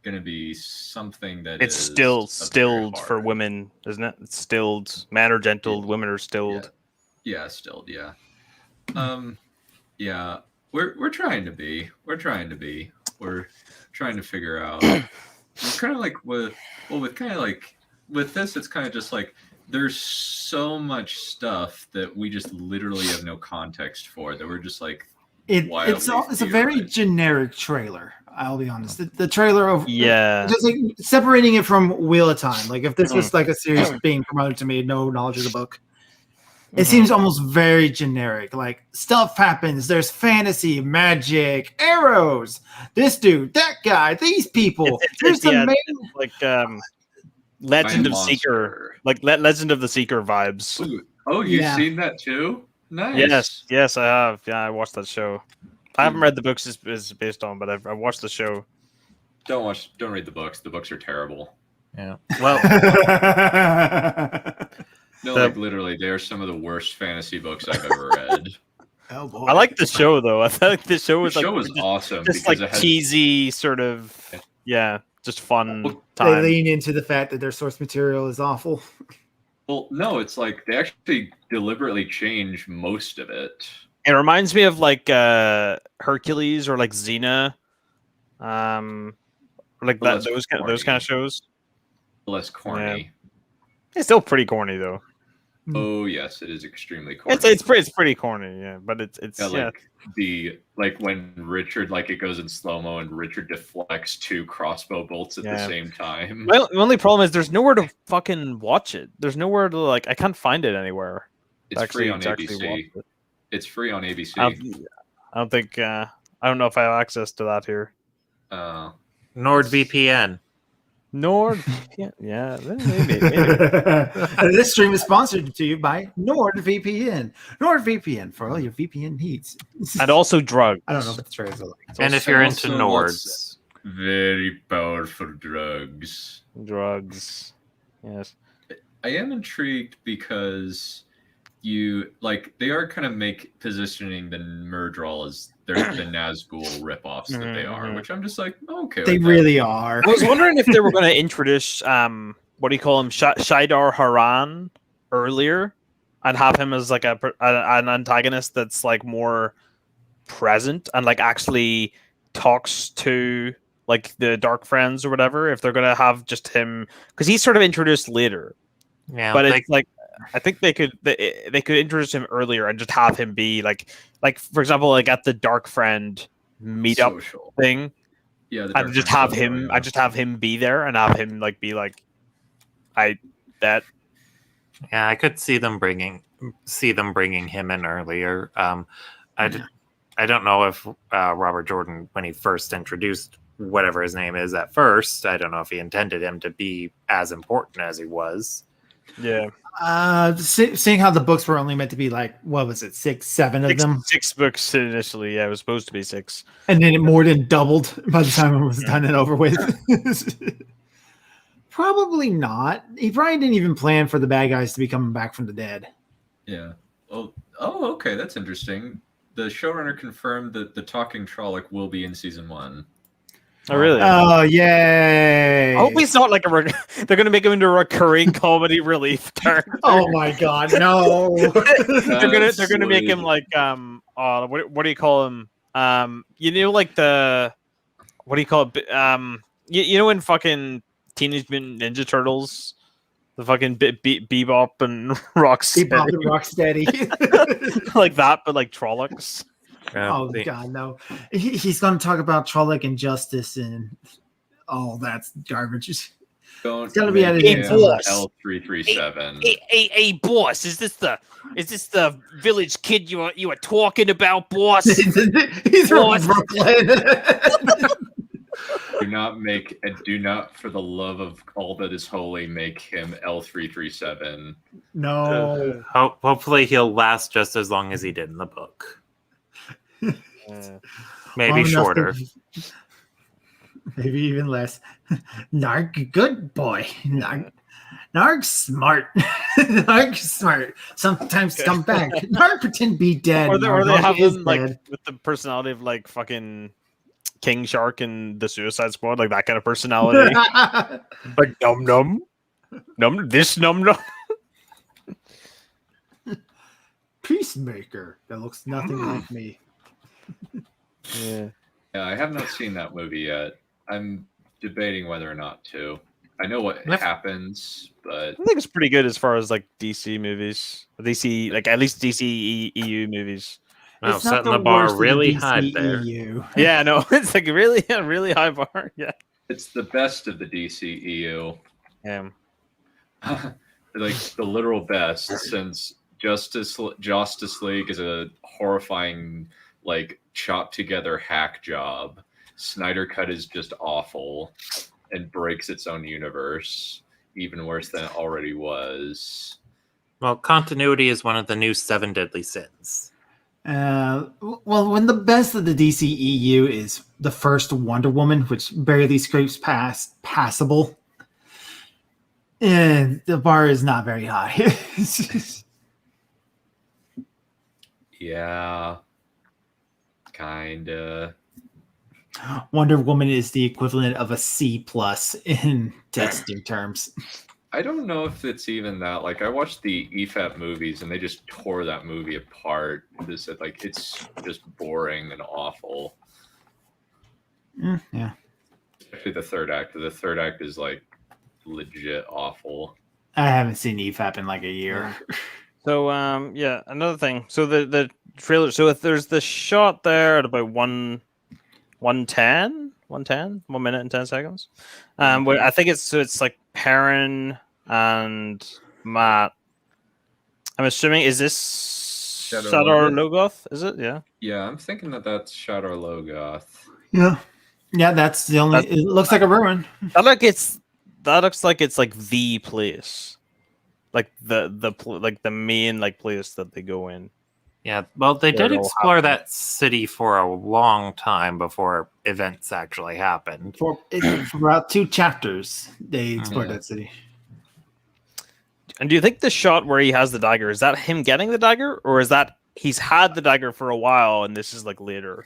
Speaker 1: going to be something that
Speaker 3: it's still stilled for women, isn't it? It's stilled. Men are gentled, women are stilled.
Speaker 1: Yeah, stilled. Yeah. Yeah. We're trying to be. We're trying to figure out. It's kind of like with this, it's kind of just like there's so much stuff that we just literally have no context for, that we're just like
Speaker 2: it's a very generic trailer. I'll be honest. The trailer of just like separating it from Wheel of Time. Like if this was like a series being promoted to me, no knowledge of the book, it seems almost very generic. Like stuff happens. There's fantasy, magic, arrows. This dude, that guy, these people. There's the main
Speaker 3: like Legend of Seeker, like Legend of the Seeker vibes.
Speaker 1: Ooh. Oh, you've seen that too? Nice.
Speaker 3: Yes, I have. Yeah, I watched that show. I haven't read the books it's based on, but I've watched the show.
Speaker 1: Don't read the books. The books are terrible.
Speaker 5: Yeah. Well,
Speaker 1: no, like literally, they are some of the worst fantasy books I've ever read.
Speaker 2: Oh boy.
Speaker 3: I like the show though. I feel like the show was
Speaker 1: awesome.
Speaker 3: Just like cheesy, sort of, just fun.
Speaker 2: They lean into the fact that their source material is awful.
Speaker 1: Well, no, it's like they actually deliberately change most of it.
Speaker 3: It reminds me of like Hercules or like Xena, like those kind of shows.
Speaker 1: Less corny.
Speaker 3: Yeah. It's still pretty corny though.
Speaker 1: Oh yes, it is extremely corny.
Speaker 3: It's pretty corny, yeah. But it's
Speaker 1: like when Richard, like, it goes in slow mo and Richard deflects 2 crossbow bolts at the same time.
Speaker 3: Well, the only problem is there's nowhere to fucking watch it. There's nowhere to I can't find it anywhere.
Speaker 1: It's free on ABC. It's free on ABC.
Speaker 3: I don't think. I don't know if I have access to that here.
Speaker 5: NordVPN.
Speaker 3: Yeah, maybe.
Speaker 2: This stream is sponsored to you by NordVPN. NordVPN for all your VPN needs.
Speaker 3: And also drugs.
Speaker 2: I don't know what the trays are like.
Speaker 5: And if you're into Nords.
Speaker 1: Very powerful drugs.
Speaker 3: Drugs. Yes.
Speaker 1: I am intrigued because they are kind of positioning the Murdral as the Nazgul ripoffs that they are, which I'm just like, okay.
Speaker 2: They really are.
Speaker 3: I was wondering if they were going to introduce what do you call him, Shaidar Haran earlier, and have him as like an antagonist that's like more present and like actually talks to like the Dark Friends or whatever. If they're going to have just him, because he's sort of introduced later.
Speaker 5: Yeah,
Speaker 3: but it's like I think they could introduce him earlier and just have him be like for example, like at the Dark Friend meetup thing.
Speaker 1: Yeah,
Speaker 3: I just have him be there and have him like be like, Yeah,
Speaker 5: I could see them bringing him in earlier. I don't know if Robert Jordan, when he first introduced whatever his name is at first, I don't know if he intended him to be as important as he was.
Speaker 3: Yeah.
Speaker 2: Seeing how the books were only meant to be like, what was it, 6, 7 of them?
Speaker 3: 6 books initially. Yeah, it was supposed to be 6.
Speaker 2: And then it more than doubled by the time it was done and over with. Probably not. He probably didn't even plan for the bad guys to be coming back from the dead.
Speaker 1: Yeah. Oh, okay. That's interesting. The showrunner confirmed that the talking Trolloc will be in season 1.
Speaker 3: Oh, really?
Speaker 2: Oh, yay.
Speaker 3: I hope he's not like they're going to make him into a recurring comedy relief character.
Speaker 2: Oh my god, no.
Speaker 3: they're going to make him like what do you call him? You know, like what do you call it? You know in fucking Teenage Mutant Ninja Turtles, the fucking Bebop and Rocksteady.
Speaker 2: Bebop and Rocksteady.
Speaker 3: Like that, but like Trollocs.
Speaker 2: Oh god, no! He's going to talk about Trolloc and justice and that's garbage. It's going to be at
Speaker 1: L337.
Speaker 3: Hey, boss! Is this the village kid you were talking about, boss?
Speaker 2: He's from Brooklyn.
Speaker 1: Do not, for the love of all that is holy, make him L337.
Speaker 2: No.
Speaker 5: Hopefully, he'll last just as long as he did in the book. Maybe shorter.
Speaker 2: Maybe even less. Narg, good boy. Narg smart. Narg smart. Sometimes come back. Narg pretend to be dead.
Speaker 3: Or they have him like with the personality of like fucking King Shark in the Suicide Squad, like that kind of personality. Like num.
Speaker 2: Peacemaker. That looks nothing like me.
Speaker 1: Yeah, I have not seen that movie yet. I'm debating whether or not to. I know what happens, but
Speaker 3: I think it's pretty good as far as like DC movies. DC, like at least DC EU movies.
Speaker 5: Wow, setting the bar really high there.
Speaker 3: Yeah, no, it's like really high bar. Yeah,
Speaker 1: it's the best of the DC EU.
Speaker 3: Yeah,
Speaker 1: like the literal best, since Justice League is a horrifying, like, chopped together hack job. Snyder Cut is just awful and breaks its own universe, even worse than it already was.
Speaker 5: Well, continuity is one of the new 7 deadly sins.
Speaker 2: Well, when the best of the DC EU is the first Wonder Woman, which barely scrapes past passable, and the bar is not very high.
Speaker 1: Yeah. Kinda.
Speaker 2: Wonder Woman is the equivalent of a C+ in testing terms.
Speaker 1: I don't know if it's even that. Like, I watched the EFAP movies and they just tore that movie apart. They said, like, it's just boring and awful.
Speaker 2: Yeah.
Speaker 1: Especially the third act. The third act is, like, legit awful.
Speaker 2: I haven't seen EFAP in like a year.
Speaker 3: So yeah, another thing. So the trailer. So if there's the shot there at about 1:10, 1 minute and 10 seconds. Where I think it's like Perrin and Matt. I'm assuming is this Shadar Logoth? Is it? Yeah.
Speaker 1: Yeah, I'm thinking that's Shadar Logoth.
Speaker 2: Yeah. Yeah, that's the only. It looks like a ruin.
Speaker 3: That looks like it's like the place, like the main like place that they go in.
Speaker 5: Yeah, well, they
Speaker 3: Where
Speaker 5: did
Speaker 3: it all
Speaker 5: explore
Speaker 3: happened.
Speaker 5: that city for a long time before events actually happened.
Speaker 2: For about 2 chapters, they explored
Speaker 1: Yeah.
Speaker 2: that city.
Speaker 3: And do you think the shot where he has the dagger is that him getting the dagger, or is that he's had the dagger for a while and this is like later?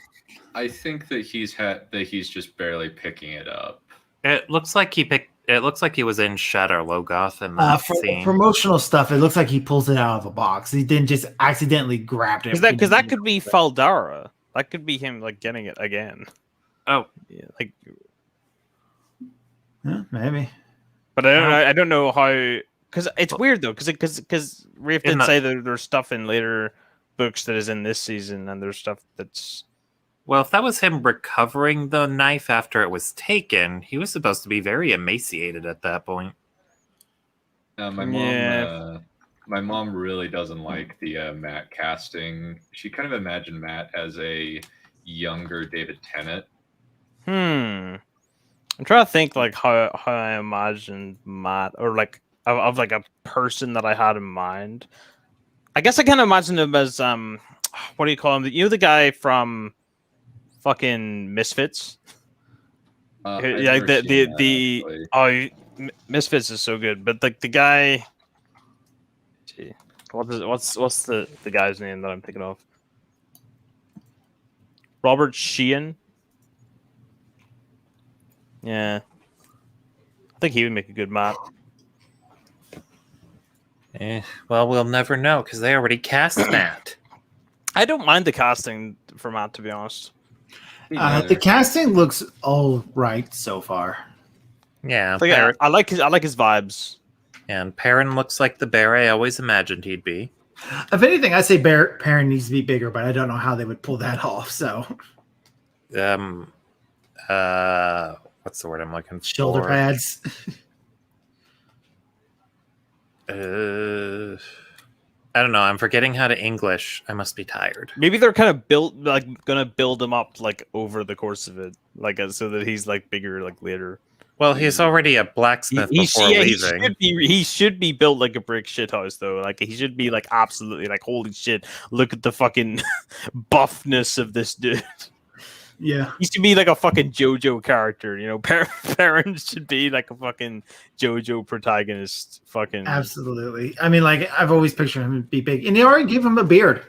Speaker 1: I think that he's just barely picking it up.
Speaker 5: It looks like It looks like he was in Shadow Logoth in that
Speaker 2: For the
Speaker 5: scene.
Speaker 2: promotional stuff, it looks like he pulls it out of a box. He didn't just accidentally grab it.
Speaker 3: Because that could be Faldara. That could be him like getting it again.
Speaker 5: Oh,
Speaker 3: Yeah, like,
Speaker 2: Yeah, maybe.
Speaker 3: but I don't know how. Because it's weird though. Because Rafe did say that there's stuff in later books that is in this season, and there's stuff that's.
Speaker 5: well, if that was him recovering the knife after it was taken, he was supposed to be very emaciated at that point.
Speaker 1: My mom really doesn't like the Matt casting. She kind of imagined Matt as a younger David Tennant.
Speaker 3: I'm trying to think like how I imagined Matt, or like of like a person that I had in mind. I guess I kind of imagine him as what do you call him? You know, the guy from fucking Misfits.
Speaker 1: I've never seen that, actually.
Speaker 3: Misfits is so good, but like the guy. Gee, what's the guy's name that I'm thinking of? Robert Sheehan. Yeah, I think he would make a good Matt.
Speaker 5: Well, we'll never know because they already cast Matt.
Speaker 3: I don't mind the casting for Matt, to be honest.
Speaker 2: The casting looks all right so far.
Speaker 5: Yeah,
Speaker 3: Like, I like his vibes.
Speaker 5: and Perrin looks like the bear I always imagined he'd be.
Speaker 2: If anything, I say Perrin needs to be bigger, but I don't know how they would pull that off. So,
Speaker 5: What's the word I'm looking for?
Speaker 2: shoulder pads.
Speaker 5: I don't know. I'm forgetting how to English. I must be tired.
Speaker 3: Maybe they're kind of gonna build him up like over the course of it, like so that he's like bigger like later.
Speaker 5: Well, he's already a blacksmith before leaving.
Speaker 3: He should be built like a brick shithouse though. Like he should be like absolutely like holy shit. Look at the fucking buffness of this dude.
Speaker 2: Yeah,
Speaker 3: He should be like a fucking JoJo character, you know. Parents should be like a fucking JoJo protagonist. Fucking
Speaker 2: absolutely. I mean, like I've always pictured him to be big, and they already gave him a beard.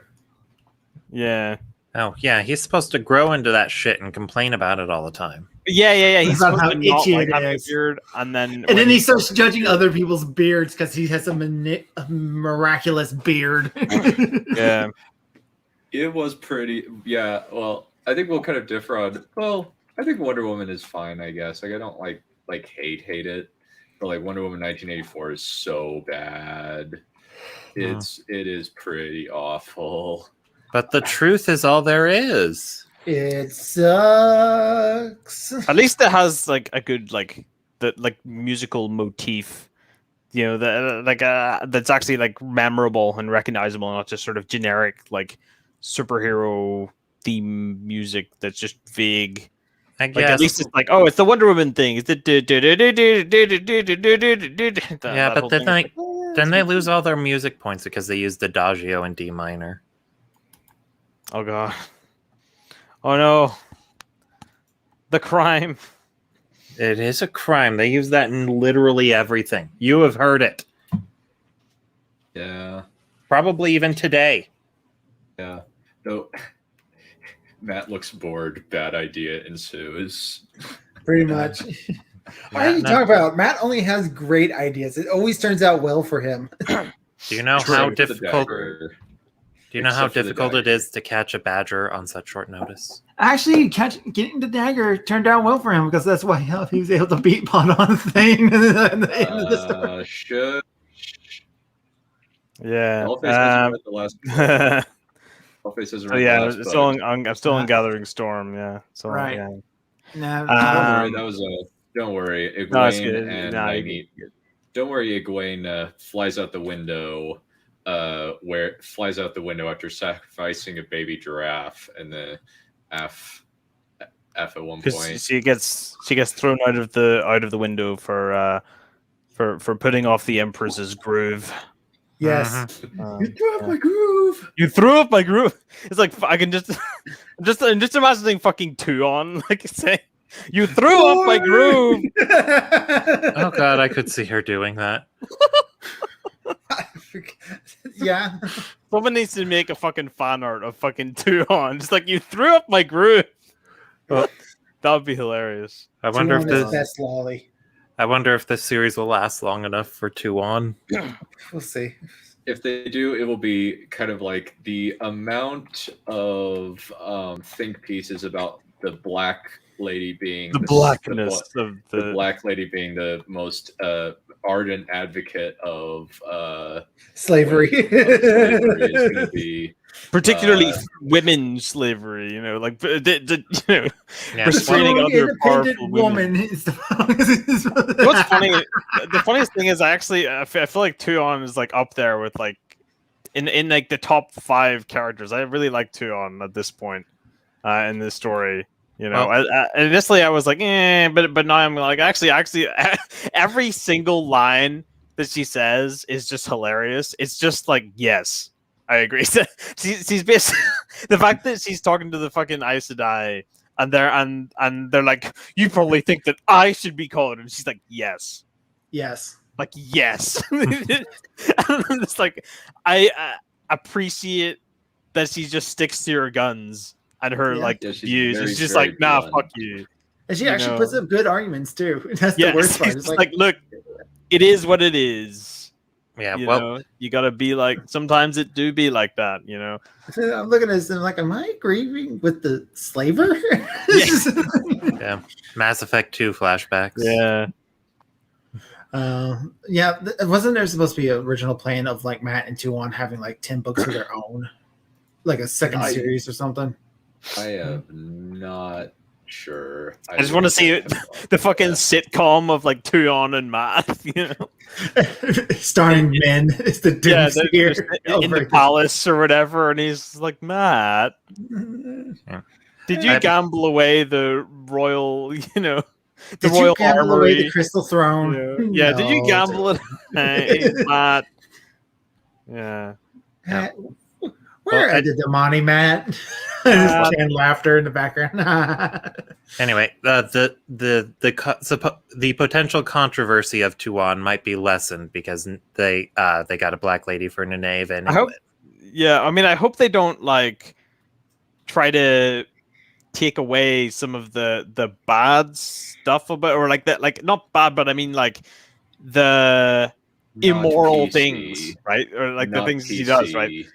Speaker 3: yeah.
Speaker 5: Oh, yeah. He's supposed to grow into that shit and complain about it all the time.
Speaker 3: Yeah. He's
Speaker 2: About
Speaker 3: supposed
Speaker 2: how
Speaker 3: to not
Speaker 2: itchy
Speaker 3: like
Speaker 2: it
Speaker 3: have a
Speaker 2: is.
Speaker 3: beard, and then
Speaker 2: And then he starts judging other people's beards because he has a miraculous beard.
Speaker 3: yeah.
Speaker 1: It was pretty. Yeah. Well, I think we'll kind of differ on. Well, I think Wonder Woman is fine. I guess. Like I don't like hate it, but like Wonder Woman 1984 is so bad. It is pretty awful.
Speaker 5: But the truth is all there is.
Speaker 2: It sucks.
Speaker 3: At least it has like a good like the like musical motif, you know, that's actually like memorable and recognizable, not just sort of generic like superhero theme music that's just vague.
Speaker 5: I
Speaker 3: Like
Speaker 5: guess.
Speaker 3: at least it's like, oh, it's the Wonder Woman thing. It's the
Speaker 5: Yeah, but then they lose all their music points because they use the Adagio in D minor.
Speaker 3: Oh god. Oh no. The crime.
Speaker 5: It is a crime. They use that in literally everything. You have heard it.
Speaker 1: Yeah.
Speaker 5: Probably even today.
Speaker 1: Yeah. No. Matt looks bored. Bad idea ensues.
Speaker 2: Pretty much. Why are you talking about? Matt only has great ideas. It always turns out well for him.
Speaker 5: Do you know
Speaker 1: True,
Speaker 5: how
Speaker 1: with the
Speaker 5: difficult?
Speaker 1: dagger.
Speaker 5: Do you know how
Speaker 1: Except for the
Speaker 5: difficult it
Speaker 1: dagger.
Speaker 5: is to catch a badger on such short notice?
Speaker 2: Actually, getting the dagger turned out well for him because that's why he was able to beat Pot on the thing. In the end of the story.
Speaker 3: Yeah.
Speaker 1: Dollface hasn't read the last book. Dollface hasn't
Speaker 3: So
Speaker 1: read
Speaker 3: yeah,
Speaker 1: the last
Speaker 3: it's
Speaker 1: book.
Speaker 3: still I'm still in Gathering Storm. Yeah. So
Speaker 2: Right.
Speaker 3: yeah.
Speaker 2: Nah,
Speaker 1: Don't worry,
Speaker 3: Um,
Speaker 1: that was don't worry.
Speaker 3: No, it's
Speaker 1: Egwene
Speaker 3: good.
Speaker 1: and
Speaker 3: Nah, you're
Speaker 1: Nynaeve. Don't worry, Egwene flies out the window. Where flies out the window after sacrificing a baby giraffe, and the F at one
Speaker 3: because
Speaker 1: point.
Speaker 3: she gets thrown out of the window for putting off the Empress's groove.
Speaker 2: yes.
Speaker 3: Um,
Speaker 2: You threw up
Speaker 3: yeah.
Speaker 2: my groove.
Speaker 3: You threw up my groove. It's like I can just I'm just imagining fucking Tuon like say, you threw up my groove.
Speaker 5: Oh god, I could see her doing that.
Speaker 2: Yeah.
Speaker 3: Someone needs to make a fucking fan art of fucking Tuon. Just like you threw up my groove. That would be hilarious.
Speaker 5: I wonder if
Speaker 2: Tuon is
Speaker 5: this.
Speaker 2: best lolly.
Speaker 5: I wonder if this series will last long enough for Tuon.
Speaker 2: We'll see.
Speaker 1: If they do, it will be kind of like the amount of think pieces about the black lady being
Speaker 3: The blackness of
Speaker 1: the black lady being the most ardent advocate of
Speaker 2: Slavery.
Speaker 1: slavery is going to be
Speaker 3: particularly women's slavery, you know, like
Speaker 5: Yeah.
Speaker 3: restraining
Speaker 2: Strong,
Speaker 3: other
Speaker 2: independent
Speaker 3: powerful women.
Speaker 2: woman. Is
Speaker 3: What's funny? The funniest thing is, I feel like Tuon is like up there with like in like the top 5 characters. I really like Tuon at this point in this story. You know, initially I was like, but now I'm like, actually, every single line that she says is just hilarious. It's just like, yes, I agree. She's basically the fact that she's talking to the fucking Aes Sedai, and they're like, you probably think that I should be called, and she's like, yes,
Speaker 2: yes.
Speaker 3: like yes. It's like I appreciate that she just sticks to her guns and her
Speaker 2: Yeah.
Speaker 3: like
Speaker 1: Yeah, she's
Speaker 3: views.
Speaker 1: very,
Speaker 3: It's just
Speaker 1: very
Speaker 3: like, nah,
Speaker 1: blunt.
Speaker 3: fuck you.
Speaker 2: And she
Speaker 3: You
Speaker 2: actually
Speaker 3: know.
Speaker 2: puts up good arguments too. That's
Speaker 3: Yeah,
Speaker 2: the worst part.
Speaker 3: it's like, look, it is what it is.
Speaker 5: Yeah,
Speaker 3: You
Speaker 5: well,
Speaker 3: know, you gotta be like. Sometimes it do be like that. You know.
Speaker 2: I'm looking at this and I'm like, am I agreeing with the slaver?
Speaker 5: yeah. Mass Effect 2 flashbacks.
Speaker 3: Yeah.
Speaker 2: Wasn't there supposed to be an original plan of like Matt and Tuon having like 10 books of their own, like a second series or something?
Speaker 1: I am not sure.
Speaker 3: I just want to see the fucking sitcom of like Tuon and Matt. You know,
Speaker 2: Starring men. It's the
Speaker 3: yeah,
Speaker 2: Doomsayer
Speaker 3: in the palace or whatever, and he's like, Matt, did you gamble away the royal? You know. The
Speaker 2: Did
Speaker 3: royal
Speaker 2: you gamble
Speaker 3: armory.
Speaker 2: away the crystal throne?
Speaker 3: Yeah. Did you
Speaker 2: No.
Speaker 3: gamble it? Hey, Matt. Yeah.
Speaker 2: Where
Speaker 5: Well,
Speaker 2: are the Damani, Matt? Just canned laughter in the background.
Speaker 5: Anyway, the potential controversy of Tuon might be lessened because they got a black lady for Nynaeve, and
Speaker 3: I hope. Yeah, I mean, I hope they don't like try to take away some of the bad stuff about, or like that, like not bad, but I mean like the immoral
Speaker 1: PC,
Speaker 3: things, right? Or like the
Speaker 1: not
Speaker 3: things she does,
Speaker 1: PC,
Speaker 3: right?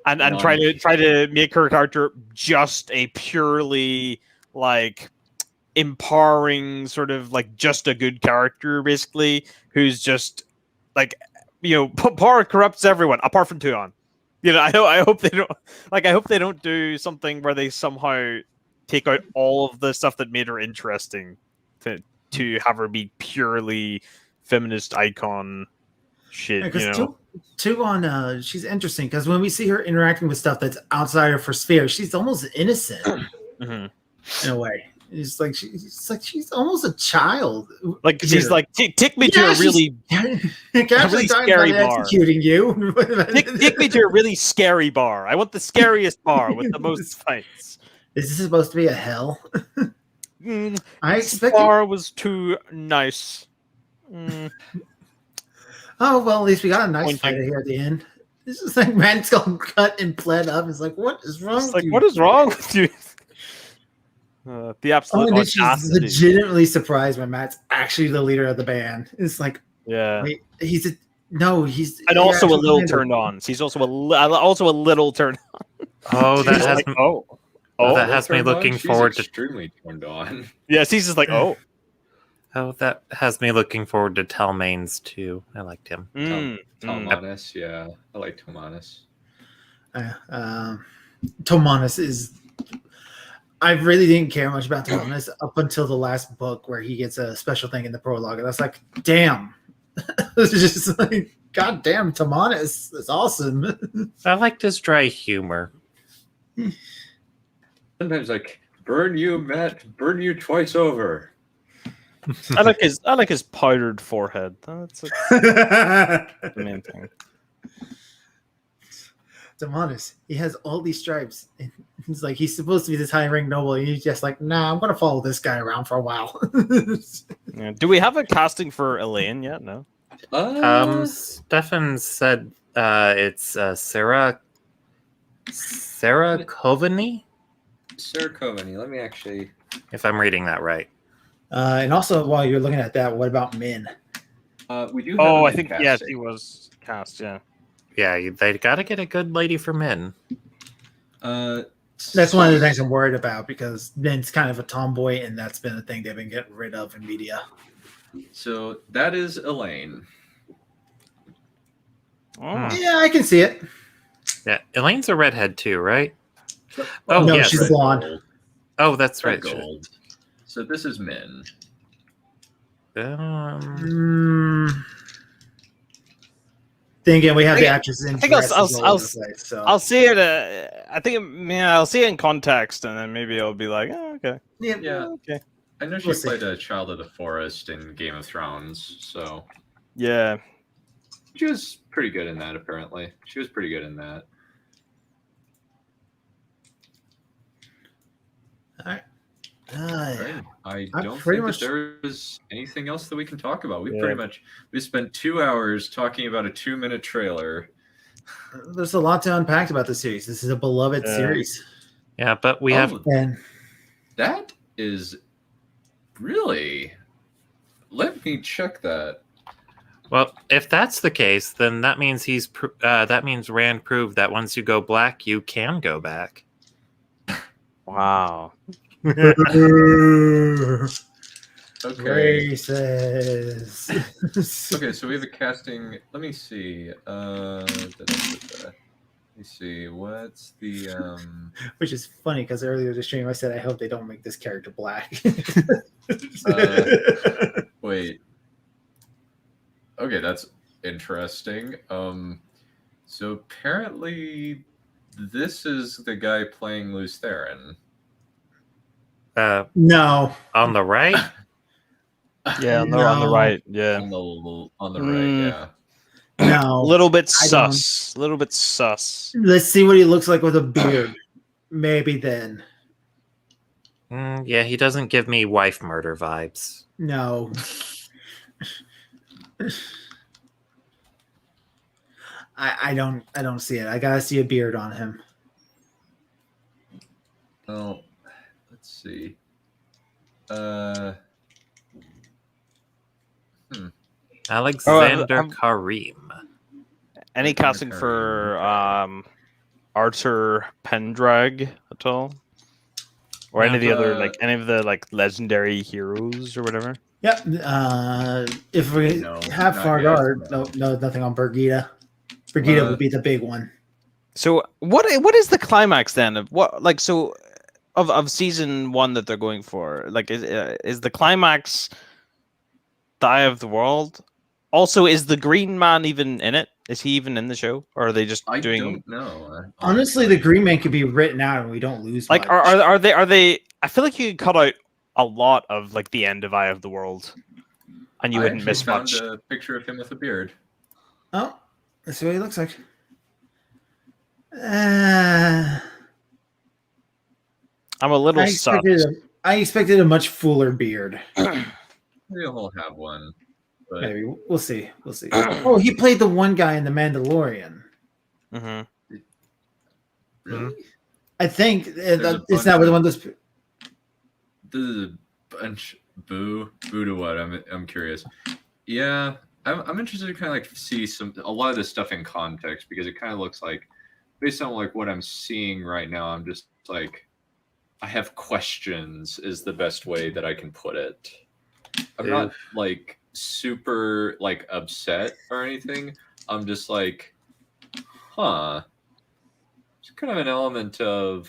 Speaker 3: And try to make her character just a purely like empowering sort of like just a good character, basically, who's just like, you know, power corrupts everyone apart from Tuon. You know, I hope they don't do something where they somehow take out all of the stuff that made her interesting to have her be purely feminist icon shit.
Speaker 2: Because
Speaker 3: You know,
Speaker 2: Tuon, she's interesting because when we see her interacting with stuff that's outside of her sphere, she's almost innocent
Speaker 3: Mhm.
Speaker 2: in a way. It's like she's almost a child.
Speaker 3: Like she's like, take me to
Speaker 2: Yeah,
Speaker 3: a really
Speaker 2: really
Speaker 3: scary bar.
Speaker 2: executing you.
Speaker 3: take me to a really scary bar. I want the scariest bar with the most fights.
Speaker 2: Is this supposed to be a hell? I
Speaker 3: This
Speaker 2: expect.
Speaker 3: bar was too nice.
Speaker 2: Oh well, at least we got a nice
Speaker 3: Pointing.
Speaker 2: fight here at the end. This is like man's got cut and bled up. It's like, what is wrong?
Speaker 3: It's
Speaker 2: with
Speaker 3: like,
Speaker 2: you?
Speaker 3: what is wrong with you? The absolute
Speaker 2: Oh, and she's
Speaker 3: audacity.
Speaker 2: legitimately surprised when Matt's actually the leader of the band. It's like,
Speaker 3: Yeah.
Speaker 2: wait, he's
Speaker 3: And also a
Speaker 2: actual
Speaker 3: little
Speaker 2: commander.
Speaker 3: turned on. She's also a little turned on.
Speaker 5: Oh, that
Speaker 3: She's
Speaker 5: has
Speaker 3: like, oh,
Speaker 5: that has me
Speaker 1: Turned on?
Speaker 5: looking
Speaker 1: She's
Speaker 5: forward to.
Speaker 1: extremely turned on.
Speaker 3: yeah. She's just like, oh,
Speaker 5: Oh, that has me looking forward to Telmaines too. I liked him.
Speaker 1: Tomanis, yeah. I like Tomanis.
Speaker 2: Tomanis is. I really didn't care much about Tomanis up until the last book where he gets a special thing in the prologue, and I was like, "Damn!" It's just like, "God damn, Tomanis! That's awesome."
Speaker 5: I liked his dry humor.
Speaker 1: Sometimes like burn you, Matt, burn you twice over.
Speaker 3: I like his powdered forehead. That's the main thing.
Speaker 2: Tomanis, he has all these stripes. And he's like, he's supposed to be this high rank noble, and he's just like, "Nah, I'm gonna follow this guy around for a while."
Speaker 3: Yeah. Do we have a casting for Elaine yet? No.
Speaker 5: Stefan said it's Sarah Coveney,
Speaker 1: Sarah Coveney. Let me actually.
Speaker 5: if I'm reading that right.
Speaker 2: And also, while you're looking at that, what about Min?
Speaker 1: We do. Have
Speaker 3: Oh,
Speaker 1: a
Speaker 3: I think
Speaker 1: casting.
Speaker 3: yes, he was cast. Yeah.
Speaker 5: Yeah, they got to get a good lady for Min.
Speaker 2: That's one of the things I'm worried about because Min's kind of a tomboy, and that's been a thing they've been getting rid of in media.
Speaker 1: So that is Elaine.
Speaker 3: Oh.
Speaker 2: Yeah, I can see it.
Speaker 5: Yeah, Elaine's a redhead too, right? Oh,
Speaker 2: no,
Speaker 5: yes.
Speaker 2: she's
Speaker 1: Red
Speaker 2: blonde.
Speaker 1: gold.
Speaker 5: Oh, that's
Speaker 1: Red
Speaker 5: right.
Speaker 1: gold. So this is Min.
Speaker 2: Then again, we have the
Speaker 3: I
Speaker 2: actresses in
Speaker 3: think I'll-
Speaker 2: dresses
Speaker 3: I'll-
Speaker 2: all
Speaker 3: I'll-
Speaker 2: over the place. So
Speaker 3: I'll see it. I think I'll see it in context, and then maybe I'll be like, oh, okay.
Speaker 2: yeah,
Speaker 3: Okay.
Speaker 1: I know she
Speaker 2: We'll see.
Speaker 1: played a child of the forest in Game of Thrones, so
Speaker 3: Yeah.
Speaker 1: she was pretty good in that. Apparently, she was pretty good in that. Right. I
Speaker 2: I
Speaker 1: don't
Speaker 2: pretty
Speaker 1: think
Speaker 2: much-
Speaker 1: that there is anything else that we can talk about.
Speaker 3: Yeah.
Speaker 1: We spent 2 hours talking about a 2-minute trailer.
Speaker 2: there's a lot to unpack about the series. This is a beloved
Speaker 3: Yeah.
Speaker 2: series,
Speaker 5: Yeah, but we have.
Speaker 2: and
Speaker 1: That is really. Let me check that.
Speaker 5: Well, if that's the case, then that means that means Rand proved that once you go black, you can go back.
Speaker 3: Wow.
Speaker 1: Okay.
Speaker 2: racist.
Speaker 1: Okay, so we have a casting. Let me see. Let me see. What's the
Speaker 2: Which is funny because earlier in the stream I said I hope they don't make this character black.
Speaker 1: wait. Okay, that's interesting. So apparently this is the guy playing Lews Theron.
Speaker 2: No,
Speaker 5: On the right.
Speaker 3: Yeah, on the
Speaker 2: No.
Speaker 3: right. Yeah.
Speaker 1: On the right, yeah.
Speaker 2: no.
Speaker 3: A little bit
Speaker 2: I don't-
Speaker 3: sus. A little bit sus.
Speaker 2: Let's see what he looks like with a beard. Maybe then.
Speaker 5: Yeah, he doesn't give me wife murder vibes.
Speaker 2: No. I don't see it. I gotta see a beard on him.
Speaker 1: Well, let's see.
Speaker 5: Alexander Karim.
Speaker 3: Any casting for Arthur Pendrag at all? Or any of the other any of the legendary heroes or whatever?
Speaker 2: Yep. If we
Speaker 1: No,
Speaker 2: have
Speaker 1: not
Speaker 2: Fargard,
Speaker 1: yet.
Speaker 2: no, nothing on Birgitta. Birgitta would be the big one.
Speaker 3: So what is the climax then of what of season 1 that they're going for? Like is the climax the Eye of the World? Also, is the Green Man even in it? Is he even in the show, or are they just
Speaker 1: I
Speaker 3: doing?
Speaker 1: don't know.
Speaker 2: Honestly, the Green Man could be written out and we don't lose.
Speaker 3: Like,
Speaker 2: much.
Speaker 3: are they? I feel like you could cut out a lot of like the end of Eye of the World, and you
Speaker 1: I
Speaker 3: wouldn't
Speaker 1: actually
Speaker 3: miss
Speaker 1: found
Speaker 3: much.
Speaker 1: a picture of him with a beard.
Speaker 2: Oh, let's see what he looks like. I
Speaker 3: I'm a little sus.
Speaker 2: expected a much fuller beard.
Speaker 1: Maybe he'll have one. But
Speaker 2: Maybe we'll see. We'll see. Oh, he played the one guy in The Mandalorian.
Speaker 3: Mm-hmm.
Speaker 1: really?
Speaker 2: I think
Speaker 1: a
Speaker 2: it's not
Speaker 1: bunch
Speaker 2: the
Speaker 1: of-
Speaker 2: one that's.
Speaker 1: This is a bunch. Boo to what? I'm curious. Yeah, I'm interested to kind of like see a lot of this stuff in context because it kind of looks like, based on like what I'm seeing right now, I'm just like, I have questions. Is the best way that I can put it. I'm not like super like upset or anything. I'm just like, huh. It's kind of an element of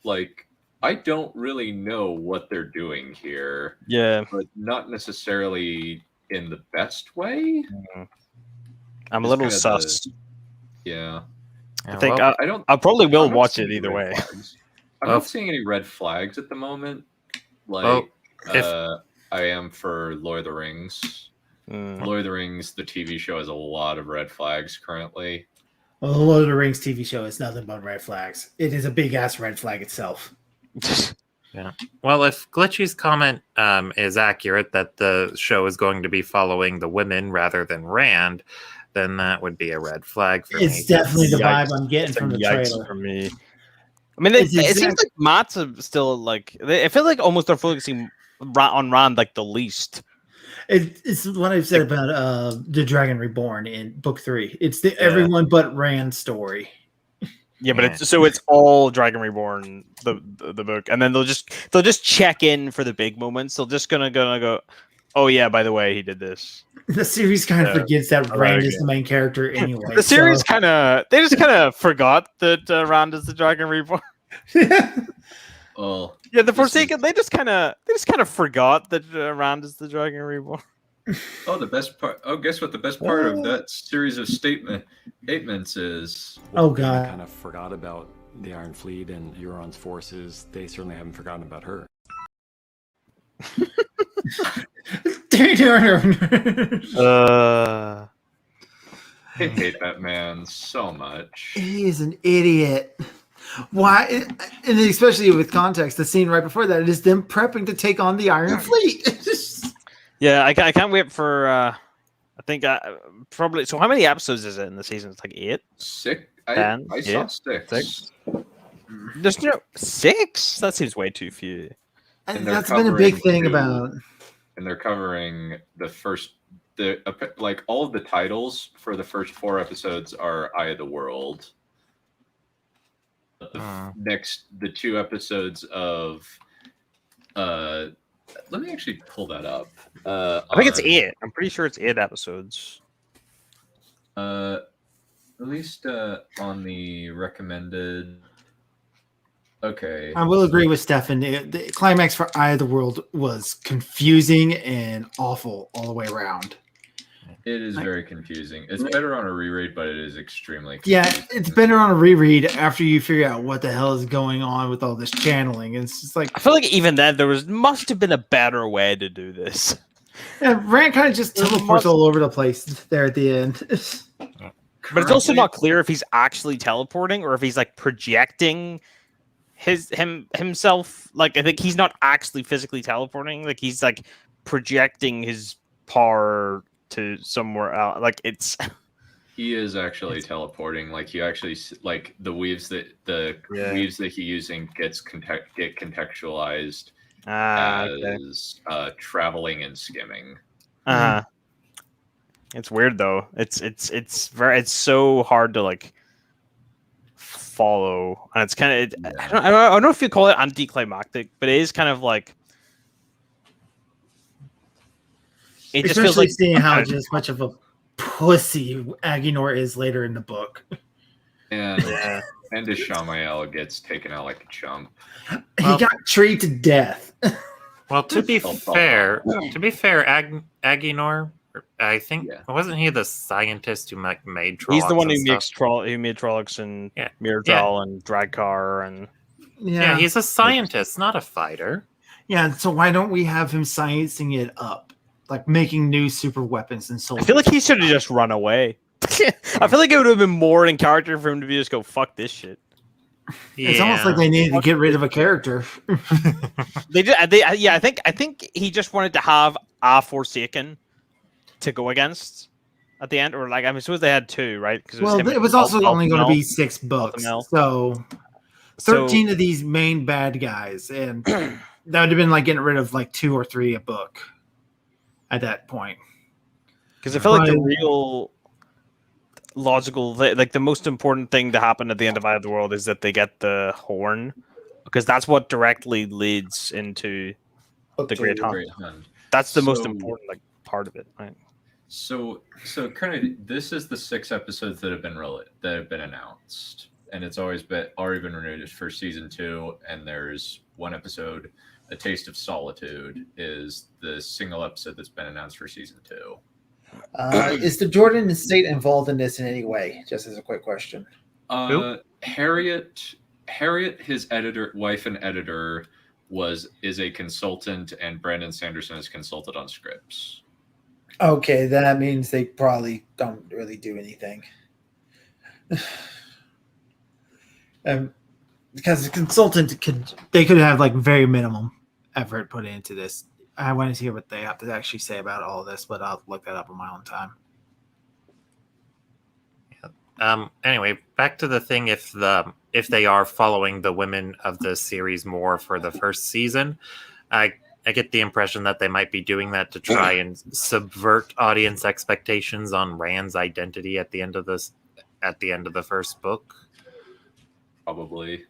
Speaker 1: like I don't really know what they're doing here,
Speaker 3: Yeah,
Speaker 1: but not necessarily in the best way.
Speaker 3: I'm a
Speaker 1: It's
Speaker 3: little
Speaker 1: kind of
Speaker 3: sus.
Speaker 1: Yeah.
Speaker 3: I think
Speaker 5: well,
Speaker 1: I don't.
Speaker 3: I probably will
Speaker 1: I'm not
Speaker 3: watch
Speaker 1: seeing
Speaker 3: it
Speaker 1: any
Speaker 3: either
Speaker 1: red
Speaker 3: way.
Speaker 1: flags. I'm
Speaker 5: Well,
Speaker 1: not seeing any red flags at the moment.
Speaker 5: Well,
Speaker 1: Like
Speaker 5: if
Speaker 1: I am for Lord of the Rings.
Speaker 3: Mm.
Speaker 1: Lord of the Rings, the TV show, has a lot of red flags currently.
Speaker 2: Well, the Lord of the Rings TV show is nothing but red flags. It is a big ass red flag itself.
Speaker 5: well, if Glitchy's comment is accurate that the show is going to be following the women rather than Rand, then that would be a red flag for
Speaker 2: It's
Speaker 5: me.
Speaker 2: definitely the vibe
Speaker 3: Yikes.
Speaker 2: I'm getting
Speaker 3: It's a
Speaker 2: from the
Speaker 3: yikes
Speaker 2: trailer.
Speaker 3: for me. I mean,
Speaker 2: It's
Speaker 3: it seems
Speaker 2: exact-
Speaker 3: like Matt's still like. I feel like almost they're focusing on Rand like the least.
Speaker 2: It's what I've said about the Dragon Reborn in book 3. It's the
Speaker 3: Yeah.
Speaker 2: everyone but Rand story.
Speaker 3: Yeah, but
Speaker 5: Yeah.
Speaker 3: it's all Dragon Reborn the book, and then they'll just check in for the big moments. They'll just gonna go. Oh yeah, by the way, he did this.
Speaker 2: The series kind of
Speaker 3: Yeah.
Speaker 2: forgets that
Speaker 3: All
Speaker 2: Rand
Speaker 3: right,
Speaker 2: is
Speaker 3: yeah.
Speaker 2: the main character anyway.
Speaker 3: The series
Speaker 2: so-
Speaker 3: they just kind of forgot that Rand is the Dragon Reborn.
Speaker 1: Well,
Speaker 3: Yeah, the
Speaker 1: This
Speaker 3: Forsaken. They just kind of forgot that Rand is the Dragon Reborn.
Speaker 1: the best part. Oh, guess what? The best part of that series of statements is
Speaker 2: Oh,
Speaker 4: They
Speaker 2: God.
Speaker 4: kind of forgot about the Iron Fleet and Euron's forces. They certainly haven't forgotten about her.
Speaker 1: I hate that man so much.
Speaker 2: He is an idiot. Why? And especially with context, the scene right before that is them prepping to take on the Iron Fleet.
Speaker 3: Yeah, I can't wait for. I think probably. So how many episodes is it in the season? It's like 8.
Speaker 1: Sick.
Speaker 3: Ben,
Speaker 1: I
Speaker 3: yeah,
Speaker 1: saw 6.
Speaker 3: 6. There's 6. That seems way too few.
Speaker 2: And
Speaker 1: And they're
Speaker 2: that's been a big
Speaker 1: covering
Speaker 2: thing
Speaker 1: two-
Speaker 2: about.
Speaker 1: And they're covering like all of the titles for the first 4 episodes are Eye of the World. But the 2 episodes of let me actually pull that up.
Speaker 3: I think it's
Speaker 1: on-
Speaker 3: 8. I'm pretty sure it's 8 episodes.
Speaker 1: At least on the recommended. Okay.
Speaker 2: I will agree with Stefan. The climax for Eye of the World was confusing and awful all the way around.
Speaker 1: It is very confusing. It's better on a reread, but it is extremely
Speaker 2: Yeah,
Speaker 1: confusing.
Speaker 2: it's better on a reread after you figure out what the hell is going on with all this channeling. It's just like,
Speaker 3: I feel like even then must have been a better way to do this.
Speaker 2: yeah, Rand kind of just teleports all over the place there at the end.
Speaker 3: But it's also not clear if he's actually teleporting or if he's like projecting himself. Like I think he's not actually physically teleporting. Like he's like projecting his power to somewhere else. Like it's.
Speaker 1: He is actually teleporting. Like he actually like the weaves that he's using get contextualized
Speaker 3: Okay.
Speaker 1: as traveling and skimming.
Speaker 3: It's weird though. It's so hard to like follow, and it's kind of I don't know if you call it anticlimactic, but it is kind of like it just feels
Speaker 2: Especially
Speaker 3: like
Speaker 2: seeing how just much of a pussy Aginor is later in the book.
Speaker 1: And Ishamael gets taken out like a chump.
Speaker 2: He got treated to death.
Speaker 5: Well, to be fair, Aginor, I think wasn't he the scientist who made Trollocs?
Speaker 3: he's the one who
Speaker 5: and
Speaker 3: makes
Speaker 5: stuff?
Speaker 3: who made Trollocs and
Speaker 5: Yeah.
Speaker 3: Myrddraal and Dragcar and
Speaker 5: Yeah, he's a scientist, not a fighter.
Speaker 2: Yeah, so why don't we have him sciencing it up? Like making new super weapons and soldiers.
Speaker 3: I feel like he should have just run away. I feel like it would have been more in character for him to just go fuck this shit.
Speaker 2: It's almost like they needed to get rid of a character.
Speaker 3: They did. I think he just wanted to have a Forsaken to go against at the end, or like I suppose they had 2, right? Because
Speaker 2: It was also only going to be 6 books, so 13 of these main bad guys, and that would have been like getting rid of like 2 or 3 a book at that point.
Speaker 3: Because I feel like the real logical, like the most important thing to happen at the end of Eye of the World is that they get the horn, because that's what directly leads into the Great Hunt.
Speaker 1: Great Hunt.
Speaker 3: That's the most
Speaker 1: So-
Speaker 3: important part of it, right?
Speaker 1: So kind of this is the 6 episodes that have been announced, and it's already been renewed for season 2. And there's one episode, A Taste of Solitude, is the single episode that's been announced for season 2.
Speaker 2: Is the Jordan estate involved in this in any way? Just as a quick question.
Speaker 1: Harriet, his wife and editor, is a consultant, and Brandon Sanderson is consulted on scripts.
Speaker 2: Okay, that means they probably don't really do anything. Because the consultant could have like very minimum effort put into this. I want to hear what they have to actually say about all this, but I'll look that up on my own time.
Speaker 5: Anyway, back to the thing. If they are following the women of the series more for the first season, I get the impression that they might be doing that to try and subvert audience expectations on Rand's identity at the end of the first book.
Speaker 1: Probably.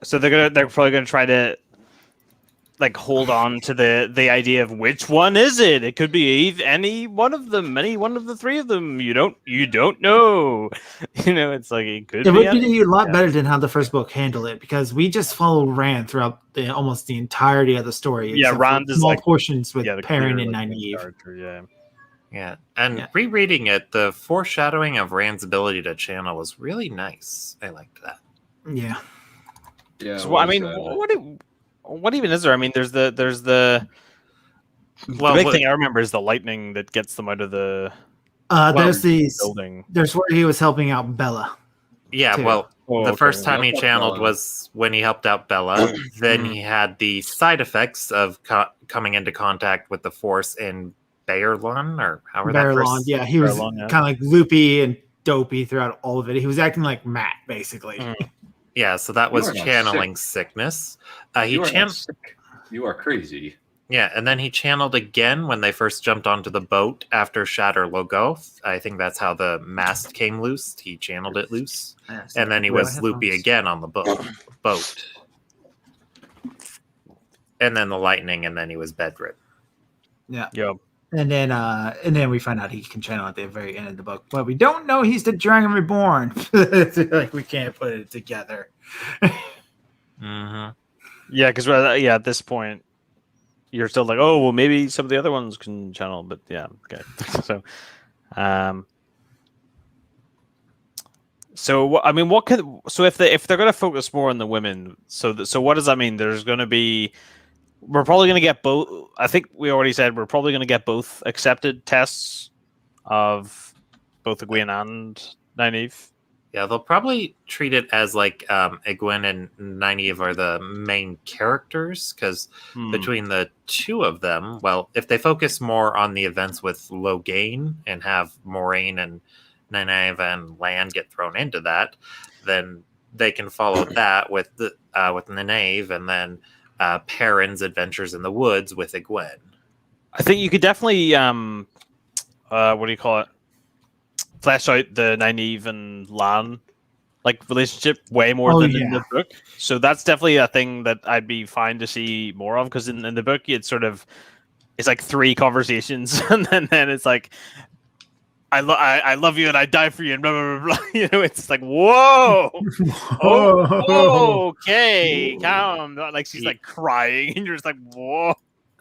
Speaker 3: So they're probably gonna try to like hold on to the idea of which one is it. It could be any one of them, any one of the 3 of them. You don't know. It's like it could.
Speaker 2: It
Speaker 3: be
Speaker 2: would be a lot better than how the first book handled it, because we just follow Rand throughout almost the entirety of the story.
Speaker 3: Yeah,
Speaker 2: except
Speaker 3: Rand
Speaker 2: for
Speaker 3: is
Speaker 2: small
Speaker 3: like
Speaker 2: portions with
Speaker 3: the
Speaker 2: Perrin
Speaker 3: clear,
Speaker 2: and
Speaker 3: like,
Speaker 2: Nynaeve.
Speaker 3: character,
Speaker 5: Yeah, and rereading it, the foreshadowing of Rand's ability to channel was really nice. I liked that.
Speaker 2: Yeah.
Speaker 1: Yeah.
Speaker 3: So, I mean, what even is there? I mean, there's the big thing I remember is the lightning that gets them out of the
Speaker 2: There's these.
Speaker 3: building.
Speaker 2: There's where he was helping out Bella.
Speaker 5: Yeah,
Speaker 2: too.
Speaker 5: well,
Speaker 3: Oh,
Speaker 5: the
Speaker 3: okay.
Speaker 5: first time he
Speaker 1: Helped out
Speaker 5: channeled
Speaker 1: Bella.
Speaker 5: was when he helped out Bella. Then he had the side effects of coming into contact with the Force in Baerlon, or however that
Speaker 2: Baerlon,
Speaker 5: first.
Speaker 2: yeah, he was
Speaker 3: Baerlon, yeah.
Speaker 2: kind of like loopy and dopey throughout all of it. He was acting like Matt, basically.
Speaker 5: Yeah, so that was
Speaker 1: You are not
Speaker 5: channeling sickness. He
Speaker 1: You are not
Speaker 5: channeled.
Speaker 1: sick. You are crazy.
Speaker 5: Yeah, and then he channeled again when they first jumped onto the boat after Shatter Logoth. I think that's how the mast came loose. He channeled it loose. And then he was loopy again on the boat. And then the lightning, and then he was bedridden.
Speaker 2: Yeah.
Speaker 3: Yep.
Speaker 2: And then we find out he can channel at the very end of the book, but we don't know he's the Dragon Reborn. Like, we can't put it together.
Speaker 5: Mm-hmm.
Speaker 3: Yeah, because at this point, you're still like, oh, well, maybe some of the other ones can channel, but yeah, okay. So I mean, if they're going to focus more on the women, so what does that mean? There's going to be, we're probably going to get both. I think we already said we're probably going to get both accepted tests of both Egwene and Nynaeve.
Speaker 5: Yeah, they'll probably treat it as like Egwene and Nynaeve are the main characters, because between the 2 of them, well, if they focus more on the events with Loghain and have Moraine and Nynaeve and Lan get thrown into that, then they can follow that with Nynaeve, and then Perrin's adventures in the woods with Egwene.
Speaker 3: I think you could definitely what do you call it? Flesh out the Nynaeve and Lan relationship way more than in the book. So that's definitely a thing that I'd be fine to see more of, because in the book it's like 3 conversations and then it's like I love you and I die for you and blah blah blah, blah. It's like whoa. Okay, calm. Like she's like crying and you're just like whoa.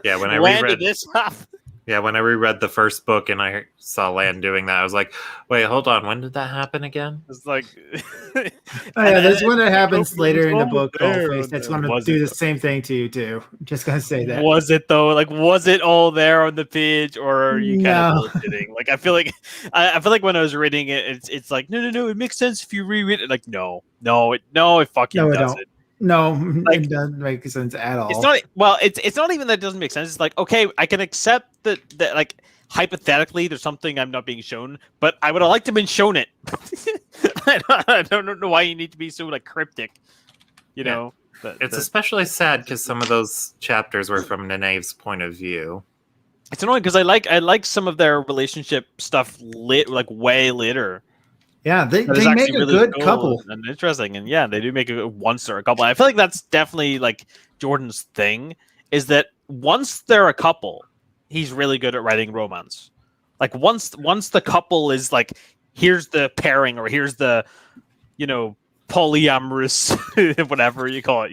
Speaker 5: Yeah, when I
Speaker 3: when
Speaker 5: reread
Speaker 3: did this happen?
Speaker 5: Yeah, when I reread the first book and I saw Lan doing that, I was like, wait, hold on, when did that happen again?
Speaker 3: It's like
Speaker 2: That's when it happens later in the book.
Speaker 3: There,
Speaker 2: Goldface. That's going to
Speaker 3: was
Speaker 2: do
Speaker 3: it
Speaker 2: the
Speaker 3: though?
Speaker 2: same thing to you too. Just gonna say that.
Speaker 3: Was it though? Like, was it all there on the page, or are you kind of bullshitting? Like, I feel like when I was reading it, it's like, no, it makes sense if you reread it. Like, no, it fucking
Speaker 2: No, it
Speaker 3: doesn't.
Speaker 2: don't. No,
Speaker 3: Like,
Speaker 2: it doesn't make sense at all.
Speaker 3: It's not. Well, it's not even that it doesn't make sense. It's like, okay, I can accept that like hypothetically there's something I'm not being shown, but I would have liked to have been shown it. I don't know why you need to be so like cryptic. You know,
Speaker 5: It's especially sad because some of those chapters were from Nynaeve's point of view.
Speaker 3: It's annoying because I like some of their relationship stuff like way later.
Speaker 2: Yeah, they
Speaker 3: That is
Speaker 2: make
Speaker 3: actually
Speaker 2: a
Speaker 3: really
Speaker 2: good
Speaker 3: cool
Speaker 2: couple.
Speaker 3: and interesting, and yeah, they do make a once or a couple. I feel like that's definitely like Jordan's thing, is that once they're a couple, he's really good at writing romance. Like once the couple is like, here's the pairing, or here's the, polyamorous, whatever you call it,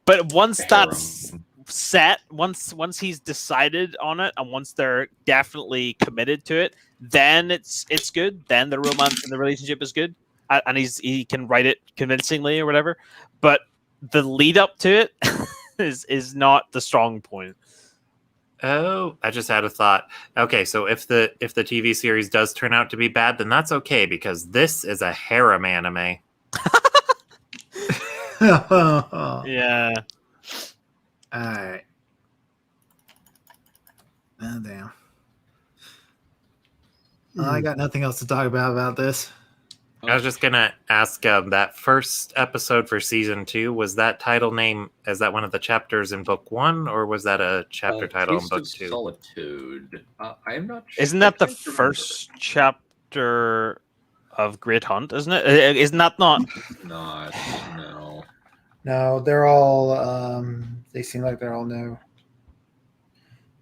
Speaker 3: but once that's set, once he's decided on it, and once they're definitely committed to it, then it's good. Then the romance in the relationship is good, and he can write it convincingly or whatever. But the lead up to it is not the strong point.
Speaker 5: Oh, I just had a thought. Okay, so if the TV series does turn out to be bad, then that's okay, because this is a harem anime.
Speaker 3: Yeah.
Speaker 2: All right. Oh, damn. I got nothing else to talk about this.
Speaker 5: I was just gonna ask, that first episode for season 2, was that title name? Is that one of the chapters in book 1, or was that a chapter title in
Speaker 1: Taste
Speaker 5: book
Speaker 1: of
Speaker 5: 2?
Speaker 1: Solitude. I am not sure.
Speaker 3: Isn't that the
Speaker 1: I can't remember.
Speaker 3: first chapter of Great Hunt? Isn't it? Isn't that not?
Speaker 1: Not, no.
Speaker 2: No, they're all. They seem like they're all new.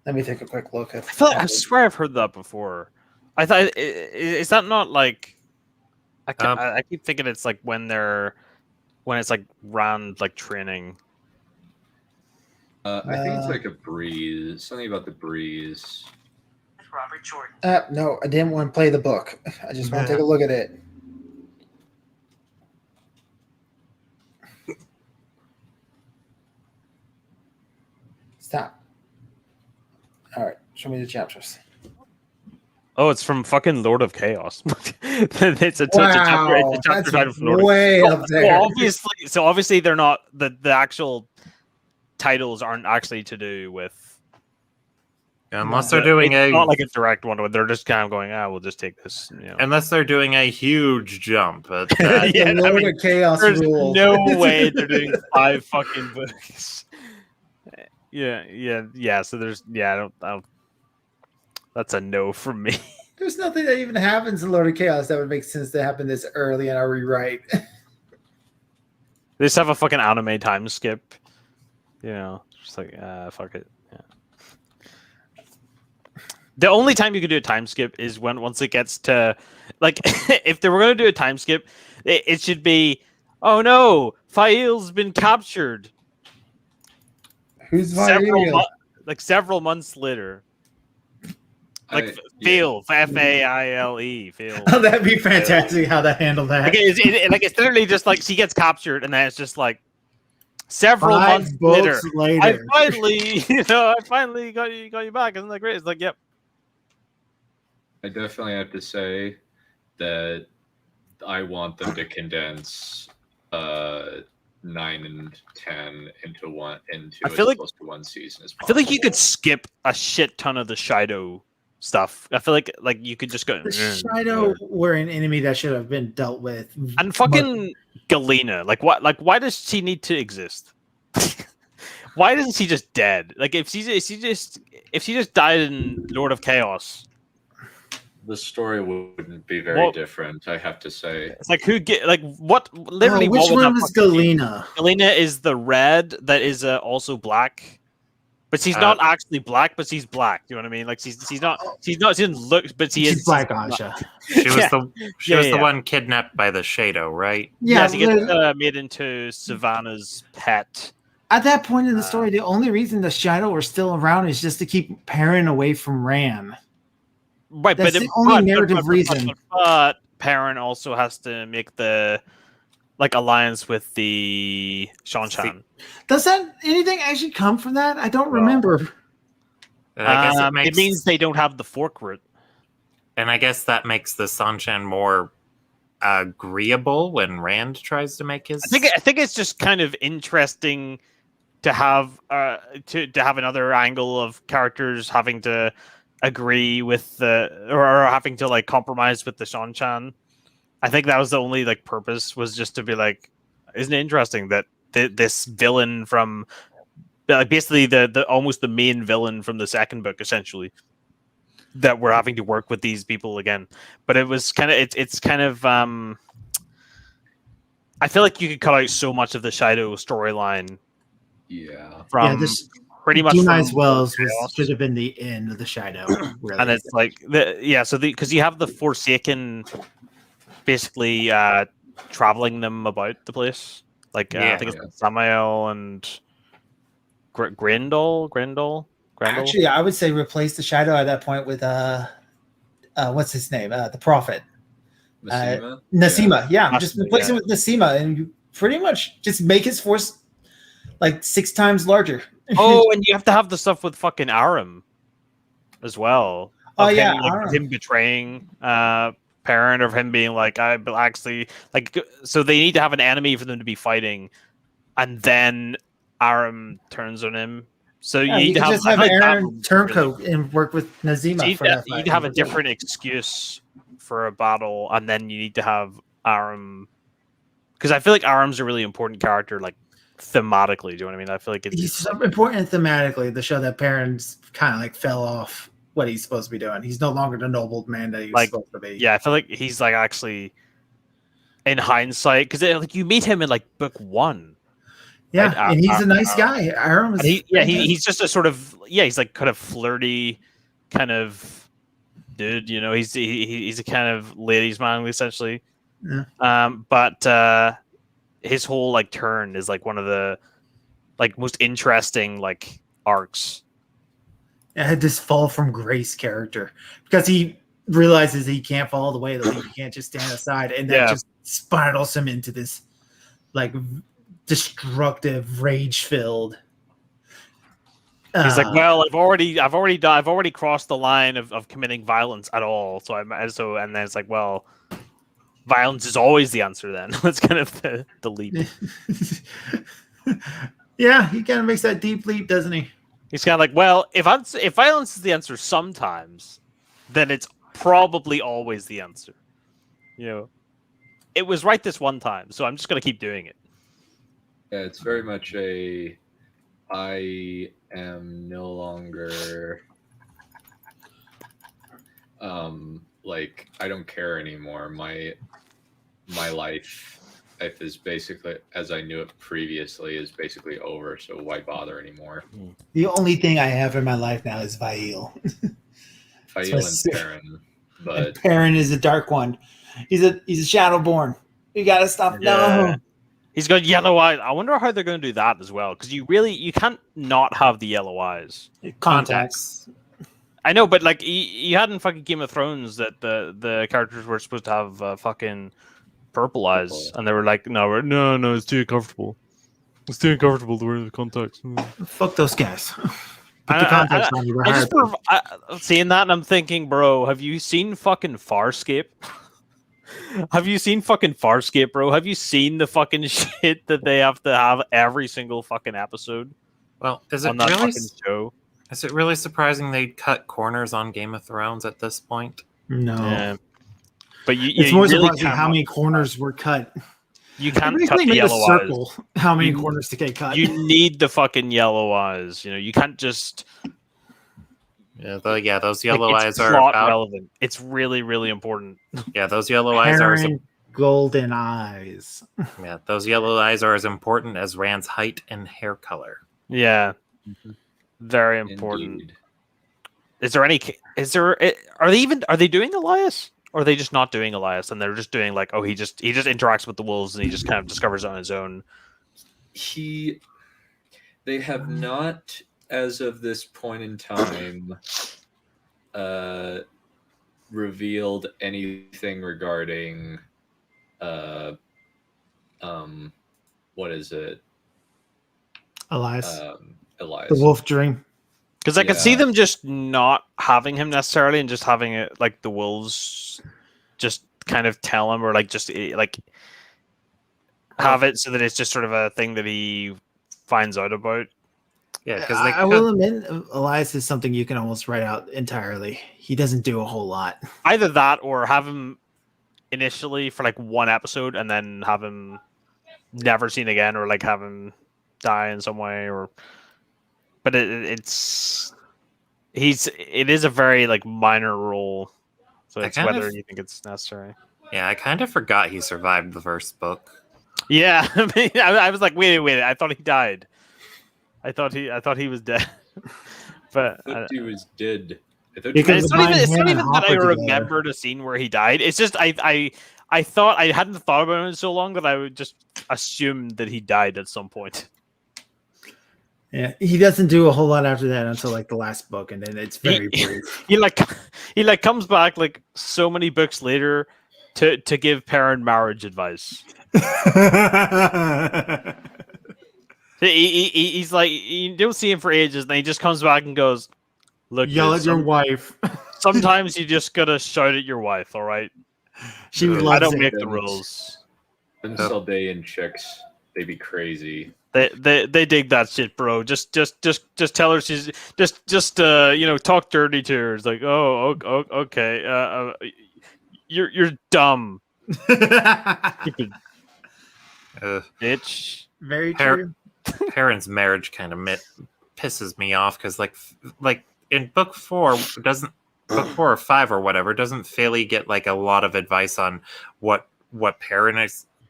Speaker 2: Let me take a quick look at.
Speaker 3: I swear I've heard that before. I thought, is that not like? I keep thinking it's like when it's like round like training.
Speaker 1: I think it's like a breeze. Something about the breeze.
Speaker 6: Robert Jordan.
Speaker 2: No, I didn't want to play the book. I just want to take a look at it. Stop. All right, show me the chapters.
Speaker 3: Oh, it's from fucking Lord of Chaos. it's a
Speaker 2: Wow,
Speaker 3: chapter
Speaker 2: that's
Speaker 3: title from Lord
Speaker 2: way
Speaker 3: of
Speaker 2: up there.
Speaker 3: So obviously they're not the actual titles aren't actually to do with.
Speaker 5: Unless they're doing
Speaker 3: it's
Speaker 5: a
Speaker 3: not like a direct one. They're just kind of going, we'll just take this.
Speaker 5: unless they're doing a huge jump. But
Speaker 3: Yeah,
Speaker 2: The Lord of Chaos
Speaker 3: there's
Speaker 2: rule.
Speaker 3: no way they're doing 5 fucking books. Yeah. So there's I don't. That's a no from me.
Speaker 2: There's nothing that even happens in Lord of Chaos that would make sense to happen this early in our rewrite.
Speaker 3: They just have a fucking anime time skip. Just like fuck it. Yeah. The only time you can do a time skip is once it gets to like if they were gonna do a time skip, it should be, oh no, Fail's been captured.
Speaker 2: Who's
Speaker 3: several months later. Like Fail, Faile, Fail.
Speaker 2: Oh, that'd be fantastic how they handle that.
Speaker 3: Like it's literally just like she gets captured, and then it's just like several
Speaker 2: 5
Speaker 3: months later.
Speaker 2: books later.
Speaker 3: I finally got you back. Isn't that great? It's like, yep.
Speaker 1: I definitely have to say that I want them to condense 9 and 10 into one
Speaker 3: I feel like
Speaker 1: close to one season as
Speaker 3: I
Speaker 1: possible.
Speaker 3: feel like you could skip a shit ton of the Shido stuff. I feel like you could just go.
Speaker 2: The Shido were an enemy that should have been dealt with.
Speaker 3: And fucking Galena, like what? Like why does she need to exist? Why isn't she just dead? Like if she just died in Lord of Chaos,
Speaker 1: the story wouldn't be very different. I have to say.
Speaker 3: it's like what? Literally,
Speaker 2: which
Speaker 3: what would
Speaker 2: one
Speaker 3: that
Speaker 2: was
Speaker 3: fucking be?
Speaker 2: Galena?
Speaker 3: Galena is the red that is also black. But she's not actually black, but she's black. You know what I mean? Like she doesn't look, but
Speaker 2: She's black, Asha.
Speaker 5: she was
Speaker 3: Yeah.
Speaker 5: the one kidnapped by the Shadow, right?
Speaker 3: Yeah, she gets made into Savannah's pet.
Speaker 2: At that point in the story, the only reason the Shido were still around is just to keep Perrin away from Ran.
Speaker 3: Right,
Speaker 2: That's the only narrative reason.
Speaker 3: But Perrin also has to make the alliance with the Shanshan.
Speaker 2: Does anything actually come from that? I don't remember.
Speaker 5: And I guess
Speaker 3: it means they don't have the fork root.
Speaker 5: And I guess that makes the Sanshan more agreeable when Rand tries to make his.
Speaker 3: I think it's just kind of interesting to have to have another angle of characters having to agree with or having to like compromise with the Shanshan. I think that was the only purpose, was just to be like, isn't it interesting that this villain from basically the almost the main villain from the second book, essentially, that we're having to work with these people again. But it was kind of it's kind of I feel like you could cut out so much of the Shido storyline.
Speaker 1: Yeah.
Speaker 3: From pretty much
Speaker 2: Demonize
Speaker 3: from
Speaker 2: Wells
Speaker 3: Chaos.
Speaker 2: should have been the end of the Shadow. Really.
Speaker 3: And it's like because you have the Forsaken basically traveling them about the place. Like I think it's Samael and Grendel.
Speaker 2: Actually, I would say replace the Shadow at that point with what's his name? The Prophet. Nasima. Yeah, just replace him with Nasima, and you pretty much just make his force like 6 times larger.
Speaker 3: Oh, and you have to have the stuff with fucking Aram as well.
Speaker 2: Oh
Speaker 3: Of
Speaker 2: yeah,
Speaker 3: him, like, him betraying parent, of him being like, I actually like. So they need to have an enemy for them to be fighting, and then Aram turns on him. So you need to have,
Speaker 2: just have Aaron turncoat and work with Nazima.
Speaker 3: You need to have a different excuse for a battle, and then you need to have Aram, because I feel like Aram's a really important character, like thematically. Do you know what I mean? I feel like
Speaker 2: he's so important thematically. The show that parents kind of like fell off what he's supposed to be doing. He's no longer the noble man that he was supposed to be.
Speaker 3: Yeah, I feel like he's like actually, in hindsight, because like you meet him in like book 1.
Speaker 2: Yeah, right? And he's a nice guy. Aram is,
Speaker 3: he's just a sort of he's like kind of flirty, kind of dude. You know, he's a kind of ladies' man essentially.
Speaker 2: Yeah.
Speaker 3: But his whole like turn is like one of the like most interesting like arcs.
Speaker 2: I had this fall from grace character because he realizes he can't fall the way that he can't just stand aside, and that just spirals him into this like destructive, rage-filled.
Speaker 3: He's like, well, I've already crossed the line of committing violence at all. So and then it's like, well, violence is always the answer. Then that's kind of the leap.
Speaker 2: Yeah, he kind of makes that deep leap, doesn't he?
Speaker 3: He's kind of like, well, if violence is the answer sometimes, then it's probably always the answer. You know, it was right this one time, so I'm just gonna keep doing it.
Speaker 1: Yeah, it's very much I am no longer like I don't care anymore. My life is basically as I knew it previously is basically over, so why bother anymore?
Speaker 2: The only thing I have in my life now is Vail.
Speaker 1: Vail and Perrin. But
Speaker 2: and Perrin is a dark one. He's a Shadowborn. You gotta stop. No.
Speaker 3: He's got yellow eyes. I wonder how they're going to do that as well, because you can't not have the yellow eyes.
Speaker 2: Contacts.
Speaker 3: I know, but like you had in fucking Game of Thrones that the characters were supposed to have fucking purple eyes, and they were like, no, it's too uncomfortable. It's too uncomfortable to wear the contacts.
Speaker 2: Fuck those guys. Put the contacts on. You
Speaker 3: seeing that, and I'm thinking, bro, have you seen fucking Farscape? Have you seen fucking Farscape, bro? Have you seen the fucking shit that they have to have every single fucking episode?
Speaker 5: Well, is it really surprising they cut corners on Game of Thrones at this point?
Speaker 2: No.
Speaker 3: Yeah. But
Speaker 2: it's more surprising how many corners were cut.
Speaker 3: You can't cut the yellow
Speaker 2: circle. Eyes. How many corners to get cut?
Speaker 3: You need the fucking yellow eyes. You know, you can't just.
Speaker 5: Yeah, those yellow eyes are
Speaker 3: relevant. It's really, really important.
Speaker 5: Yeah, those yellow eyes are
Speaker 2: golden eyes.
Speaker 5: Yeah, those yellow eyes are as important as Rand's height and hair color.
Speaker 3: Yeah, very important. Indeed. Are they doing Elias, or are they just not doing Elias, and they're just doing like, he just interacts with the wolves and he just kind of discovers on his own.
Speaker 1: They have not, as of this point in time, revealed anything regarding what is it?
Speaker 2: Elias.
Speaker 1: Elias.
Speaker 2: The wolf dream.
Speaker 3: Because I could see them just not having him necessarily, and just having it like the wolves just kind of tell him, or like just like have it so that it's just sort of a thing that he finds out about.
Speaker 5: Yeah, because
Speaker 2: I will admit, Elias is something you can almost write out entirely. He doesn't do a whole lot.
Speaker 3: Either that, or have him initially for like one episode, and then have him never seen again, or like have him die in some way, or. But it is a very like minor role, so it's whether you think it's necessary.
Speaker 5: Yeah, I kind of forgot he survived the first book.
Speaker 3: Yeah, I was like, wait, I thought he died. I thought he was dead. But
Speaker 1: I thought he was dead. I thought
Speaker 2: Because
Speaker 1: he was
Speaker 3: it's not even,
Speaker 2: Combine
Speaker 3: it's not
Speaker 2: him and
Speaker 3: even that I
Speaker 2: Hopper together.
Speaker 3: remembered a scene where he died. It's just I thought I hadn't thought about it in so long that I would just assume that he died at some point.
Speaker 2: Yeah, he doesn't do a whole lot after that until like the last book, and then it's very brief.
Speaker 3: He like comes back like so many books later to give Perrin marriage advice. He's like, you don't see him for ages, and then he just comes back and goes, "Look,
Speaker 2: Yell
Speaker 3: dude,
Speaker 2: at your wife.
Speaker 3: sometimes you just gotta shout at your wife, all right?
Speaker 2: She
Speaker 1: I
Speaker 2: loves
Speaker 3: I don't
Speaker 2: it.
Speaker 3: make the rules.
Speaker 1: Them Saldaean chicks, they be crazy.
Speaker 3: They dig that shit, bro. Just tell her she's just talk dirty to her. It's like, okay, you're dumb, stupid bitch.
Speaker 2: Very
Speaker 5: Par-
Speaker 2: true.
Speaker 5: Perrin's marriage kind of pisses me off because like in book 4 book 4 or 5 or whatever doesn't Philly get like a lot of advice on what Perrin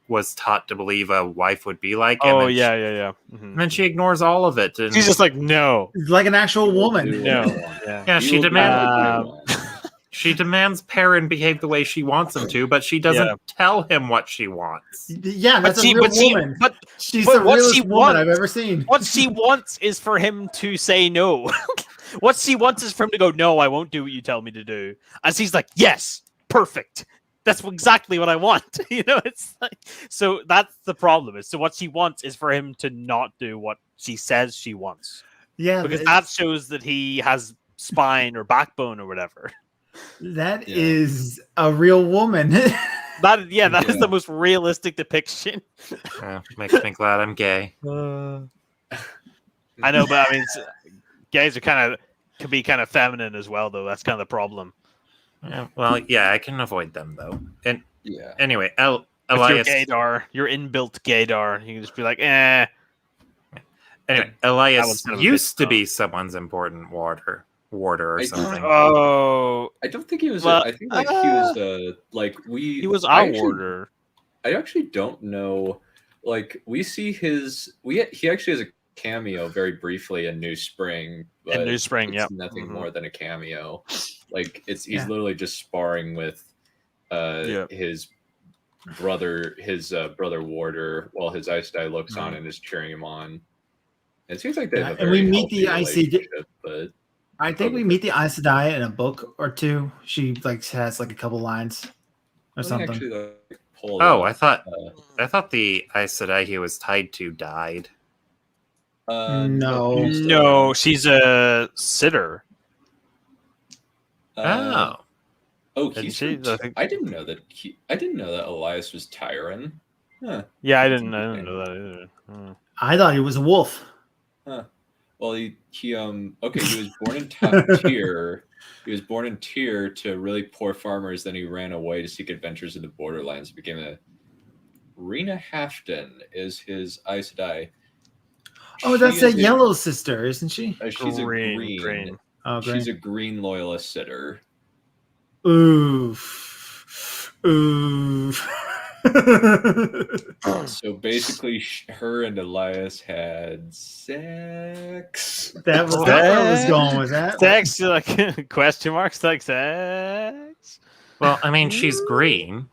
Speaker 5: was taught to believe a wife would be like.
Speaker 3: Oh
Speaker 5: and
Speaker 3: yeah.
Speaker 5: and then she ignores all of it. And
Speaker 3: She's just like, no.
Speaker 2: It's like an actual woman.
Speaker 3: No.
Speaker 5: Yeah,
Speaker 1: You
Speaker 5: she
Speaker 1: will do
Speaker 5: demands
Speaker 1: what you want.
Speaker 5: she demands Perrin behave the way she wants him to, but she doesn't
Speaker 3: Yeah.
Speaker 5: tell him what she wants.
Speaker 2: Yeah, that's a real woman.
Speaker 3: But
Speaker 2: She's
Speaker 3: but
Speaker 2: the
Speaker 3: what
Speaker 2: realest
Speaker 3: she
Speaker 2: woman I've
Speaker 3: wants-
Speaker 2: ever seen.
Speaker 3: what she wants is for him to say no. What she wants is for him to go, no, I won't do what you tell me to do. And she's like, yes, perfect. That's exactly what I want. It's like, so that's the problem. So what she wants is for him to not do what she says she wants,
Speaker 2: Yeah,
Speaker 3: because that shows that he has spine or backbone or whatever.
Speaker 2: that
Speaker 1: Yeah.
Speaker 2: is a real woman.
Speaker 3: That is
Speaker 1: Yeah.
Speaker 3: the most realistic depiction.
Speaker 5: Makes me glad I'm gay.
Speaker 3: I know, but I mean, gays are can be kind of feminine as well, though. That's kind of the problem.
Speaker 5: Well, yeah, I can avoid them though. And
Speaker 1: Yeah.
Speaker 5: anyway,
Speaker 3: If
Speaker 5: Elias.
Speaker 3: you're gaydar, your inbuilt gaydar, you can just be like, eh.
Speaker 5: Anyway,
Speaker 3: That
Speaker 5: Elias
Speaker 3: one's kind of a
Speaker 5: used
Speaker 3: bit
Speaker 5: to be someone's important warder or
Speaker 1: I-
Speaker 5: something.
Speaker 3: Oh,
Speaker 1: I don't think he was.
Speaker 3: Well,
Speaker 1: I think like he was. Like we.
Speaker 3: he was
Speaker 1: I
Speaker 3: our
Speaker 1: actually-
Speaker 3: warder.
Speaker 1: I actually don't know. Like we see his. He actually has a cameo very briefly in New Spring. But
Speaker 3: New Spring,
Speaker 1: it's
Speaker 3: yep.
Speaker 1: nothing
Speaker 3: Mhm.
Speaker 1: more than a cameo. Like he's
Speaker 2: Yeah.
Speaker 1: literally just sparring with
Speaker 3: Yep.
Speaker 1: his brother warder while his Ice Die looks on and is cheering him on. It seems like they have a
Speaker 2: and we
Speaker 1: very
Speaker 2: meet the
Speaker 1: healthy
Speaker 2: IC
Speaker 1: relationship, but
Speaker 2: I think we meet the Aes Sedai in a book or two. She like has like a couple lines or
Speaker 1: let me
Speaker 2: something.
Speaker 1: actually, like, pull it
Speaker 5: Oh,
Speaker 1: up.
Speaker 5: I thought the Aes Sedai he was tied to died.
Speaker 2: No.
Speaker 1: he's,
Speaker 3: No, she's a sitter.
Speaker 1: Oh,
Speaker 3: Didn't
Speaker 1: he's
Speaker 3: she?
Speaker 1: from
Speaker 3: I think-
Speaker 1: I didn't know that. I didn't know that Elias was Tyron. Huh.
Speaker 3: Yeah, I didn't know that either. Hmm.
Speaker 2: I thought he was a wolf.
Speaker 1: Well, he okay. He was born in Tyr. He was born in Tyr to really poor farmers. Then he ran away to seek adventures in the borderlands. Became a Rena Hafton is his Aes Sedai.
Speaker 2: Oh, that's
Speaker 1: She
Speaker 2: the
Speaker 1: is a-
Speaker 2: yellow sister, isn't she?
Speaker 1: She's a green.
Speaker 3: Green.
Speaker 2: Oh,
Speaker 1: She's
Speaker 2: great.
Speaker 1: a green loyalist sitter.
Speaker 2: Oof. Oof.
Speaker 1: So basically, her and Elias had sex.
Speaker 2: That was where I was going with that.
Speaker 3: Sex, like question marks, like sex.
Speaker 5: Well, I mean, she's green.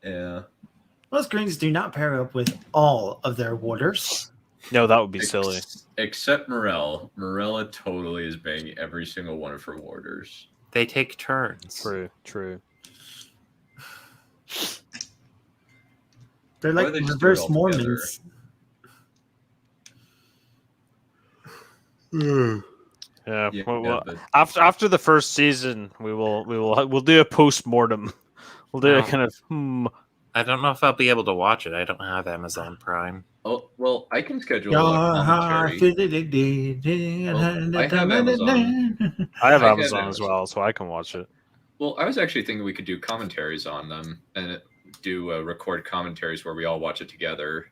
Speaker 1: Yeah.
Speaker 2: Most greens do not pair up with all of their warders.
Speaker 3: No, that would be silly.
Speaker 1: Except Morel. Morella totally is banging every single one of her warders.
Speaker 5: They take turns.
Speaker 3: True.
Speaker 2: They're
Speaker 1: Or
Speaker 2: like
Speaker 1: they just do it
Speaker 2: reverse
Speaker 1: all
Speaker 2: Mormons.
Speaker 3: Yeah.
Speaker 1: Yeah,
Speaker 3: well,
Speaker 1: but
Speaker 3: after the first season, we'll do a post-mortem. We'll do a
Speaker 5: Wow.
Speaker 3: kind of
Speaker 5: I don't know if I'll be able to watch it. I don't have Amazon Prime.
Speaker 1: oh well, I can schedule
Speaker 2: Your
Speaker 1: a
Speaker 2: heart
Speaker 1: commentary. I have Amazon.
Speaker 3: I have
Speaker 1: I have
Speaker 3: Amazon as
Speaker 1: Amazon.
Speaker 3: well, so I can watch it.
Speaker 1: Well, I was actually thinking we could do commentaries on them and do record commentaries where we all watch it together,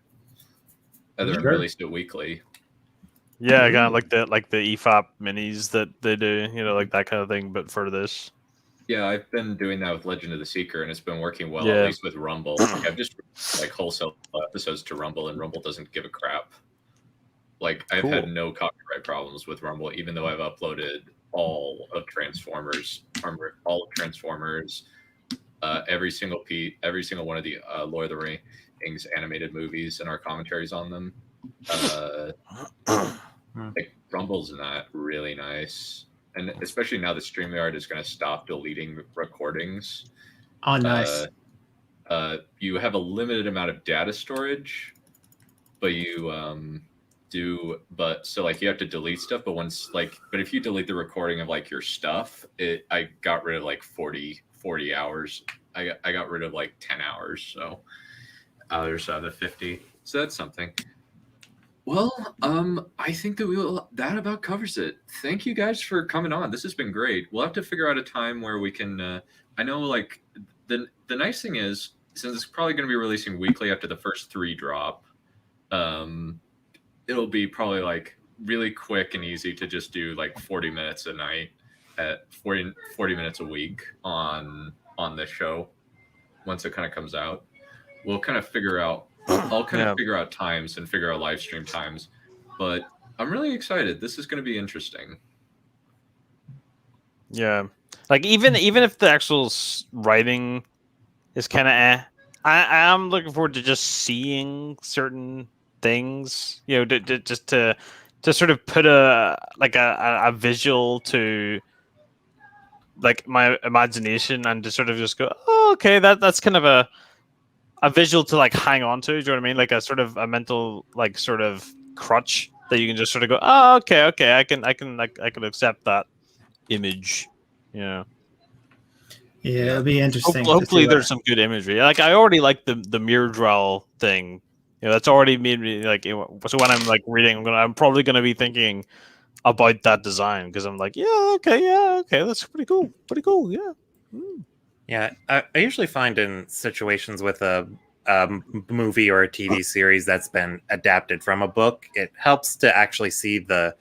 Speaker 1: and then
Speaker 2: Sure.
Speaker 1: release it weekly.
Speaker 3: Yeah, kind of like the EFOP minis that they do, like that kind of thing, but for this.
Speaker 1: Yeah, I've been doing that with Legend of the Seeker, and it's been working well,
Speaker 3: Yeah.
Speaker 1: at least with Rumble. Like, I've just like wholesale episodes to Rumble, and Rumble doesn't give a crap. Like I've
Speaker 3: Cool.
Speaker 1: had no copyright problems with Rumble, even though I've uploaded all of Transformers, every single one of the Lord of the Rings animated movies and our commentaries on them. Like Rumble's not really nice, and especially now that StreamYard is going to stop deleting recordings.
Speaker 2: Oh, nice.
Speaker 1: You have a limited amount of data storage, but you so like you have to delete stuff. But but if you delete the recording of like your stuff, I got rid of like 40 hours. I got rid of like 10 hours. So there's the 50. So that's something. Well, I think that about covers it. Thank you guys for coming on. This has been great. We'll have to figure out a time where we can. I know, like the nice thing is, since it's probably going to be releasing weekly after the first 3 drop, it'll be probably like really quick and easy to just do like 40 minutes a night at 40 minutes a week on this show. Once it kind of comes out, we'll kind of figure out. I'll kind of figure out times and figure out live stream times, but I'm really excited. This is going to be interesting.
Speaker 3: Yeah, like even if the actual writing is kind of I am looking forward to just seeing certain things, you know, just to sort of put a visual to like my imagination and to sort of just go, oh, okay, that's kind of a visual to like hang on to. Do you know what I mean? Like a sort of a mental like sort of crutch that you can just sort of go, oh, okay, I can accept that image. Yeah.
Speaker 2: Yeah, it'll be interesting.
Speaker 3: Hopefully there's some good imagery. Like I already like the mirror drawl thing. You know, that's already made me like. So when I'm like reading, I'm probably gonna be thinking about that design because I'm like, yeah, okay, that's pretty cool, yeah. Mm.
Speaker 5: Yeah, I usually find in situations with a movie or a TV series that's been adapted from a book, it helps to actually see the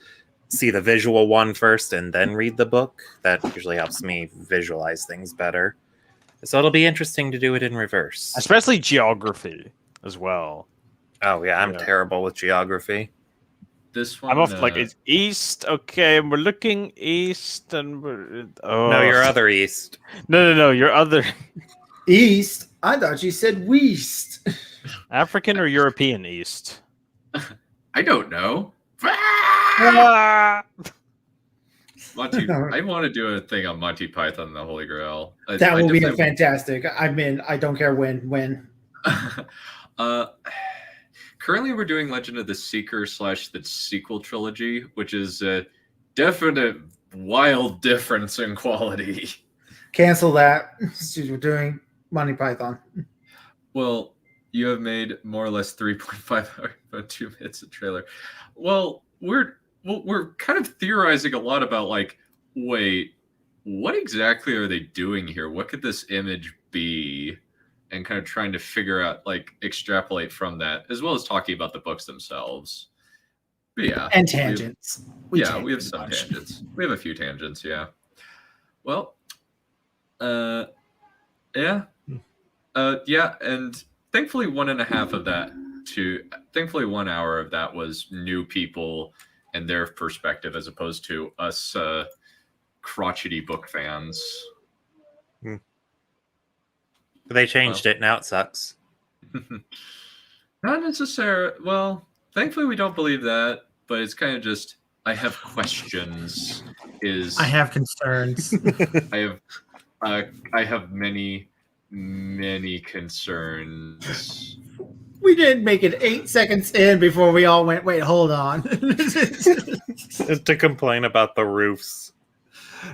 Speaker 5: visual one first and then read the book. That usually helps me visualize things better. So it'll be interesting to do it in reverse.
Speaker 3: Especially geography as well.
Speaker 5: Oh yeah, I'm terrible with geography.
Speaker 1: This one,
Speaker 3: I'm off like it's east. Okay, and we're looking east, and
Speaker 5: no, your other east.
Speaker 3: No, your other
Speaker 2: east. I thought you said west.
Speaker 3: African or European east.
Speaker 1: I don't know. Monty, I want to do a thing on Monty Python and the Holy Grail.
Speaker 2: That will be fantastic. I mean, I don't care when.
Speaker 1: Currently, we're doing Legend of the Seeker / the sequel trilogy, which is a definite wild difference in quality.
Speaker 2: Cancel that. We're doing Monty Python.
Speaker 1: Well, you have made more or less 3.5 hours, about 2 minutes of trailer. Well, we're kind of theorizing a lot about like, wait, what exactly are they doing here? What could this image be? And kind of trying to figure out, like, extrapolate from that, as well as talking about the books themselves. But yeah.
Speaker 2: And tangents.
Speaker 1: We have some tangents. We have a few tangents, yeah. Well, yeah. Yeah, and thankfully 1.5 of that thankfully 1 hour of that was new people and their perspective as opposed to us crotchety book fans.
Speaker 5: They changed it, now it sucks.
Speaker 1: Not necessarily. Well, thankfully we don't believe that, but it's kind of just, I have questions.
Speaker 2: I have concerns.
Speaker 1: I have many concerns.
Speaker 2: We didn't make it 8 seconds in before we all went, wait, hold on.
Speaker 5: Just to complain about the roofs.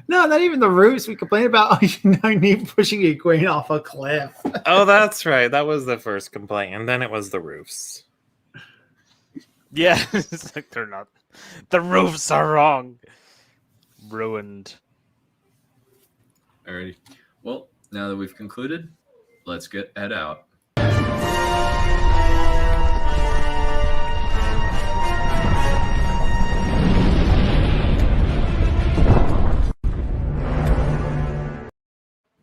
Speaker 2: No, not even the roofs. We complained about pushing a queen off a cliff.
Speaker 5: Oh, that's right. That was the first complaint, and then it was the roofs.
Speaker 3: Yeah, it's like they're not. The roofs are wrong. Ruined.
Speaker 1: Alrighty. Well, now that we've concluded, let's head out.